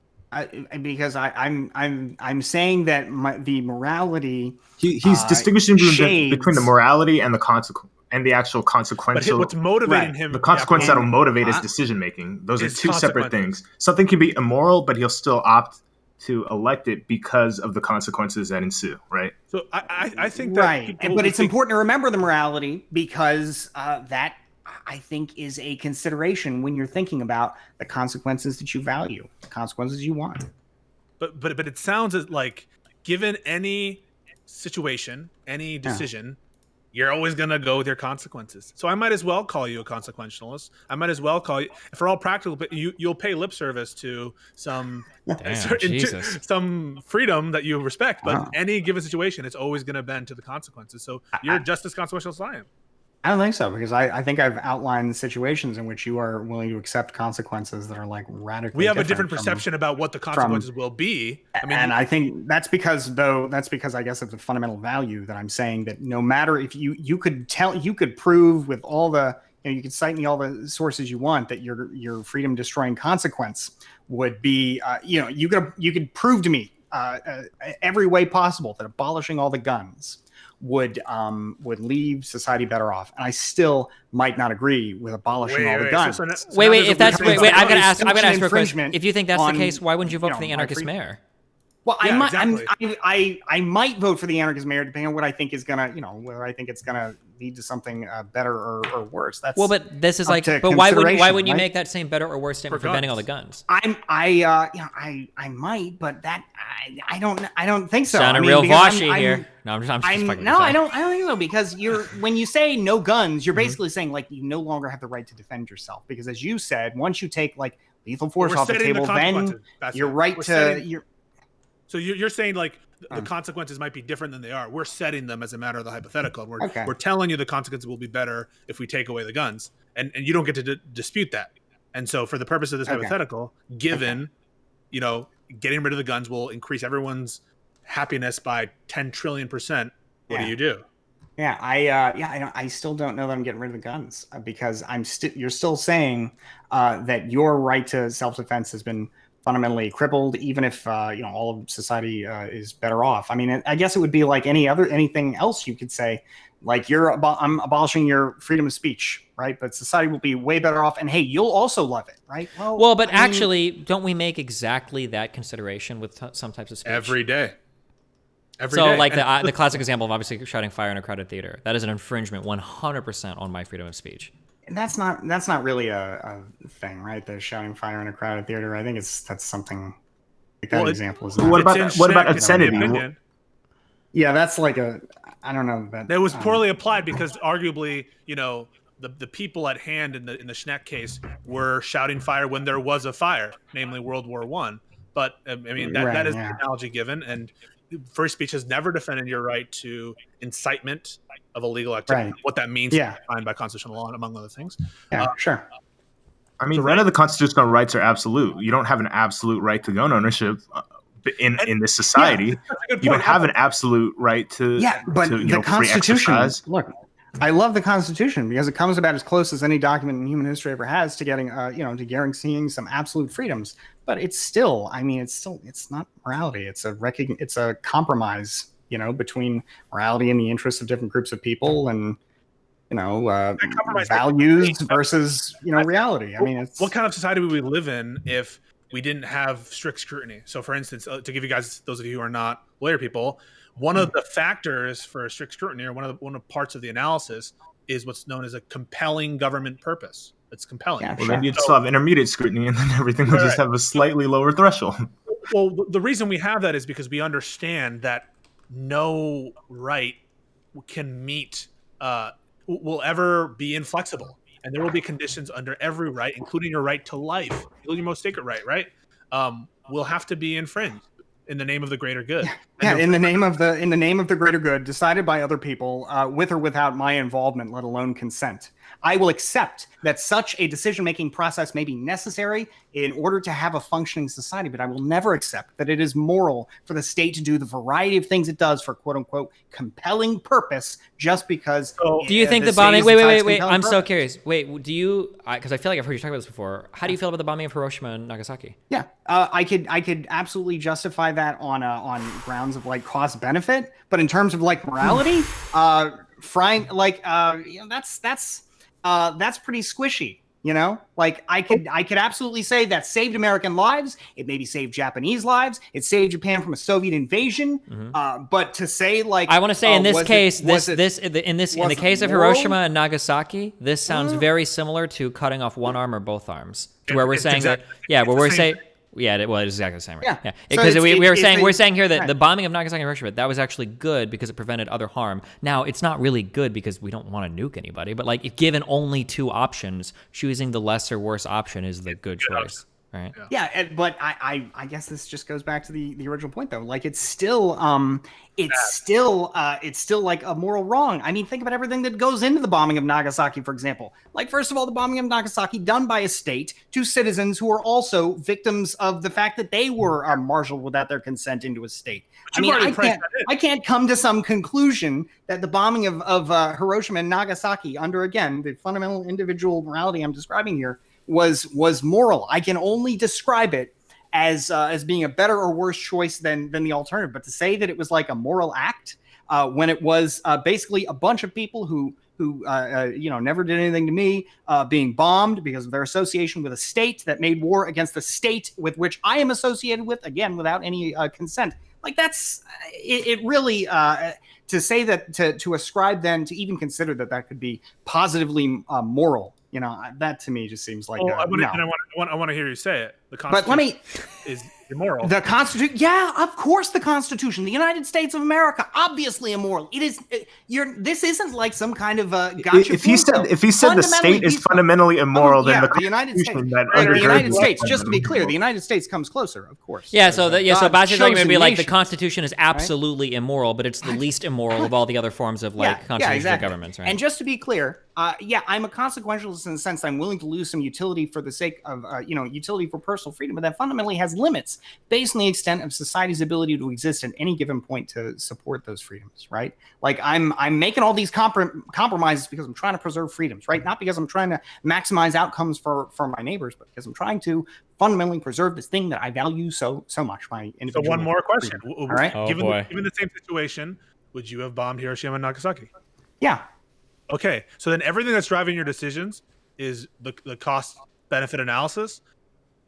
Because I'm saying that the morality. He's distinguishing between the morality and the consequence. And the actual consequential. But what's motivating him? The consequence that'll motivate his decision making. Those are two separate things. Something can be immoral, but he'll still opt to elect it because of the consequences that ensue, right? So I think that but it's important to remember the morality, because that I think is a consideration when you're thinking about the consequences that you value, the consequences you want. But it sounds like, given any situation, any decision, you're always going to go with your consequences. So I might as well call you a consequentialist. I might as well call you, for all practical, but you'll pay lip service to some some freedom that you respect. But any given situation, it's always going to bend to the consequences. So you're just as consequential as I am. I don't think so, because I think I've outlined situations in which you are willing to accept consequences that are like radically. We have a different perception about what the consequences will be. I think that's because I guess it's a fundamental value that I'm saying that no matter if you could prove with all the you could cite me all the sources you want that your freedom destroying consequence would be you could prove to me every way possible that abolishing all the guns would leave society better off, and I still might not agree with abolishing all the guns. I've got to ask for a question. If you think that's the case, why wouldn't you vote for the anarchist mayor? Well, I might vote for the anarchist mayor depending on what I think is gonna, whether I think it's gonna lead to something better or worse. That's but this is like, but why wouldn't you make that same better or worse statement for banning all the guns? I might, but that I don't think so. Sounding real washy here. No, I'm just fucking I don't think so, because when you say no guns, you're basically saying like you no longer have the right to defend yourself, because as you said, once you take like lethal force off the table, then you're right to. So you're saying like the consequences might be different than they are. We're setting them as a matter of the hypothetical. We're telling you the consequences will be better if we take away the guns, and you don't get to dispute that. And so for the purpose of this hypothetical, given getting rid of the guns will increase everyone's happiness by 10 trillion%, what do you do? Yeah, I still don't know that I'm getting rid of the guns, because you're still saying that your right to self-defense has been fundamentally crippled, even if all of society is better off. I mean, I guess it would be like anything else you could say, like I'm abolishing your freedom of speech, right? But society will be way better off, and hey, you'll also love it, right? But actually, don't we make exactly that consideration with some types of speech every day? Like the classic example of obviously shouting fire in a crowded theater, that is an infringement 100% on my freedom of speech. And that's not really a thing, right? The shouting fire in a crowded theater. I think that's something like that example is. What about obscenity? Yeah, that's like I don't know. It was poorly applied, because arguably, the people at hand in the Schneck case were shouting fire when there was a fire, namely World War I. But I mean, that is the analogy given, and free speech has never defended your right to incitement of illegal activity. What that means is defined by constitutional law, among other things. Yeah, sure. I mean, none of the constitutional rights are absolute. You don't have an absolute right to gun ownership in this society. You don't have an absolute right to the Constitution. Look, I love the Constitution because it comes about as close as any document in human history ever has to getting, to guaranteeing some absolute freedoms. But it's not morality. It's a compromise, between morality and the interests of different groups of people, and values versus reality. I mean, what kind of society would we live in if we didn't have strict scrutiny? So, for instance, to give you guys, those of you who are not lawyer people, one of the factors for strict scrutiny, or one of the parts of the analysis, is what's known as a compelling government purpose. It's compelling. Yeah, then you'd still have intermediate scrutiny, and then everything would just have a slightly lower threshold. Well, the reason we have that is because we understand that no right can meet. will ever be inflexible, and there will be conditions under every right, including your right to life, including your most sacred right, right? Will have to be infringed in the name of the greater good. Yeah, in the name of the greater good, decided by other people, with or without my involvement, let alone consent. I will accept that such a decision-making process may be necessary in order to have a functioning society, but I will never accept that it is moral for the state to do the variety of things it does for quote-unquote compelling purpose just because. Do you think the bombing? Wait! I'm so curious. Wait, do you? Because I feel like I've heard you talk about this before. How do you feel about the bombing of Hiroshima and Nagasaki? Yeah, I could absolutely justify that on grounds of like cost benefit, but in terms of like morality, frying like that's pretty squishy, you know? Like I could absolutely say that saved American lives. It maybe saved Japanese lives. It saved Japan from a Soviet invasion. But to say like I want to say in this case, in the case of Hiroshima and Nagasaki, this sounds very similar to cutting off one arm or both arms, to where we're saying that we're saying. Yeah, well, it's exactly the same, right? Yeah, because so we're saying here that the bombing of Nagasaki and Hiroshima, that was actually good because it prevented other harm. Now, it's not really good because we don't want to nuke anybody, but like if given only two options, choosing the lesser worse option is the good choice. Right. Yeah, but I guess this just goes back to the original point though. Like it's still like a moral wrong. I mean, think about everything that goes into the bombing of Nagasaki, for example. Like first of all, the bombing of Nagasaki done by a state to citizens who are also victims of the fact that they were marshaled without their consent into a state. I mean, I can't come to some conclusion that the bombing of Hiroshima and Nagasaki under again the fundamental individual morality I'm describing here was moral. I can only describe it as being a better or worse choice than the alternative. But to say that it was like a moral act when it was basically a bunch of people who never did anything to me being bombed because of their association with a state that made war against the state with which I am associated with, again without any consent. Like that's it really to say that to ascribe then to even consider that could be positively moral. You know, that to me just seems like I want to hear you say it. The Constitution is immoral. The Constitution, yeah, of course, the Constitution, the United States of America, obviously immoral. It is. This isn't like some kind of gotcha. If he said the state is fundamentally immoral, then the United States. Just to be clear, the United States comes closer, of course. Yeah. So Bastiat's argument would be like the Constitution is absolutely immoral, but it's the least immoral of all the other forms of like constitutional governments, right? And just to be clear. I'm a consequentialist in the sense that I'm willing to lose some utility for the sake of, utility for personal freedom, but that fundamentally has limits based on the extent of society's ability to exist at any given point to support those freedoms, right? Like I'm making all these compromises because I'm trying to preserve freedoms, right? Not because I'm trying to maximize outcomes for my neighbors, but because I'm trying to fundamentally preserve this thing that I value so much, my individual. So one more question. All right. Given the same situation, would you have bombed Hiroshima and Nagasaki? Yeah. Okay, so then everything that's driving your decisions is the cost benefit analysis,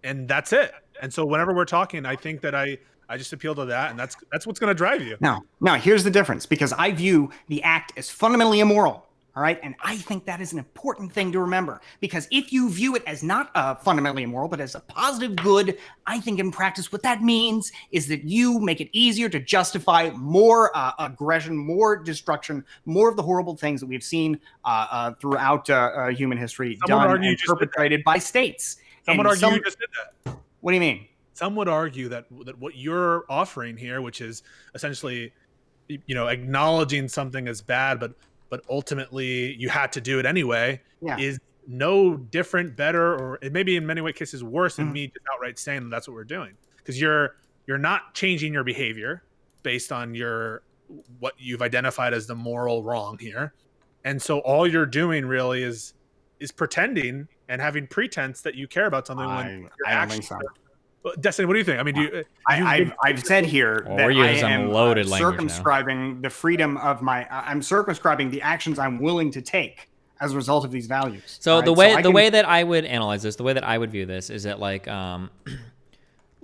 and that's it. And so whenever we're talking, I think that I just appeal to that, and that's what's going to drive you. Now, here's the difference, because I view the act as fundamentally immoral. All right. And I think that is an important thing to remember, because if you view it as not fundamentally immoral, but as a positive good, I think in practice what that means is that you make it easier to justify more aggression, more destruction, more of the horrible things that we've seen throughout human history done and perpetrated by states. Some would argue you just did that. What do you mean? Some would argue that what you're offering here, which is essentially, acknowledging something as bad, but ultimately you had to do it anyway, is no different, better, or it may be in many cases worse than me just outright saying that's what we're doing. Because you're not changing your behavior based on what you've identified as the moral wrong here. And so all you're doing really is pretending and having pretense that you care about something when you're actually. Destiny, what do you think? I mean, I've said here that I am circumscribing the freedom of I'm circumscribing the actions I'm willing to take as a result of these values. So the way that I would analyze this, the way that I would view this is that like,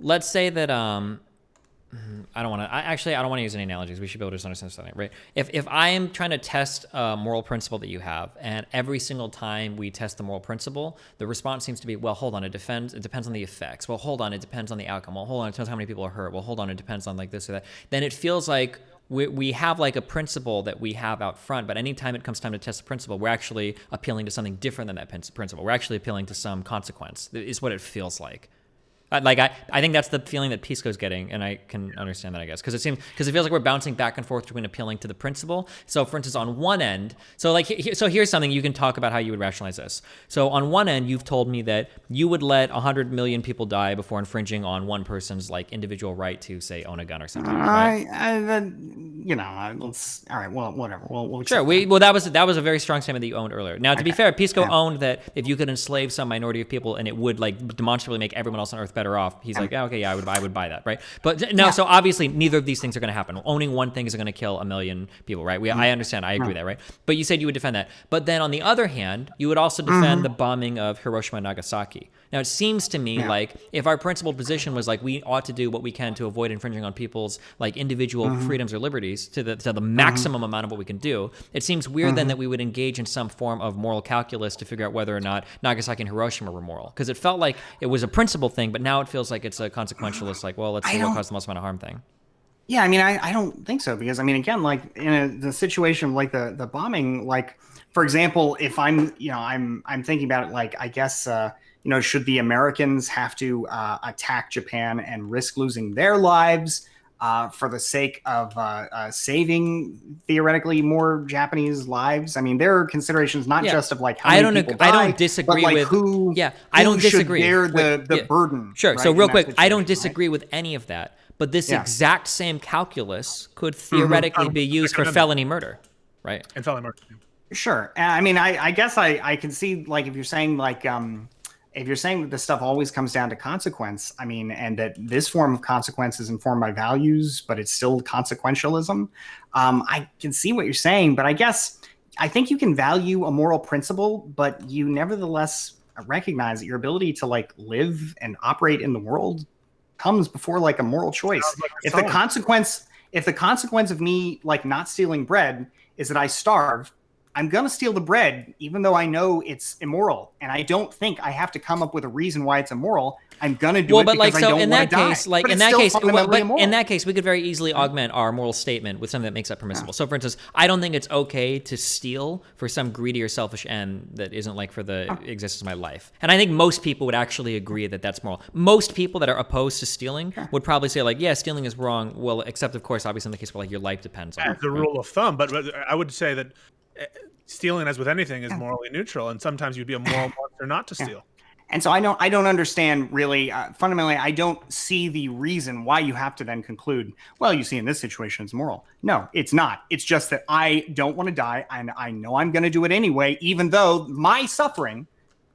let's say that I don't want to use any analogies. We should be able to just understand something, right? If I am trying to test a moral principle that you have, and every single time we test the moral principle, the response seems to be, well, hold on, it depends on the effects. Well, hold on, it depends on the outcome. Well, hold on, it depends on how many people are hurt. Well, hold on, it depends on like this or that. Then it feels like we have like a principle that we have out front, but anytime it comes time to test the principle, we're actually appealing to something different than that principle. We're actually appealing to some consequence, is what it feels like. I think that's the feeling that Pisco's getting, and I can understand that, I guess, because it feels like we're bouncing back and forth between appealing to the principle. So, for instance, on one end, so here's something you can talk about how you would rationalize this. So, on one end, you've told me that you would let 100 million people die before infringing on one person's like individual right to, say, own a gun or something. Right? All right. Well, whatever. We'll sure. That was a very strong statement that you owned earlier. Now, to be fair, Pisco owned that if you could enslave some minority of people and it would like demonstrably make everyone else on Earth better off, he's like, okay, yeah, I would buy that, right? But no, so obviously neither of these things are going to happen. Owning one thing isn't going to kill 1 million people, right? I understand, I agree with that, right? But you said you would defend that. But then on the other hand, you would also defend the bombing of Hiroshima and Nagasaki. Now, it seems to me like if our principled position was like we ought to do what we can to avoid infringing on people's like individual freedoms or liberties to the maximum amount of what we can do, it seems weird then that we would engage in some form of moral calculus to figure out whether or not Nagasaki and Hiroshima were moral. Because it felt like it was a principle thing, but now it feels like it's a consequentialist, like, well, let's see what caused the most amount of harm thing. Yeah, I mean, I don't think so, because I mean, again, like in the situation like the bombing, like for example, if I'm thinking about it, like I guess should the Americans have to attack Japan and risk losing their lives for the sake of saving theoretically more Japanese lives? I mean, there are considerations not just of like how many people die, I don't disagree but, like, with who. Yeah, I don't disagree. Bear the burden. Sure. Right, so real quick, I don't right? disagree with any of that. But this exact same calculus could theoretically be used for felony murder, right? And felony murder. Sure. I mean, I guess I can see, like, if you're saying like if you're saying that this stuff always comes down to consequence, I mean, and that this form of consequence is informed by values, but it's still consequentialism. I can see what you're saying, but I think you can value a moral principle, but you nevertheless recognize that your ability to like live and operate in the world comes before like a moral choice. If the consequence of me like not stealing bread is that I starve, I'm going to steal the bread, even though I know it's immoral. And I don't think I have to come up with a reason why it's immoral. I'm going to do it because I don't want to die. In that case, we could very easily augment our moral statement with something that makes that permissible. So for instance, I don't think it's okay to steal for some greedy or selfish end that isn't like for the existence of my life. And I think most people would actually agree that that's moral. Most people that are opposed to stealing would probably say like, yeah, stealing is wrong. Well, except of course, obviously in the case where like your life depends on it. The rule of thumb, but I would say that stealing, as with anything, is morally neutral, and sometimes you'd be a moral monster not to steal. And so I don't understand really. Fundamentally, I don't see the reason why you have to then conclude, well, you see, in this situation, it's moral. No, it's not. It's just that I don't want to die, and I know I'm going to do it anyway, even though my suffering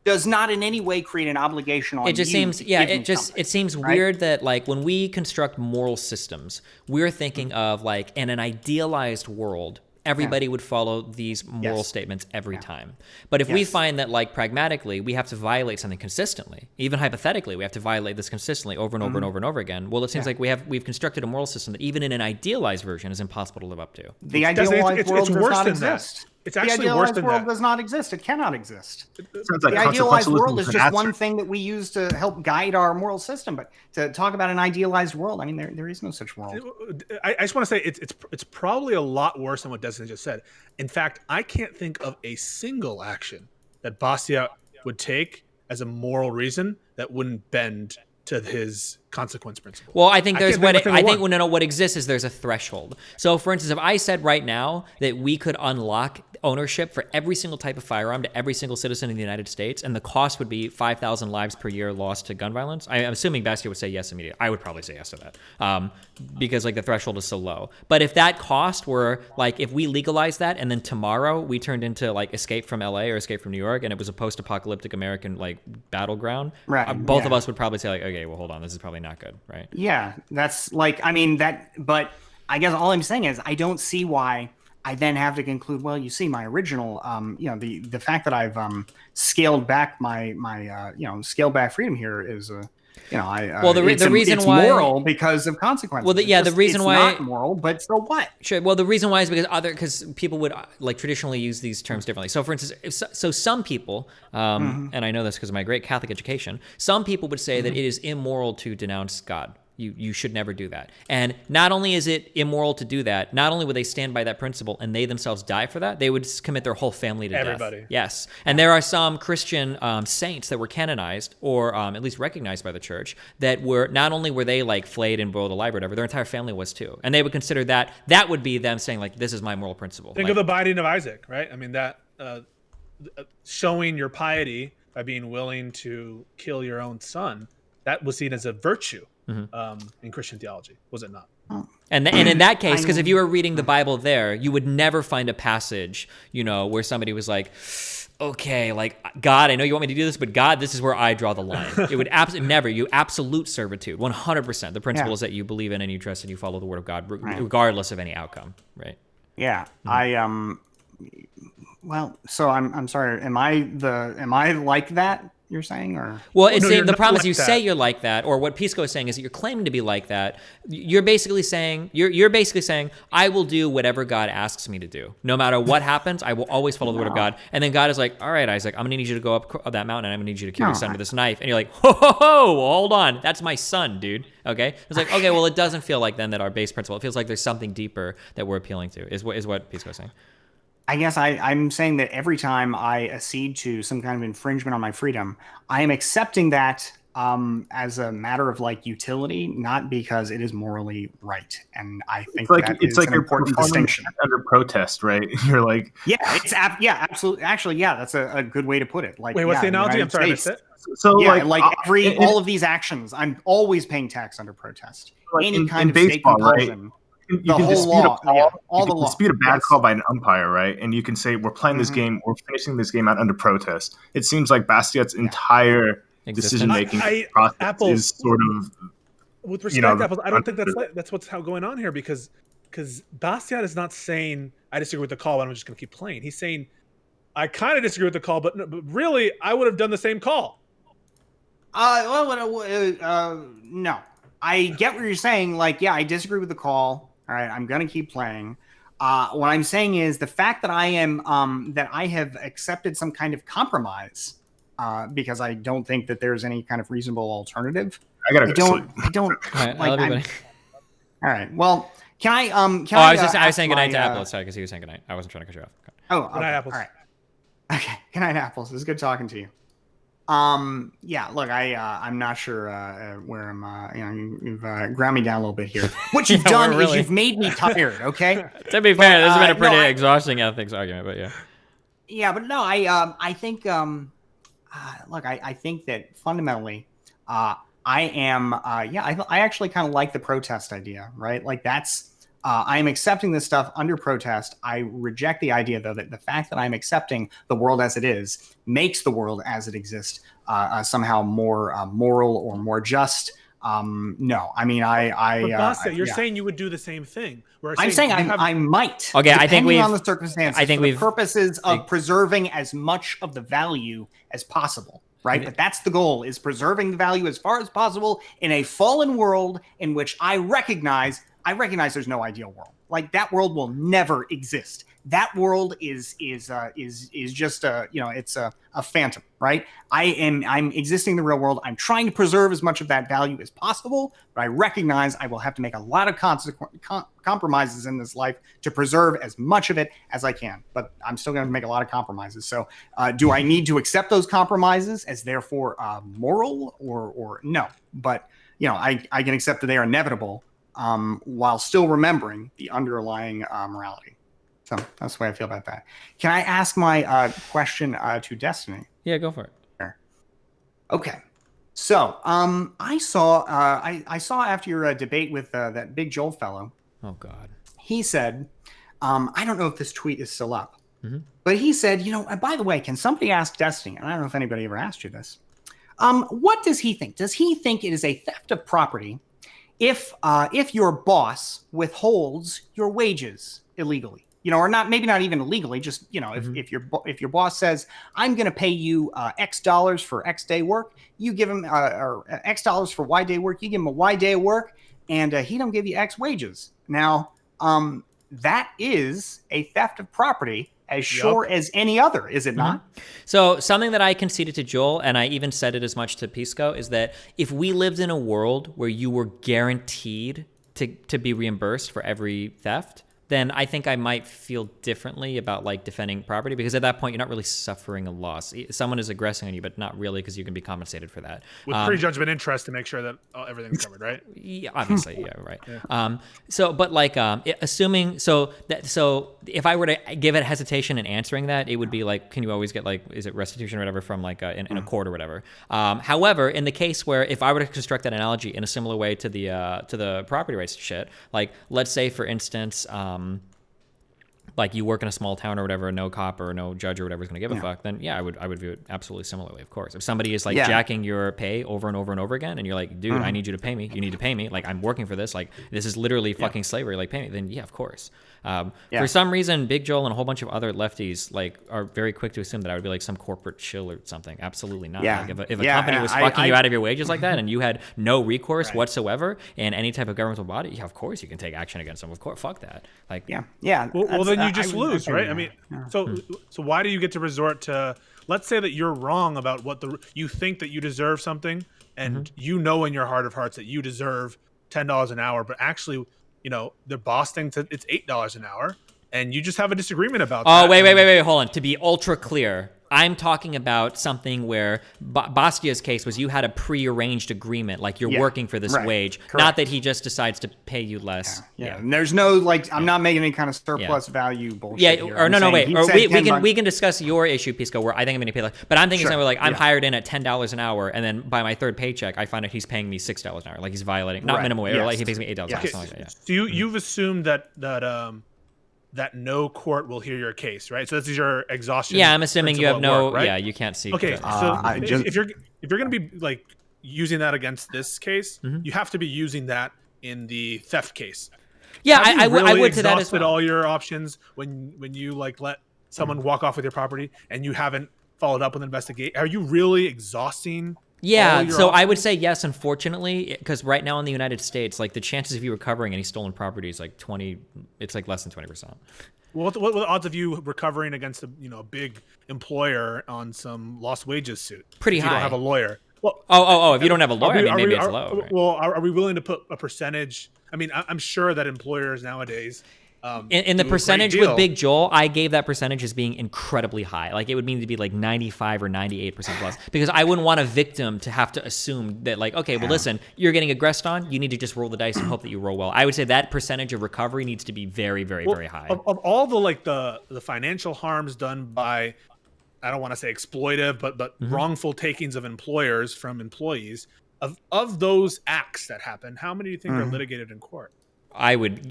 does not in any way create an obligation on you. It just seems, it seems weird that like when we construct moral systems, we're thinking of like in an idealized world, everybody would follow these moral statements every time. But if we find that, like, pragmatically, we have to violate something consistently, even hypothetically, we have to violate this consistently over and over and over and over again. Well, it seems like we've constructed a moral system that even in an idealized version is impossible to live up to. The idealized world does not exist. It's actually worse than that. The idealized world does not exist. It cannot exist. Sounds like the idealized world is just one thing that we use to help guide our moral system. But to talk about an idealized world, I mean, there is no such world. I just want to say it's probably a lot worse than what Destin just said. In fact, I can't think of a single action that Bastiat would take as a moral reason that wouldn't bend to his consequence principle. Well, I think what exists is there's a threshold. So, for instance, if I said right now that we could unlock ownership for every single type of firearm to every single citizen in the United States, and the cost would be 5,000 lives per year lost to gun violence, I'm assuming Bastiat would say yes immediately. I would probably say yes to that because like the threshold is so low. But if that cost were like, if we legalized that and then tomorrow we turned into like Escape from LA or Escape from New York and it was a post-apocalyptic American like battleground, both of us would probably say like, okay, well, hold on, this is probably not good, right? Yeah, that's like, I mean, but I guess all I'm saying is I don't see why I then have to conclude, well, you see, my original, the fact that I've scaled back my scaled back freedom here is, the reason it's why moral because of consequences. Well, the reason why it's not moral, but so what? Sure. Well, the reason why is because people would like traditionally use these terms differently. So, for instance, some people, and I know this because of my great Catholic education, some people would say that it is immoral to denounce God. You should never do that. And not only is it immoral to do that, not only would they stand by that principle and they themselves die for that, they would commit their whole family to death. Yes. And there are some Christian saints that were canonized or at least recognized by the church that were, not only were they like flayed and boiled alive or whatever, their entire family was too. And they would consider that would be them saying like, this is my moral principle. Think of the binding of Isaac, right? I mean, that showing your piety by being willing to kill your own son, that was seen as a virtue. In Christian theology, was it not? And in that case, because if you were reading the Bible there, you would never find a passage, where somebody was like, okay, like, God, I know you want me to do this, but God, this is where I draw the line. It would absolutely never, you absolute servitude, 100%. The principle is that you believe in and you trust and you follow the word of God, regardless of any outcome, right? Yeah, well, so I'm sorry, am I like that? You're saying, or the problem is you say you're like that, or what Pisco is saying is that you're claiming to be like that. You're basically saying I will do whatever God asks me to do, no matter what happens. I will always follow the word of God. And then God is like, all right, Isaac, I'm gonna need you to go up that mountain, and I'm gonna need you to kill your son with this knife. And you're like, hold on, that's my son, dude. Okay, it's like, okay, well, it doesn't feel like then that our base principle. It feels like there's something deeper that we're appealing to. Is what Pisco is saying. I guess I'm saying that every time I accede to some kind of infringement on my freedom, I am accepting that as a matter of like utility, not because it is morally right. And I think it's like an important distinction. Under protest, right? You're like, absolutely. Actually, that's a good way to put it. Like, wait, what's the analogy? I'm sorry, I missed it. So all of these actions, I'm always paying tax under protest. Like any kind of baseball, state compulsion. Right? You can dispute a bad call by an umpire, right? And you can say, we're playing this game, we're finishing this game out under protest. It seems like Bastiat's entire decision-making process is sort of... With respect, Apples, I don't think that's what's going on here, because Bastiat is not saying, I disagree with the call, but I'm just going to keep playing. He's saying, I kind of disagree with the call, but really, I would have done the same call. No. I get what you're saying. Like, I disagree with the call. All right, I'm gonna keep playing. What I'm saying is the fact that I have accepted some kind of compromise because I don't think that there's any kind of reasonable alternative. I don't. All right, all right. Well, can I? I was saying goodnight to Apples, sorry, because he was saying goodnight. I wasn't trying to cut you off. Oh, okay. Good night, Apples. All right. Okay. Good night, Apples. It was good talking to you. Look, I'm not sure where I'm. You've ground me down a little bit here. What you've done is you've made me tired. Okay. To be fair, this has been a pretty exhausting ethics argument, but yeah. Yeah, but no, I think look, I think that fundamentally, I am. I actually kind of like the protest idea, right? Like that's. I am accepting this stuff under protest. I reject the idea, though, that the fact that I'm accepting the world as it is makes the world as it exists somehow more moral or more just. No, I mean, you're saying you would do the same thing. I'm saying I might. Okay, I think on the circumstances. I think for the purposes of preserving as much of the value as possible. Right, but that's the goal: is preserving the value as far as possible in a fallen world in which I recognize there's no ideal world. Like that world will never exist. That world is just it's a phantom, right? I'm existing in the real world. I'm trying to preserve as much of that value as possible, but I recognize I will have to make a lot of compromises in this life to preserve as much of it as I can. But I'm still going to make a lot of compromises. So, do I need to accept those compromises as therefore moral or no? But I can accept that they are inevitable. While still remembering the underlying morality. So that's the way I feel about that. Can I ask my question to Destiny? Yeah, go for it. Okay. So I saw after your debate with that big Joel fellow. Oh, God. He said, I don't know if this tweet is still up, but he said, by the way, can somebody ask Destiny? And I don't know if anybody ever asked you this. What does he think? Does he think it is a theft of property if your boss withholds your wages illegally, or maybe not even illegally, just if your boss says, I'm going to pay you X dollars for X day work, you give him or X dollars for Y day work, you give him a Y day of work, and he don't give you X wages. Now that is a theft of property as sure as any other, is it not? So something that I conceded to Joel, and I even said it as much to Pisco, is that if we lived in a world where you were guaranteed to be reimbursed for every theft, then I think I might feel differently about like defending property, because at that point you're not really suffering a loss. Someone is aggressing on you, but not really, because you can be compensated for that. With prejudgment interest to make sure that everything's covered, right? Yeah, obviously, yeah, right. Yeah. Assuming if I were to give it hesitation in answering that, it would be like, can you always get like, is it restitution or whatever from like in a court or whatever? However, in the case where if I were to construct that analogy in a similar way to the property rights shit, like let's say for instance. Like you work in a small town or whatever, no cop or no judge or whatever is going to give a fuck, then yeah, I would view it absolutely similarly, of course. If somebody is like jacking your pay over and over and over again, and you're like, dude, I need you to pay me. You need to pay me. Like I'm working for this. Like this is literally fucking slavery. Like pay me. Then yeah, of course. For some reason, Big Joel and a whole bunch of other lefties like are very quick to assume that I would be like some corporate shill or something. Absolutely not. Yeah. Like if a company was fucking you out of your wages like that, and you had no recourse whatsoever in any type of governmental body, yeah, of course you can take action against them. Of course, fuck that. Like Well, then you just lose, right? I mean, so why do you get to resort to? Let's say that you're wrong about you think that you deserve something, and you know in your heart of hearts that you deserve $10 an hour, but actually, the boss thinks that it's $8 an hour, and you just have a disagreement about that. Oh, wait, hold on. To be ultra clear, I'm talking about something where Bastiat's case was you had a pre-arranged agreement, like you're working for this wage, not that he just decides to pay you less. Yeah. And there's no I'm not making any kind of surplus value bullshit. Yeah, here. or wait. Or we can discuss your issue, Pisco, where I think I'm going to pay less. But I'm thinking something like I'm hired in at $10 an hour, and then by my third paycheck, I find out he's paying me $6 an hour, like he's violating not minimum wage, or like he pays me $8 an hour, something like that. Yeah. So you've assumed that no court will hear your case, right? So this is your exhaustion. Yeah, I'm assuming you have no. Work, right? Yeah, you can't seek. Okay, so if you're going to be like using that against this case, you have to be using that in the theft case. Yeah, I would to that as well. All your options when you like let someone walk off with your property and you haven't followed up with an investigation. Are you really exhausting? Yeah, so I would say yes, unfortunately, because right now in the United States, like the chances of you recovering any stolen property is like it's like less than 20%. Well, what are the odds of you recovering against a big employer on some lost wages suit? Pretty high. You don't have a lawyer. Well, if you don't have a lawyer, maybe it's low. Right? Well, are we willing to put a percentage? I mean, I'm sure that employers nowadays. In the percentage with Big Joel, I gave that percentage as being incredibly high. Like it would mean to be like 95 or 98% plus, because I wouldn't want a victim to have to assume that like, okay, well, listen, you're getting aggressed on. You need to just roll the dice and hope that you roll well. I would say that percentage of recovery needs to be very, very, very high. Of all the financial harms done by, I don't want to say exploitive, but wrongful takings of employers from employees, of those acts that happen, how many do you think are litigated in court?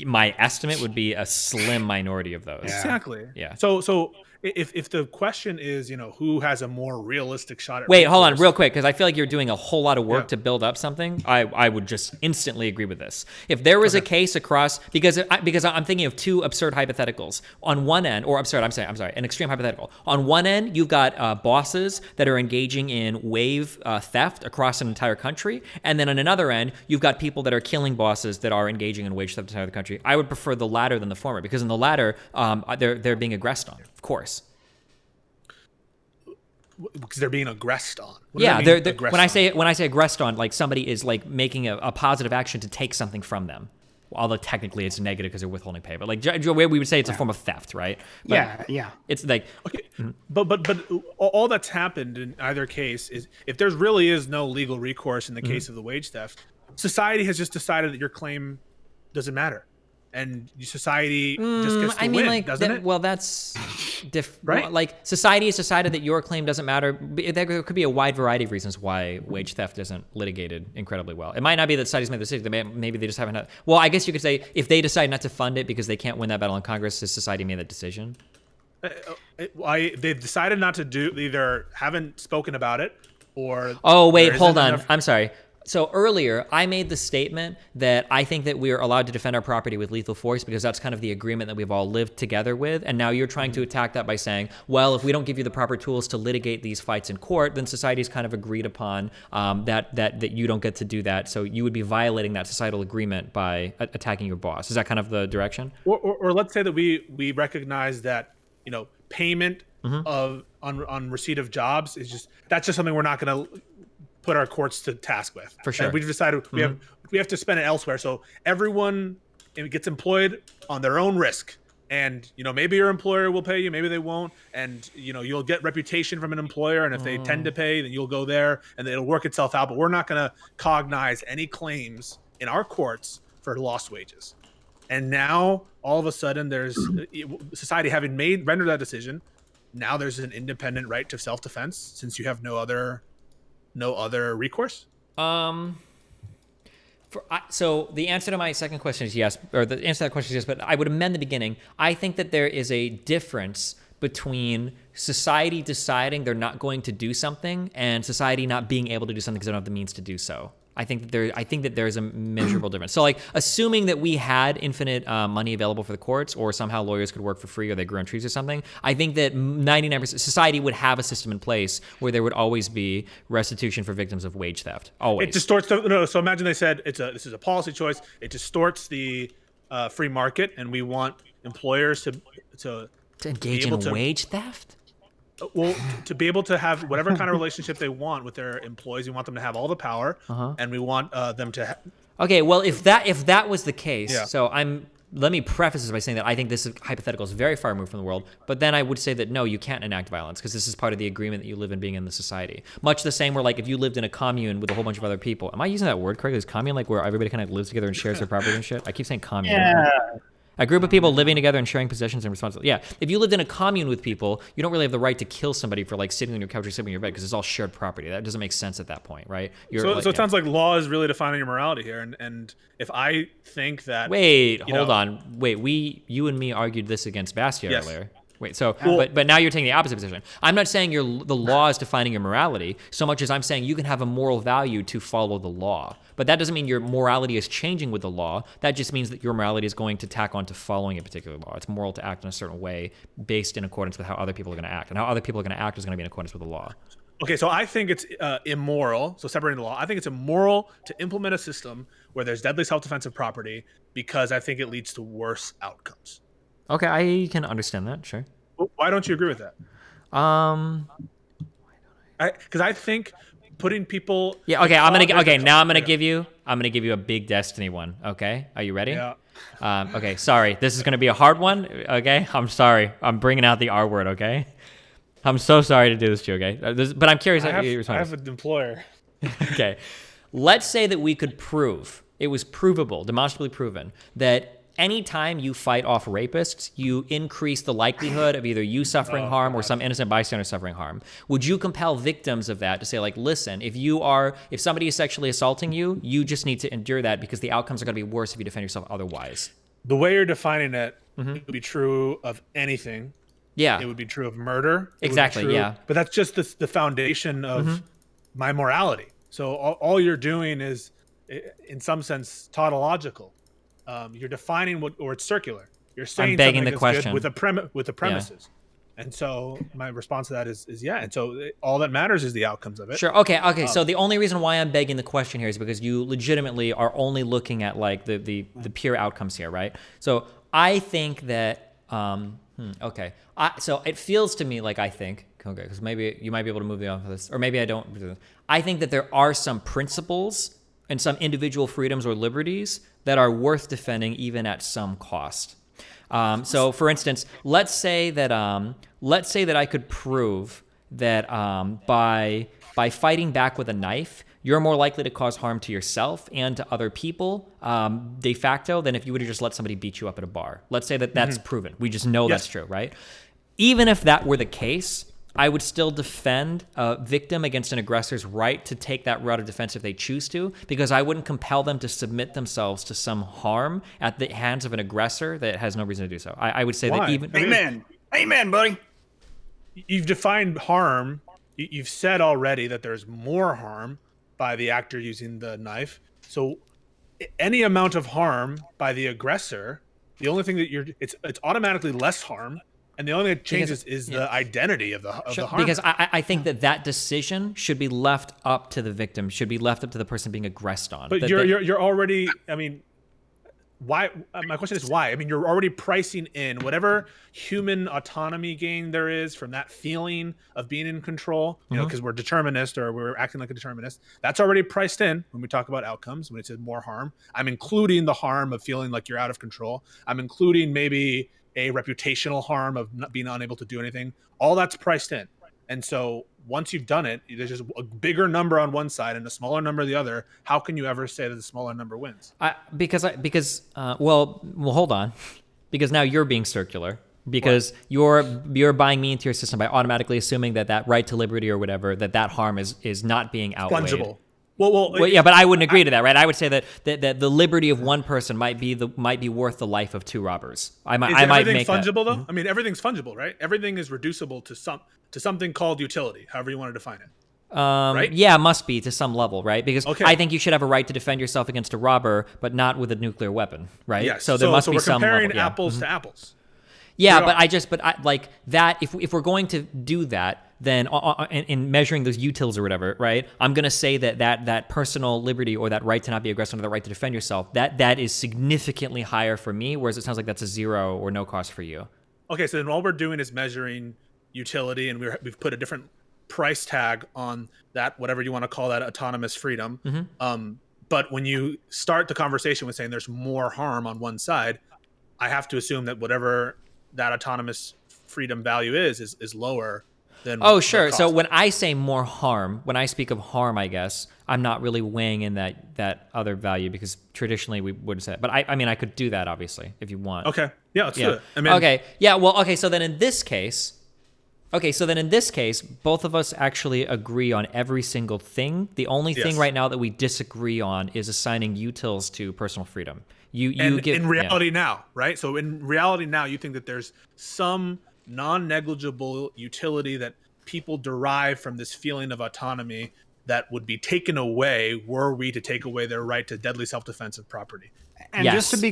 My estimate would be a slim minority of those. Exactly. Yeah. So if the question is, who has a more realistic shot at Wait, hold on real quick, because I feel like you're doing a whole lot of work to build up something. I would just instantly agree with this. If there was a case across, because I'm thinking of two absurd hypotheticals. On one end, or I'm sorry, an extreme hypothetical. On one end, you've got bosses that are engaging in wage theft across an entire country. And then on another end, you've got people that are killing bosses that are engaging in wage theft in the entire country. I would prefer the latter than the former, because in the latter, they're being aggressed on, of course. Because they're being aggressed on. When I say aggressed on, like somebody is like making a positive action to take something from them. Although technically it's negative because they're withholding pay, but like we would say it's a form of theft, right? But it's like okay, but all that's happened in either case is if there really is no legal recourse in the case of the wage theft, society has just decided that your claim doesn't matter. And society just gets to win, doesn't it? Well, that's different. Right? Like society has decided that your claim doesn't matter. There could be a wide variety of reasons why wage theft isn't litigated incredibly well. It might not be that society's made the decision. Maybe they just haven't had. Well, I guess you could say if they decide not to fund it because they can't win that battle in Congress, has society made that decision? They've decided not to do. Either haven't spoken about it, or hold on. I'm sorry. So earlier, I made the statement that I think that we are allowed to defend our property with lethal force because that's kind of the agreement that we've all lived together with. And now you're trying to attack that by saying, well, if we don't give you the proper tools to litigate these fights in court, then society's kind of agreed upon that you don't get to do that. So you would be violating that societal agreement by attacking your boss. Is that kind of the direction? Or let's say that we recognize that, payment on receipt of jobs is that's just something we're not going to put our courts to task with. For sure. And we've decided we have to spend it elsewhere. So everyone gets employed on their own risk. And, maybe your employer will pay you, maybe they won't. And, you'll get reputation from an employer. And if they tend to pay, then you'll go there and it'll work itself out. But we're not going to cognize any claims in our courts for lost wages. And now all of a sudden there's society having rendered that decision. Now there's an independent right to self-defense since you have no other recourse. So the answer to my second question is yes, or the answer to that question is yes, but I would amend the beginning. I think that there is a difference between society deciding they're not going to do something and society not being able to do something because they don't have the means to do so. I think that there's a measurable difference. So, like, assuming that we had infinite money available for the courts, or somehow lawyers could work for free, or they grew on trees or something, I think that 99% society would have a system in place where there would always be restitution for victims of wage theft. Always. It distorts so imagine they said this is a policy choice. It distorts the free market, and we want employers to engage in wage theft. Well, to be able to have whatever kind of relationship they want with their employees, we want them to have all the power, and we want them to. Okay, well, if that was the case, so let me preface this by saying that I think this hypothetical is very far removed from the world, but then I would say that no, you can't enact violence because this is part of the agreement that you live in being in the society. Much the same where, like, if you lived in a commune with a whole bunch of other people, am I using that word correctly? Is commune like where everybody kind of lives together and shares their property and shit? I keep saying commune. Yeah. A group of people living together and sharing possessions and responsibility. Yeah, if you lived in a commune with people, you don't really have the right to kill somebody for, like, sitting on your couch or sitting on your bed because it's all shared property. That doesn't make sense at that point, right? So it sounds like law is really defining your morality here. And if I think that... Wait, hold on. Wait, you and me argued this against Bastiat earlier. Wait, so, but now you're taking the opposite position. I'm not saying the law is defining your morality so much as I'm saying you can have a moral value to follow the law. But that doesn't mean your morality is changing with the law. That just means that your morality is going to tack on to following a particular law. It's moral to act in a certain way based in accordance with how other people are going to act. And how other people are going to act is going to be in accordance with the law. Okay, so I think it's immoral. So separating the law, I think it's immoral to implement a system where there's deadly self-defensive property because I think it leads to worse outcomes. Okay, I can understand that, sure. Why don't you agree with that? Because I think putting people... Yeah, okay, now I'm gonna give you a big Destiny one, okay? Are you ready? Yeah. Okay, sorry, this is gonna be a hard one, okay? I'm sorry, I'm bringing out the R word, okay? I'm so sorry to do this to you, okay? But I'm curious how you respond. I have an employer. Okay, let's say that we could prove, it was provable, demonstrably proven, that anytime you fight off rapists, you increase the likelihood of either you suffering harm or some innocent bystander suffering harm. Would you compel victims of that to say, like, listen, if somebody is sexually assaulting you, you just need to endure that because the outcomes are going to be worse if you defend yourself otherwise? The way you're defining it, it would be true of anything. Yeah. It would be true of murder. Exactly, yeah. But that's just the foundation of my morality. So all you're doing is, in some sense, tautological. You're defining or it's circular. You're saying something that's good with the premises. Yeah. And so my response to that is yeah. And so all that matters is the outcomes of it. Sure. Okay. So the only reason why I'm begging the question here is because you legitimately are only looking at, like, the pure outcomes here, right? So I think that okay. So it feels to me like because maybe you might be able to move me off of this, or maybe I don't. I think that there are some principles and some individual freedoms or liberties that are worth defending even at some cost. So, for instance, let's say that I could prove that by fighting back with a knife, you're more likely to cause harm to yourself and to other people de facto than if you would have just let somebody beat you up at a bar. Let's say that that's proven. We just know that's true, right? Even if that were the case, I would still defend a victim against an aggressor's right to take that route of defense if they choose to, because I wouldn't compel them to submit themselves to some harm at the hands of an aggressor that has no reason to do so. I would say that even... Amen, buddy. You've defined harm. You've said already that there's more harm by the actor using the knife. So any amount of harm by the aggressor, the only thing that it's automatically less harm. And the only thing that changes is the identity of the harm. Because I think that decision should be left up to the victim, should be left up to the person being aggressed on. But you're already, I mean, why? My question is why? I mean, you're already pricing in whatever human autonomy gain there is from that feeling of being in control, you know, because we're determinist or we're acting like a determinist. That's already priced in when we talk about outcomes. When it says more harm, I'm including the harm of feeling like you're out of control. I'm including maybe a reputational harm of not being unable to do anything. All that's priced in. And so once you've done it, there's just a bigger number on one side and a smaller number on the other. How can you ever say that the smaller number wins? Well, hold on, because now you're being circular. Because you're buying me into your system by automatically assuming that right to liberty or whatever, that harm is not being outweighed. Fungible. Well, yeah, but I wouldn't agree to that, right? I would say that the liberty of one person might be worth the life of two robbers. I might make fungible that. though. I mean, everything's fungible, right? Everything is reducible to something called utility, however you want to define it. Right? Yeah, it must be to some level, right? Because I think you should have a right to defend yourself against a robber, but not with a nuclear weapon, right? Yes. So there must be some level. We're comparing apples to apples. Yeah, but like that. If we're going to do that, then in measuring those utils or whatever, right? I'm gonna say that personal liberty or that right to not be aggressive or the right to defend yourself, that is significantly higher for me, whereas it sounds like that's a zero or no cost for you. Okay, so then all we're doing is measuring utility, and we've put a different price tag on that, whatever you want to call that, autonomous freedom. But when you start the conversation with saying there's more harm on one side, I have to assume that whatever that autonomous freedom value is lower than. Oh, sure. So when I say more harm, when I speak of harm, I guess I'm not really weighing in that other value, because traditionally we wouldn't say it. But I mean, I could do that obviously if you want. Okay. Yeah, let's do it. I mean, okay. Yeah. Well. Okay. So then in this case, both of us actually agree on every single thing. The only thing right now that we disagree on is assigning utils to personal freedom. In reality now, right? So in reality now, you think that there's some non-negligible utility that people derive from this feeling of autonomy that would be taken away were we to take away their right to deadly self-defense of property. And just to be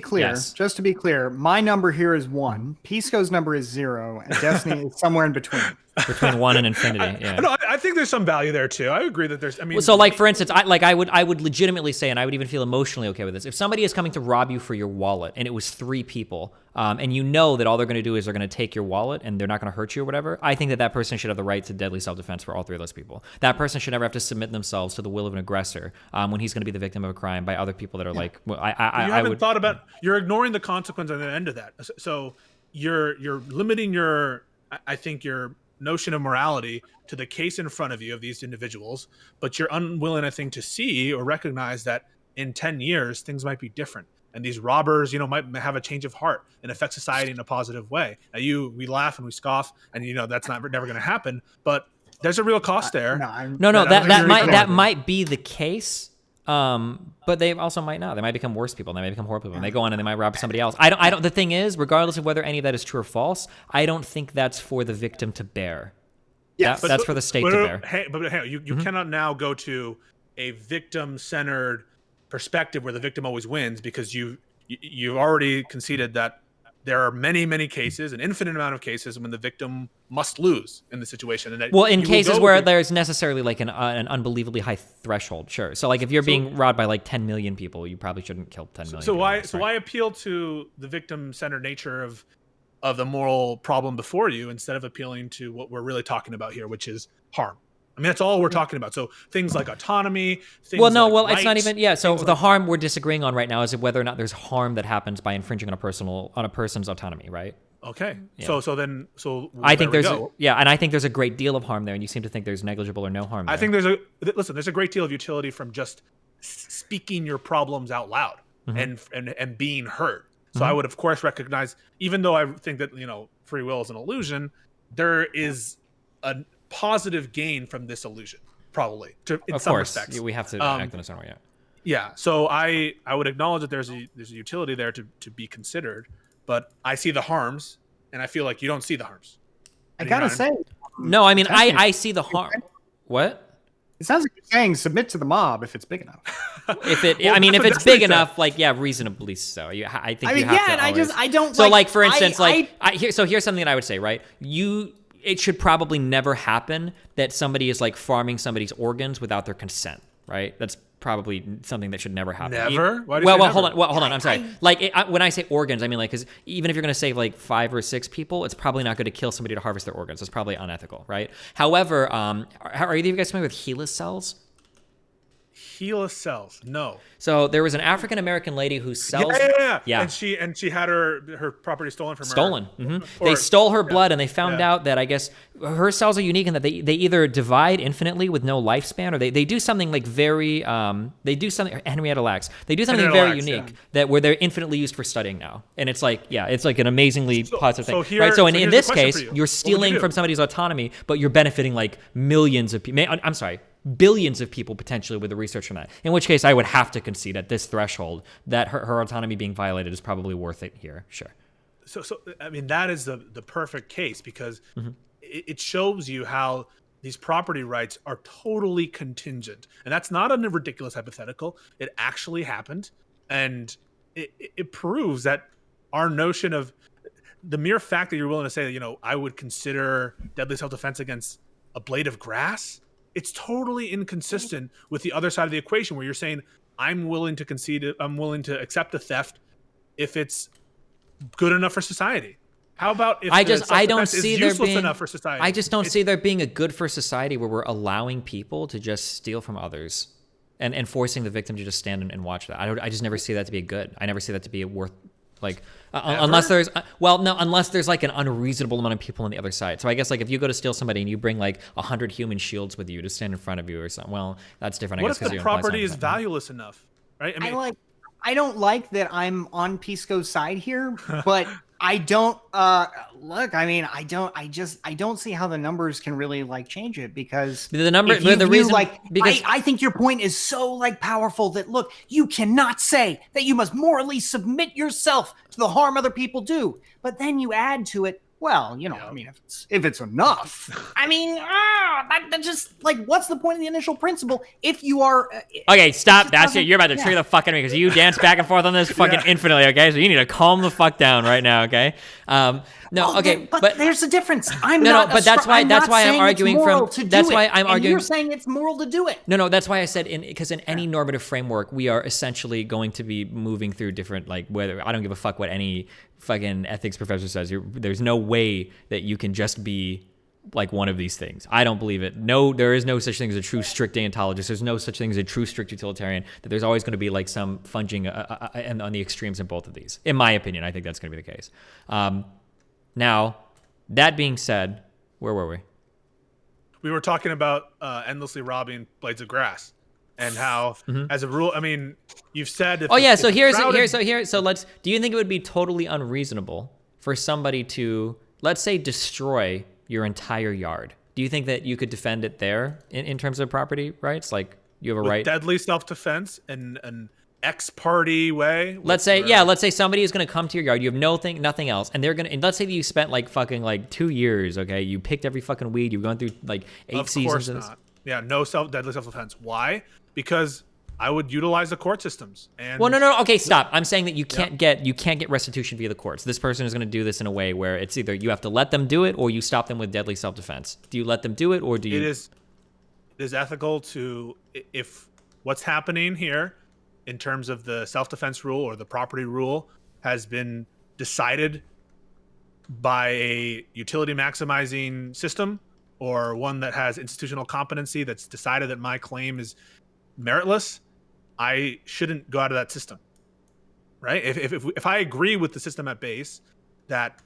clear, my number here is 1. Pisco's number is 0, and Destiny is somewhere in between. Between 1 and infinity. I think there's some value there too. I agree that there's. I mean, so like for instance, I would legitimately say, and I would even feel emotionally okay with this, if somebody is coming to rob you for your wallet, and it was 3 people, and you know that all they're going to do is they're going to take your wallet and they're not going to hurt you or whatever, I think that person should have the right to deadly self-defense for all 3 of those people. That person should never have to submit themselves to the will of an aggressor when he's going to be the victim of a crime by other people that are like. Well, you haven't thought about. You're ignoring the consequence on the end of that. So you're limiting your notion of morality to the case in front of you of these individuals, but you're unwilling, I think, to see or recognize that in 10 years things might be different, and these robbers, might have a change of heart and affect society in a positive way. Now, we laugh and we scoff, and that's never going to happen, but there's a real cost there. That might be the case. But they also might not. They might become worse people. They might become horrible people. And they go on and they might rob somebody else. I don't. The thing is, regardless of whether any of that is true or false, I don't think that's for the victim to bear. Yes, that's for the state to bear. But you cannot now go to a victim-centered perspective where the victim always wins, because you've already conceded that there are many, many cases, an infinite amount of cases, when the victim must lose in the situation. And in cases where there's necessarily like an unbelievably high threshold, sure. So like if you're being robbed by like 10 million people, you probably shouldn't kill 10 million. So why appeal to the victim-centered nature of the moral problem before you, instead of appealing to what we're really talking about here, which is harm? I mean, that's all we're talking about. So things like autonomy. It's not even. Yeah. So the harm we're disagreeing on right now is whether or not there's harm that happens by infringing on a person's autonomy, right? Okay. Yeah. So I think there's and I think there's a great deal of harm there, and you seem to think there's negligible or no harm there. I think there's a great deal of utility from just speaking your problems out loud and being heard. So I would of course recognize, even though I think that free will is an illusion, there is a positive gain from this illusion, probably in some respects. We have to act in a certain way. Yeah. So I would acknowledge that there's a utility there to be considered, but I see the harms, and I feel like you don't see the harms. I gotta say, no. I mean, I see the harm. What? It sounds like you're saying submit to the mob if it's big enough. If it's big enough, reasonably so. I think you have to. I don't. So, for instance, here's something that I would say, right? It should probably never happen that somebody is like farming somebody's organs without their consent, right? That's probably something that should never happen. Never? Why do you say never? Hold on. I'm sorry. When I say organs, I mean because even if you're going to save 5 or 6 people, it's probably not going to kill somebody to harvest their organs. It's probably unethical, right? However, are either of you guys familiar with HeLa cells? HeLa cells, no. So there was an African American lady who sells. Yeah. And she had her property stolen from her. Stolen. Mm-hmm. They stole her blood, and they found out that I guess her cells are unique in that they either divide infinitely with no lifespan, or they do something very Henrietta Lacks. They do something very unique that where they're infinitely used for studying now, and it's an amazingly positive thing. Right. So in this case, you're stealing from somebody's autonomy, but you're benefiting millions of people. I'm sorry. Billions of people potentially with the research from that. In which case, I would have to concede at this threshold that her autonomy being violated is probably worth it here. Sure. So I mean, that is the perfect case because it shows you how these property rights are totally contingent, and that's not a ridiculous hypothetical. It actually happened, and it proves that our notion of the mere fact that you're willing to say that I would consider deadly self-defense against a blade of grass. It's totally inconsistent with the other side of the equation where you're saying, I'm willing to concede it. I'm willing to accept a theft if it's good enough for society. How about if I don't see there being enough for society? I just don't see there being a good for society where we're allowing people to just steal from others and forcing the victim to just stand and watch that. I just never see that to be a good. I never see that to be a worth unless there's an unreasonable amount of people on the other side. So I guess if you go to steal somebody and you bring 100 human shields with you to stand in front of you or something, well, that's different. What if the property is valueless enough, right? I don't like that I'm on Pisco's side here, but I don't look. I mean, I don't see how the numbers can really change it because I think your point is so powerful that look, you cannot say that you must morally submit yourself to the harm other people do, but then you add to it. Well, I mean, if it's enough, I mean, that just what's the point of the initial principle? If you are okay, stop. That's it. You're about to trigger the fuck out of me because you dance back and forth on this fucking infinitely. Okay, so you need to calm the fuck down right now. Okay. But there's a difference. That's why I'm arguing You're saying it's moral to do it. No, that's why I said because in any normative framework, we are essentially going to be moving through different whether I don't give a fuck what any fucking ethics professor says. There's no way that you can just be one of these things. I don't believe it. No, there is no such thing as a true strict deontologist. There's no such thing as a true strict utilitarian. That there's always going to be some funging on the extremes in both of these. In my opinion, I think that's going to be the case. Now, that being said, where were we? We were talking about endlessly robbing blades of grass, and how, as a rule, I mean, you've said. So let's. Do you think it would be totally unreasonable for somebody to, let's say, destroy your entire yard? Do you think that you could defend it there in terms of property rights? You have a right. Deadly self-defense and an ex-party way. Let's say somebody is going to come to your yard. You have nothing else, and they're going to. And let's say that you spent 2 years. Okay, you picked every fucking weed. You've gone through 8 seasons of this. Not. Yeah, no deadly self-defense. Why? Because I would utilize the court systems. And no. Okay, stop. I'm saying that you can't get restitution via the courts. This person is going to do this in a way where it's either you have to let them do it or you stop them with deadly self-defense. Do you let them do it or do you? It is ethical to, if what's happening here in terms of the self-defense rule or the property rule has been decided by a utility maximizing system or one that has institutional competency that's decided that my claim is meritless, I shouldn't go out of that system, right? If I agree with the system at base that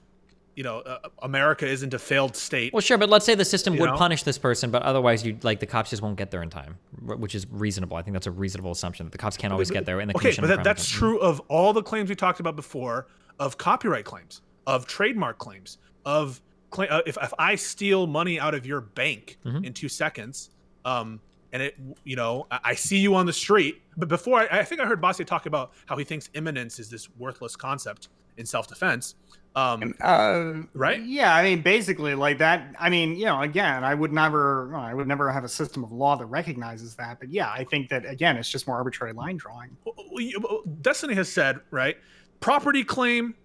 America isn't a failed state. Well, sure, but let's say the system would punish this person, but otherwise the cops just won't get there in time, which is reasonable. I think that's a reasonable assumption that the cops can't always get there. That's true of all the claims we talked about before, of copyright claims, of trademark claims, of if I steal money out of your bank in 2 seconds, and I see you on the street, but before I think I heard Bastiat talk about how he thinks imminence is this worthless concept in self-defense. Right? Yeah, I mean, basically that. I mean, again, I would never have a system of law that recognizes that. But yeah, I think that again, it's just more arbitrary line drawing. Destiny has said, right, property claim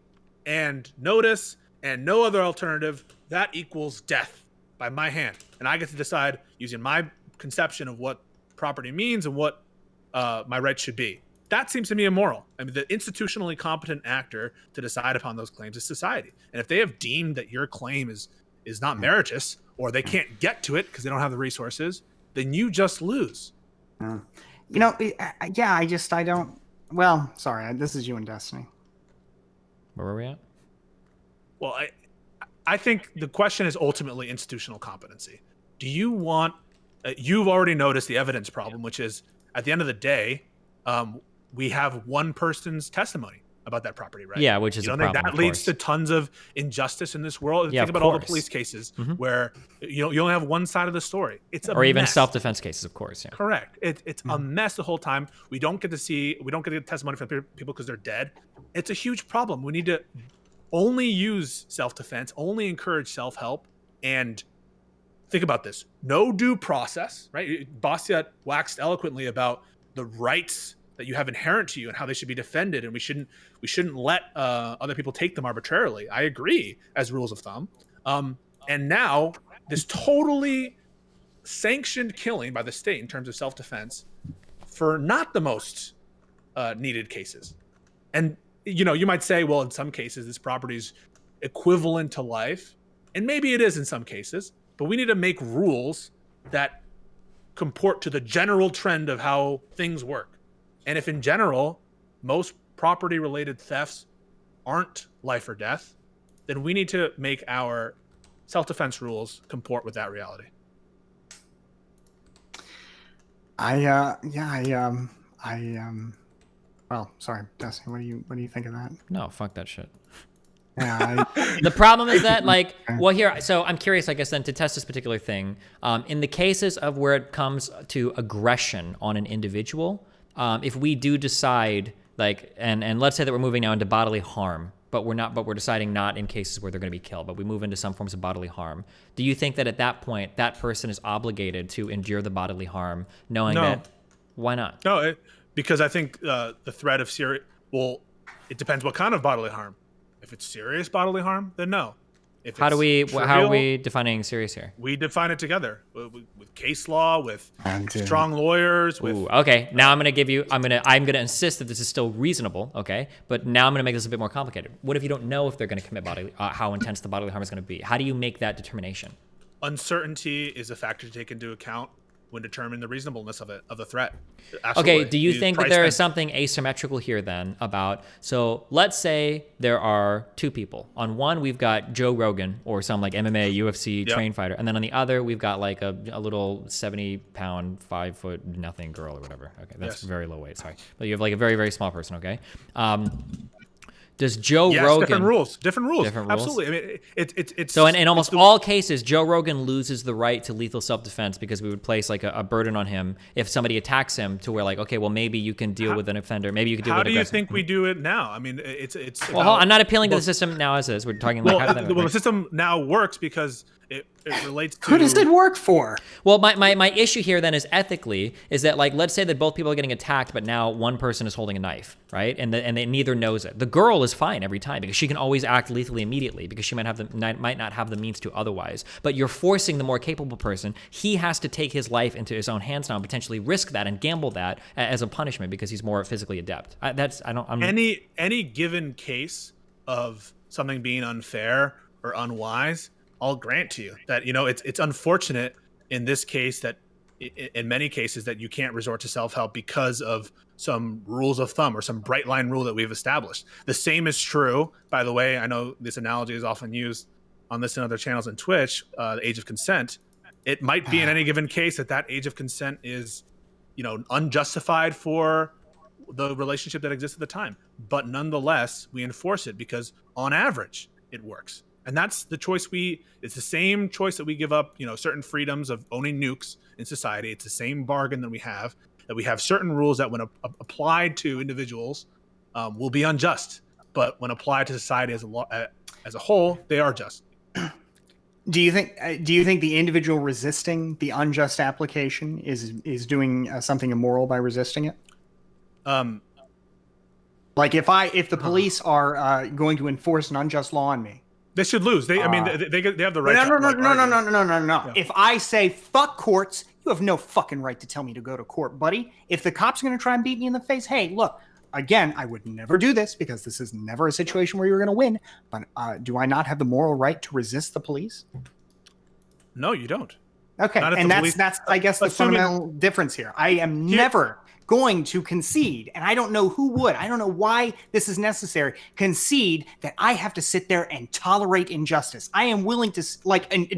and notice and no other alternative, that equals death by my hand, and I get to decide using my conception of what property means and what my rights should be. That seems to me immoral. I mean, the institutionally competent actor to decide upon those claims is society. And if they have deemed that your claim is not meritorious, or they can't get to it because they don't have the resources, then you just lose. You know, yeah, I don't. Well, sorry, this is you and Destiny. Where were we at? Well, I think the question is ultimately institutional competency. Do you want? You've already noticed the evidence problem, which is at the end of the day, we have one person's testimony about that property, right? Yeah, which is you a don't problem, think that leads to tons of injustice in this world? Yeah, think about all the police cases where you only have one side of the story. It's a or even mess. self-defense cases, of course. Yeah. Correct. It's a mess the whole time. We don't get the testimony from people because they're dead. It's a huge problem. We need to only use self-defense, only encourage self-help, and think about this. No due process, right? Bastiat waxed eloquently about the rights that you have inherent to you and how they should be defended, and we shouldn't let other people take them arbitrarily. I agree, as rules of thumb. And now this totally sanctioned killing by the state in terms of self-defense for not the most needed cases. And you might say, well, in some cases this property is equivalent to life, and maybe it is in some cases, but we need to make rules that comport to the general trend of how things work. And if in general, most property-related thefts aren't life or death, then we need to make our self-defense rules comport with that reality. Well, sorry, Destiny, what do you think of that? No, fuck that shit. Yeah, the problem is that, like, well, here, so I'm curious, I guess, then, to test this particular thing. In the cases of where it comes to aggression on an individual, if we do decide, like, and let's say that we're moving now into bodily harm, but we're deciding not in cases where they're going to be killed, but we move into some forms of bodily harm. Do you think that at that point, that person is obligated to endure the bodily harm, knowing that? Why not? No, because I think the threat of serious. Well, it depends what kind of bodily harm. If it's serious bodily harm, then no. If how are we defining serious here? We define it together with case law, with strong lawyers. Ooh, okay. Now I'm gonna insist that this is still reasonable. Okay, but now I'm gonna make this a bit more complicated. What if you don't know if they're gonna commit how intense the bodily harm is gonna be? How do you make that determination? Uncertainty is a factor to take into account when determining the reasonableness of the threat. Absolutely. Okay, do you think that there is something asymmetrical here then about, so let's say there are two people. On one, we've got Joe Rogan or some like MMA, UFC train fighter. And then on the other, we've got like a little 70-pound, 5 foot nothing girl or whatever. Okay, that's very low weight, sorry. But you have like a very, very small person, okay? Does Joe Rogan... Different rules. Absolutely. I mean, it's so in almost all cases, Joe Rogan loses the right to lethal self-defense because we would place like a burden on him if somebody attacks him to where like, okay, well, maybe you can deal with an offender. Maybe you can deal with aggressive. How do you think we do it now? I mean, it's well, I'm not appealing to the system now as is. We're talking like... the system now works because it relates to... Who does it work for? Well, my issue here then is ethically, is that like, let's say that both people are getting attacked, but now one person is holding a knife, right? And they neither knows it. The girl is fine every time because she can always act lethally immediately because she might not have the means to otherwise. But you're forcing the more capable person. He has to take his life into his own hands now and potentially risk that and gamble that as a punishment because he's more physically adept. Any given case of something being unfair or unwise, I'll grant to you that, it's unfortunate in this case that in many cases that you can't resort to self-help because of some rules of thumb or some bright line rule that we've established. The same is true, by the way, I know this analogy is often used on this and other channels on Twitch, the age of consent. It might be in any given case that age of consent is, unjustified for the relationship that exists at the time. But nonetheless, we enforce it because on average, it works. And that's the choice it's the same choice that we give up, certain freedoms of owning nukes in society. It's the same bargain that we have certain rules that when applied to individuals will be unjust. But when applied to society as a whole, they are just. Do you think the individual resisting the unjust application is doing something immoral by resisting it? Like if the police are going to enforce an unjust law on me, They should lose. They have the right. No. Yeah. If I say fuck courts, you have no fucking right to tell me to go to court, buddy. If the cops are going to try and beat me in the face, hey, look, again, I would never do this because this is never a situation where you're going to win. But do I not have the moral right to resist the police? No, you don't. Okay, and that's I guess the fundamental difference here. I am never going to concede, and I don't know who would. I don't know why this is necessary. Concede that I have to sit there and tolerate injustice. I am willing to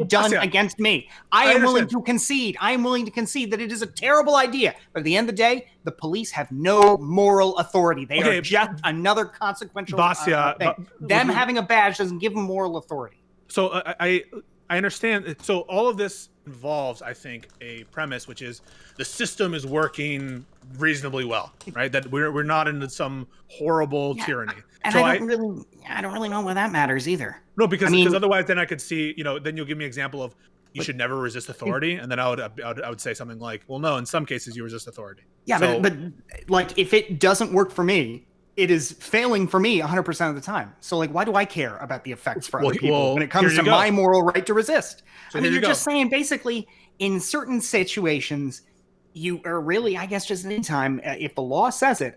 done against me. I am willing to concede. I am willing to concede that it is a terrible idea. But at the end of the day, the police have no moral authority. They are just another consequential thing. Them having a badge doesn't give them moral authority. So I understand. So all of this involves, I think, a premise, which is the system is working reasonably well, right? That we're not into some horrible tyranny. And so I don't really know why that matters either. No, because otherwise, then I could see, then you'll give me an example of you should never resist authority, and then I would say something like, well, no, in some cases you resist authority. Yeah, so, but like if it doesn't work for me, it is failing for me 100% of the time. So like, why do I care about the effects for other people when it comes to my moral right to resist? So you're just saying basically in certain situations, you are really, I guess, just any time if the law says it,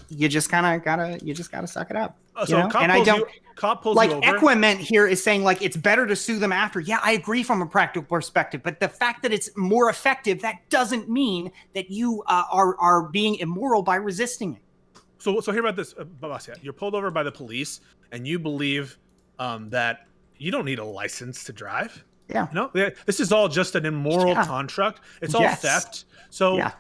you just gotta suck it up. Cop pulls you over. Equiment here is saying like it's better to sue them after. Yeah, I agree from a practical perspective, but the fact that it's more effective, that doesn't mean that you are being immoral by resisting it. So hear about this, Bastiat. You're pulled over by the police, and you believe that you don't need a license to drive. Yeah. This is all just an immoral construct. It's all theft. So,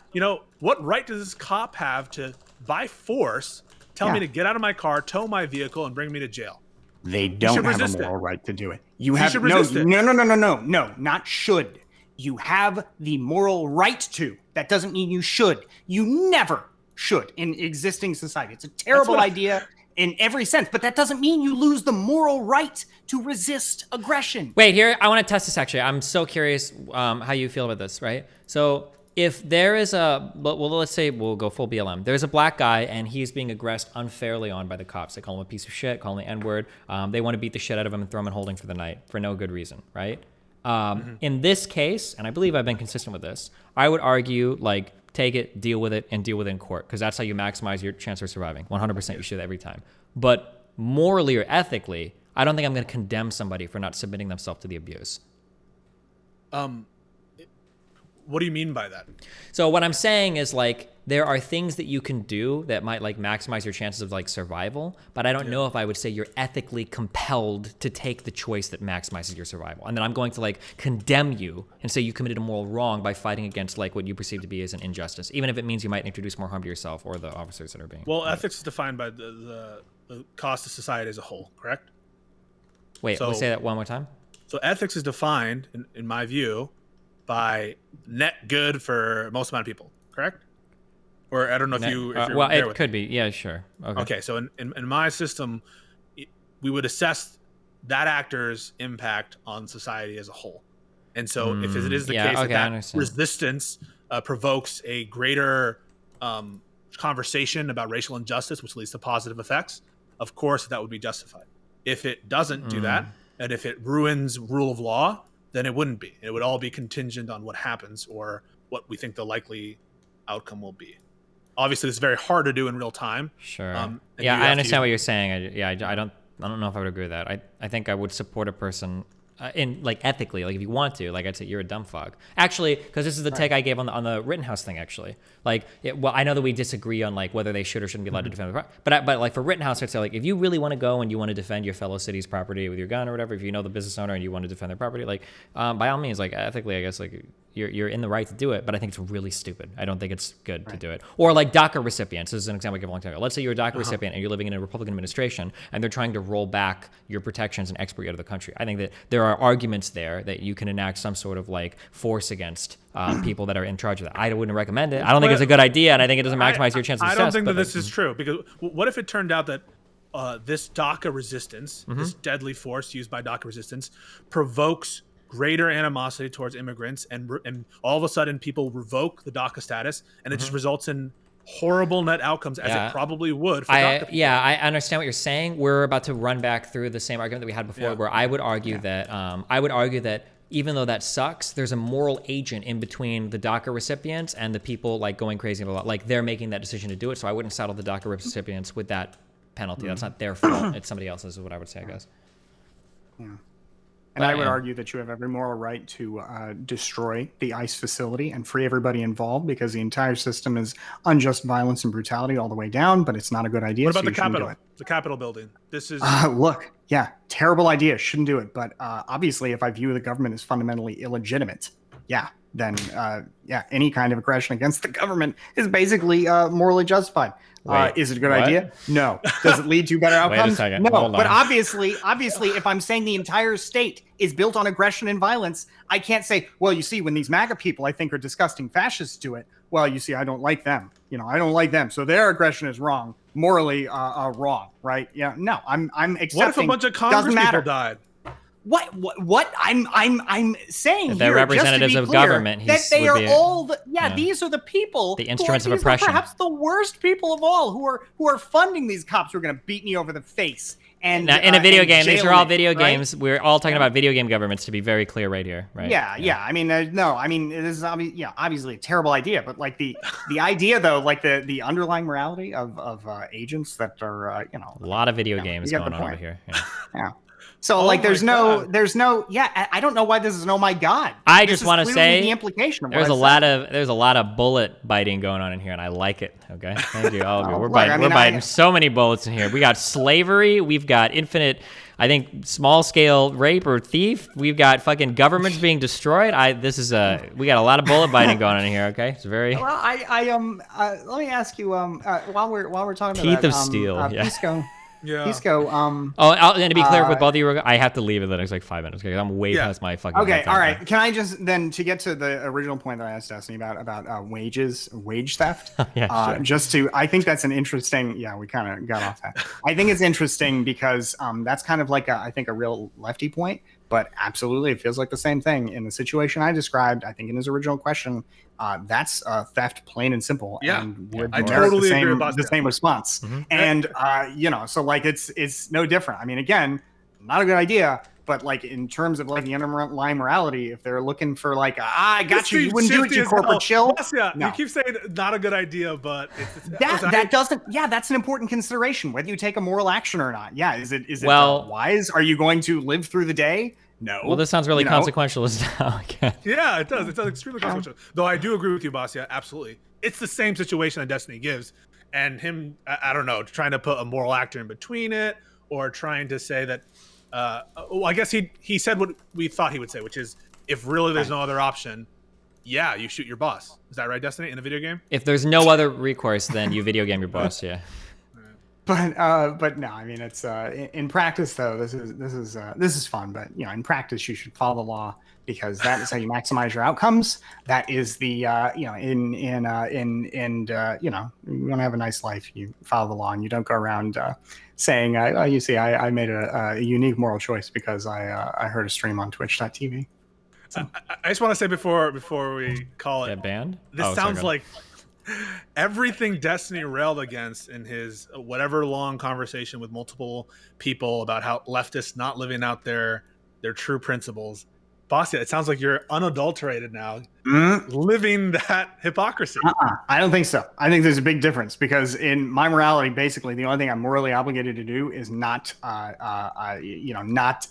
what right does this cop have to, by force, tell me to get out of my car, tow my vehicle, and bring me to jail? They don't have a moral right to do it. No, not should. You have the moral right to. That doesn't mean you should. You never should in existing society. It's a terrible idea in every sense, but that doesn't mean you lose the moral right to resist aggression. Wait, here, I want to test this actually. I'm so curious how you feel about this, right? So if there is let's say we'll go full BLM. There's a black guy and he's being aggressed unfairly on by the cops. They call him a piece of shit, call him the N-word. They want to beat the shit out of him and throw him in holding for the night for no good reason, right? In this case, and I believe I've been consistent with this, I would argue like, take it, deal with it, and deal with it in court, because that's how you maximize your chance of surviving. 100% you should every time. But morally or ethically, I don't think I'm going to condemn somebody for not submitting themselves to the abuse. What do you mean by that? So what I'm saying is like there are things that you can do that might like maximize your chances of like survival, but I don't know if I would say you're ethically compelled to take the choice that maximizes your survival. And then I'm going to like condemn you and say you committed a moral wrong by fighting against like what you perceive to be as an injustice, even if it means you might introduce more harm to yourself or the officers that are being. Well, ethics is defined by the cost of society as a whole, correct? Wait, let's say that one more time. So ethics is defined, in my view, by net good for most amount of people, correct? Or I don't know if you're well, it could be. Yeah, sure. Okay, so in my system, we would assess that actor's impact on society as a whole. And so if it is the case that resistance provokes a greater conversation about racial injustice, which leads to positive effects, of course that would be justified. If it doesn't do that, and if it ruins rule of law, then it wouldn't be. It would all be contingent on what happens or what we think the likely outcome will be. Obviously, it's very hard to do in real time. Sure. Yeah, I understand what you're saying. I don't know if I would agree with that. I think I would support a person in like ethically, like if you want to, like I'd say you're a dumb fuck. Actually, because this is the take I gave on the Rittenhouse thing. Actually, like, well, I know that we disagree on like whether they should or shouldn't be allowed to defend, but like for Rittenhouse, I'd say like if you really want to go and you want to defend your fellow city's property with your gun or whatever, if you know the business owner and you want to defend their property, like by all means, like ethically, I guess like you're in the right to do it, but I think it's really stupid. I don't think it's good to do it. Or like DACA recipients. This is an example I gave a long time ago. Let's say you're a DACA recipient and you're living in a Republican administration and they're trying to roll back your protections and export you out of the country. I think that there are arguments there that you can enact some sort of like force against people that are in charge of that. I wouldn't recommend it. I don't think it's a good idea, and I think it doesn't maximize your chances of success. I don't think that this is true, because what if it turned out that this DACA resistance, this deadly force used by DACA resistance, provokes greater animosity towards immigrants, and all of a sudden people revoke the DACA status, and it just results in horrible net outcomes as it probably would for DACA people. Yeah, I understand what you're saying. We're about to run back through the same argument that we had before, where I would argue that even though that sucks, there's a moral agent in between the DACA recipients and the people like going crazy and a lot. Like they're making that decision to do it. So I wouldn't saddle the DACA recipients with that penalty. That's not their fault. It's somebody else's, is what I would say, I guess. Yeah. And I would argue that you have every moral right to destroy the ICE facility and free everybody involved, because the entire system is unjust violence and brutality all the way down, but it's not a good idea. What about the Capitol? The Capitol building. This is... look, yeah, terrible idea. Shouldn't do it. But obviously, if I view the government as fundamentally illegitimate, then any kind of aggression against the government is basically morally justified. Is it a good idea? No. Does it lead to better outcomes? Wait a second. No. Hold on. But obviously, if I'm saying the entire state is built on aggression and violence, I can't say, well, you see, when these MAGA people I think are disgusting fascists do it, well, you see, I don't like them. I don't like them. So their aggression is wrong, morally wrong, right? Yeah. No, I'm accepting. What if a bunch of Congress people died? What I'm saying they're here, representatives just to be of clear, government. That they are all these are the people, the instruments of these oppression. Are perhaps the worst people of all, who are funding these cops who are going to beat me over the face. And now, in a video game, these are all video right? games. We're all talking about video game governments, to be very clear right here, right? Yeah. I mean, this is obviously a terrible idea, but like the idea though, like the underlying morality of agents that are a lot of video games going on over here. Yeah. So like, there's no, I don't know why this is an oh my god. I just want to say the implication of there's a lot of bullet biting going on in here, and I like it. Okay, thank you, all of you. We're biting so many bullets in here. We got slavery. We've got infinite, I think, small scale rape or thief. We've got fucking governments being destroyed. We got a lot of bullet biting going on in here. Okay, it's very. Well, let me ask you while we're talking teeth about of steel. Pisco. Yeah. Pisco. And to be clear with both of you, I have to leave in the next like 5 minutes because I'm way past my fucking. Okay, all right. Can I just then, to get to the original point that I asked Destiny about wage theft? Sure. I think that's an interesting. Yeah, we kind of got off that. I think it's interesting because that's kind of like I think a real lefty point, but absolutely it feels like the same thing in the situation I described. I think in his original question, that's theft, plain and simple. Yeah, and would I totally agree with the same response. Mm-hmm. And so like it's no different. I mean, again, not a good idea, but like in terms of like the underlying morality, if they're looking for like, I got you, you wouldn't do it, you corporate chill. Yeah, no. You keep saying not a good idea, but that's an important consideration, whether you take a moral action or not. Yeah, is it wise? Are you going to live through the day? No. Well, this sounds really consequential now. Yeah, it does. It sounds extremely consequential. Though I do agree with you, Bastiat. Absolutely. It's the same situation that Destiny gives. And him, I don't know, trying to put a moral actor in between it, or trying to say that, I guess he said what we thought he would say, which is, if really there's no other option, you shoot your boss. Is that right, Destiny, in a video game? If there's no other recourse, then you video game your boss, yeah. But no, I mean, it's in practice though. This is fun, but in practice you should follow the law, because that is how you maximize your outcomes. That is the you want to have a nice life, you follow the law, and you don't go around saying, you see, I made a unique moral choice because I heard a stream on Twitch.tv. So. I just want to say before we call it banned. This sounds like everything Destiny railed against in his whatever long conversation with multiple people about how leftists not living out their true principles. Bastiat, it sounds like you're unadulterated now, living that hypocrisy. I don't think so. I think there's a big difference, because in my morality, basically, the only thing I'm morally obligated to do is not not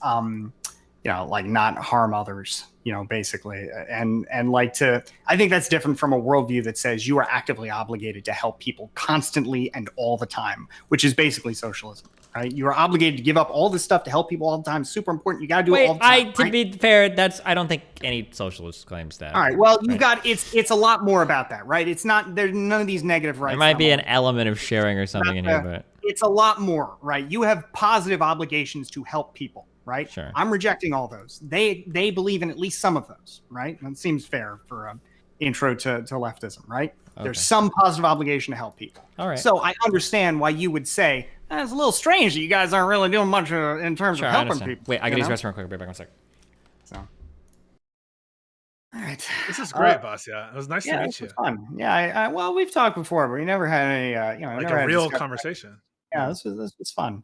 harm others. Basically, and I think that's different from a worldview that says you are actively obligated to help people constantly and all the time, which is basically socialism, right? You are obligated to give up all this stuff to help people all the time. Super important. You got to do it all the time. To be fair, I don't think any socialist claims that. All right. Well, it's a lot more about that, right? It's not, there's none of these negative rights. There might be an element of sharing or something in here, but it's a lot more, right? You have positive obligations to help people. Right? Sure. I'm rejecting all those. They believe in at least some of those, right? That seems fair for an intro to leftism, right? Okay. There's some positive obligation to help people. All right. So I understand why you would say, it's a little strange that you guys aren't really doing much in terms of helping people. Wait, I gotta use the restroom real quick. I'll be back in a sec. So. All right. This is great, Bastiat. It was nice to meet you. Fun. Yeah, well, we've talked before, but we never had any, like never a had real conversation. Yeah, this was fun.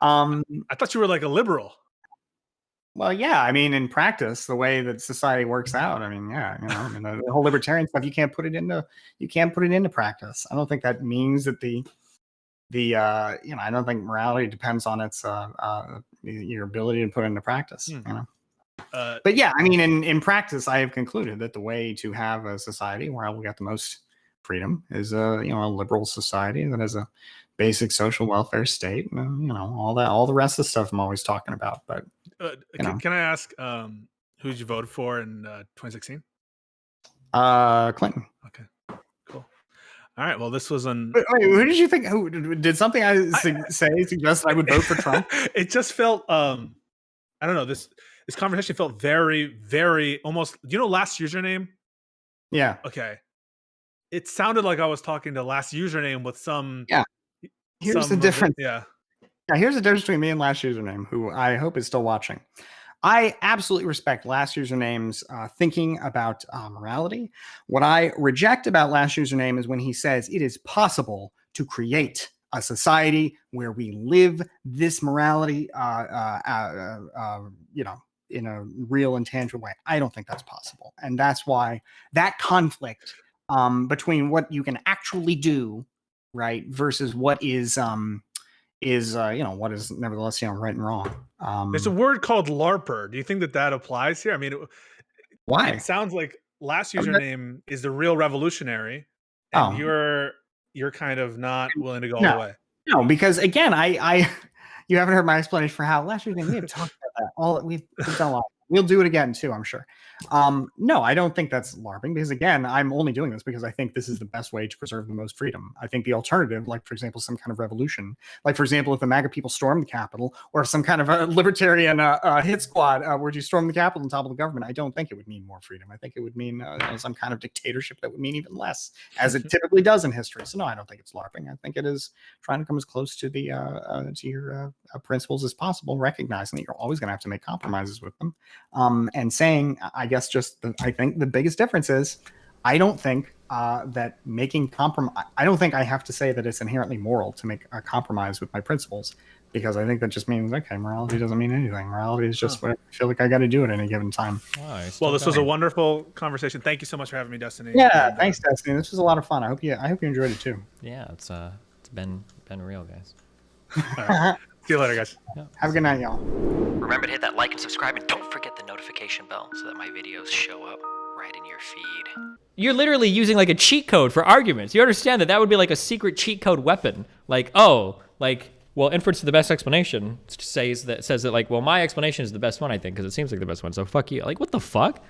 I thought you were like a liberal. Well, yeah, I mean, in practice, the way that society works out, I mean, yeah, the whole libertarian stuff, you can't put it into practice. I don't think that means that I don't think morality depends on its your ability to put it into practice. But yeah, I mean, in practice, I have concluded that the way to have a society where we got the most freedom is a liberal society that has a basic social welfare state, all the rest of the stuff I'm always talking about. But can I ask who did you vote for in 2016? Clinton. Okay, cool. All right. Well, this was wait, who did you think? Who did something I suggest I would vote for Trump? It just felt I don't know, this conversation felt very, very almost, last username? Yeah. Okay. It sounded like I was talking to last username with some. Yeah. Here's the difference. Yeah. Here's the difference between me and last username, who I hope is still watching. I absolutely respect last username's thinking about morality. What I reject about last username is when he says it is possible to create a society where we live this morality, in a real and tangible way. I don't think that's possible. And that's why that conflict between what you can actually do, right, versus what is what is nevertheless, right and wrong. There's a word called LARPer. Do you think that applies here? I mean, why? It sounds like last username is the real revolutionary, and you're kind of not willing to go all the way. No, because again, I you haven't heard my explanation for how last username, we have talked about that. We've done a lot. We'll do it again too, I'm sure. No, I don't think that's LARPing, because again, I'm only doing this because I think this is the best way to preserve the most freedom. I think the alternative, like for example, some kind of revolution, like for example, if the MAGA people storm the Capitol, or some kind of a libertarian hit squad were to storm the Capitol and topple the government, I don't think it would mean more freedom. I think it would mean some kind of dictatorship that would mean even less, as it typically does in history. So no, I don't think it's LARPing. I think it is trying to come as close to to your principles as possible, recognizing that you're always going to have to make compromises with them. And saying, I guess I think the biggest difference is, I don't think that making compromise, I don't think I have to say that it's inherently moral to make a compromise with my principles, because I think that just means, okay, morality doesn't mean anything. Morality is just what I feel like I got to do at any given time. Well, this was a wonderful conversation. Thank you so much for having me, Destiny. Yeah, thanks, Destiny. This was a lot of fun. I hope you enjoyed it too. Yeah, it's been real, guys. All right. See you later, guys. Yeah. Have a good night, y'all. Remember to hit that like and subscribe, and don't forget the notification bell so that my videos show up right in your feed. You're literally using like a cheat code for arguments. You understand that would be like a secret cheat code weapon. Inference to the best explanation says that my explanation is the best one, I think, because it seems like the best one. So fuck you. Like, what the fuck?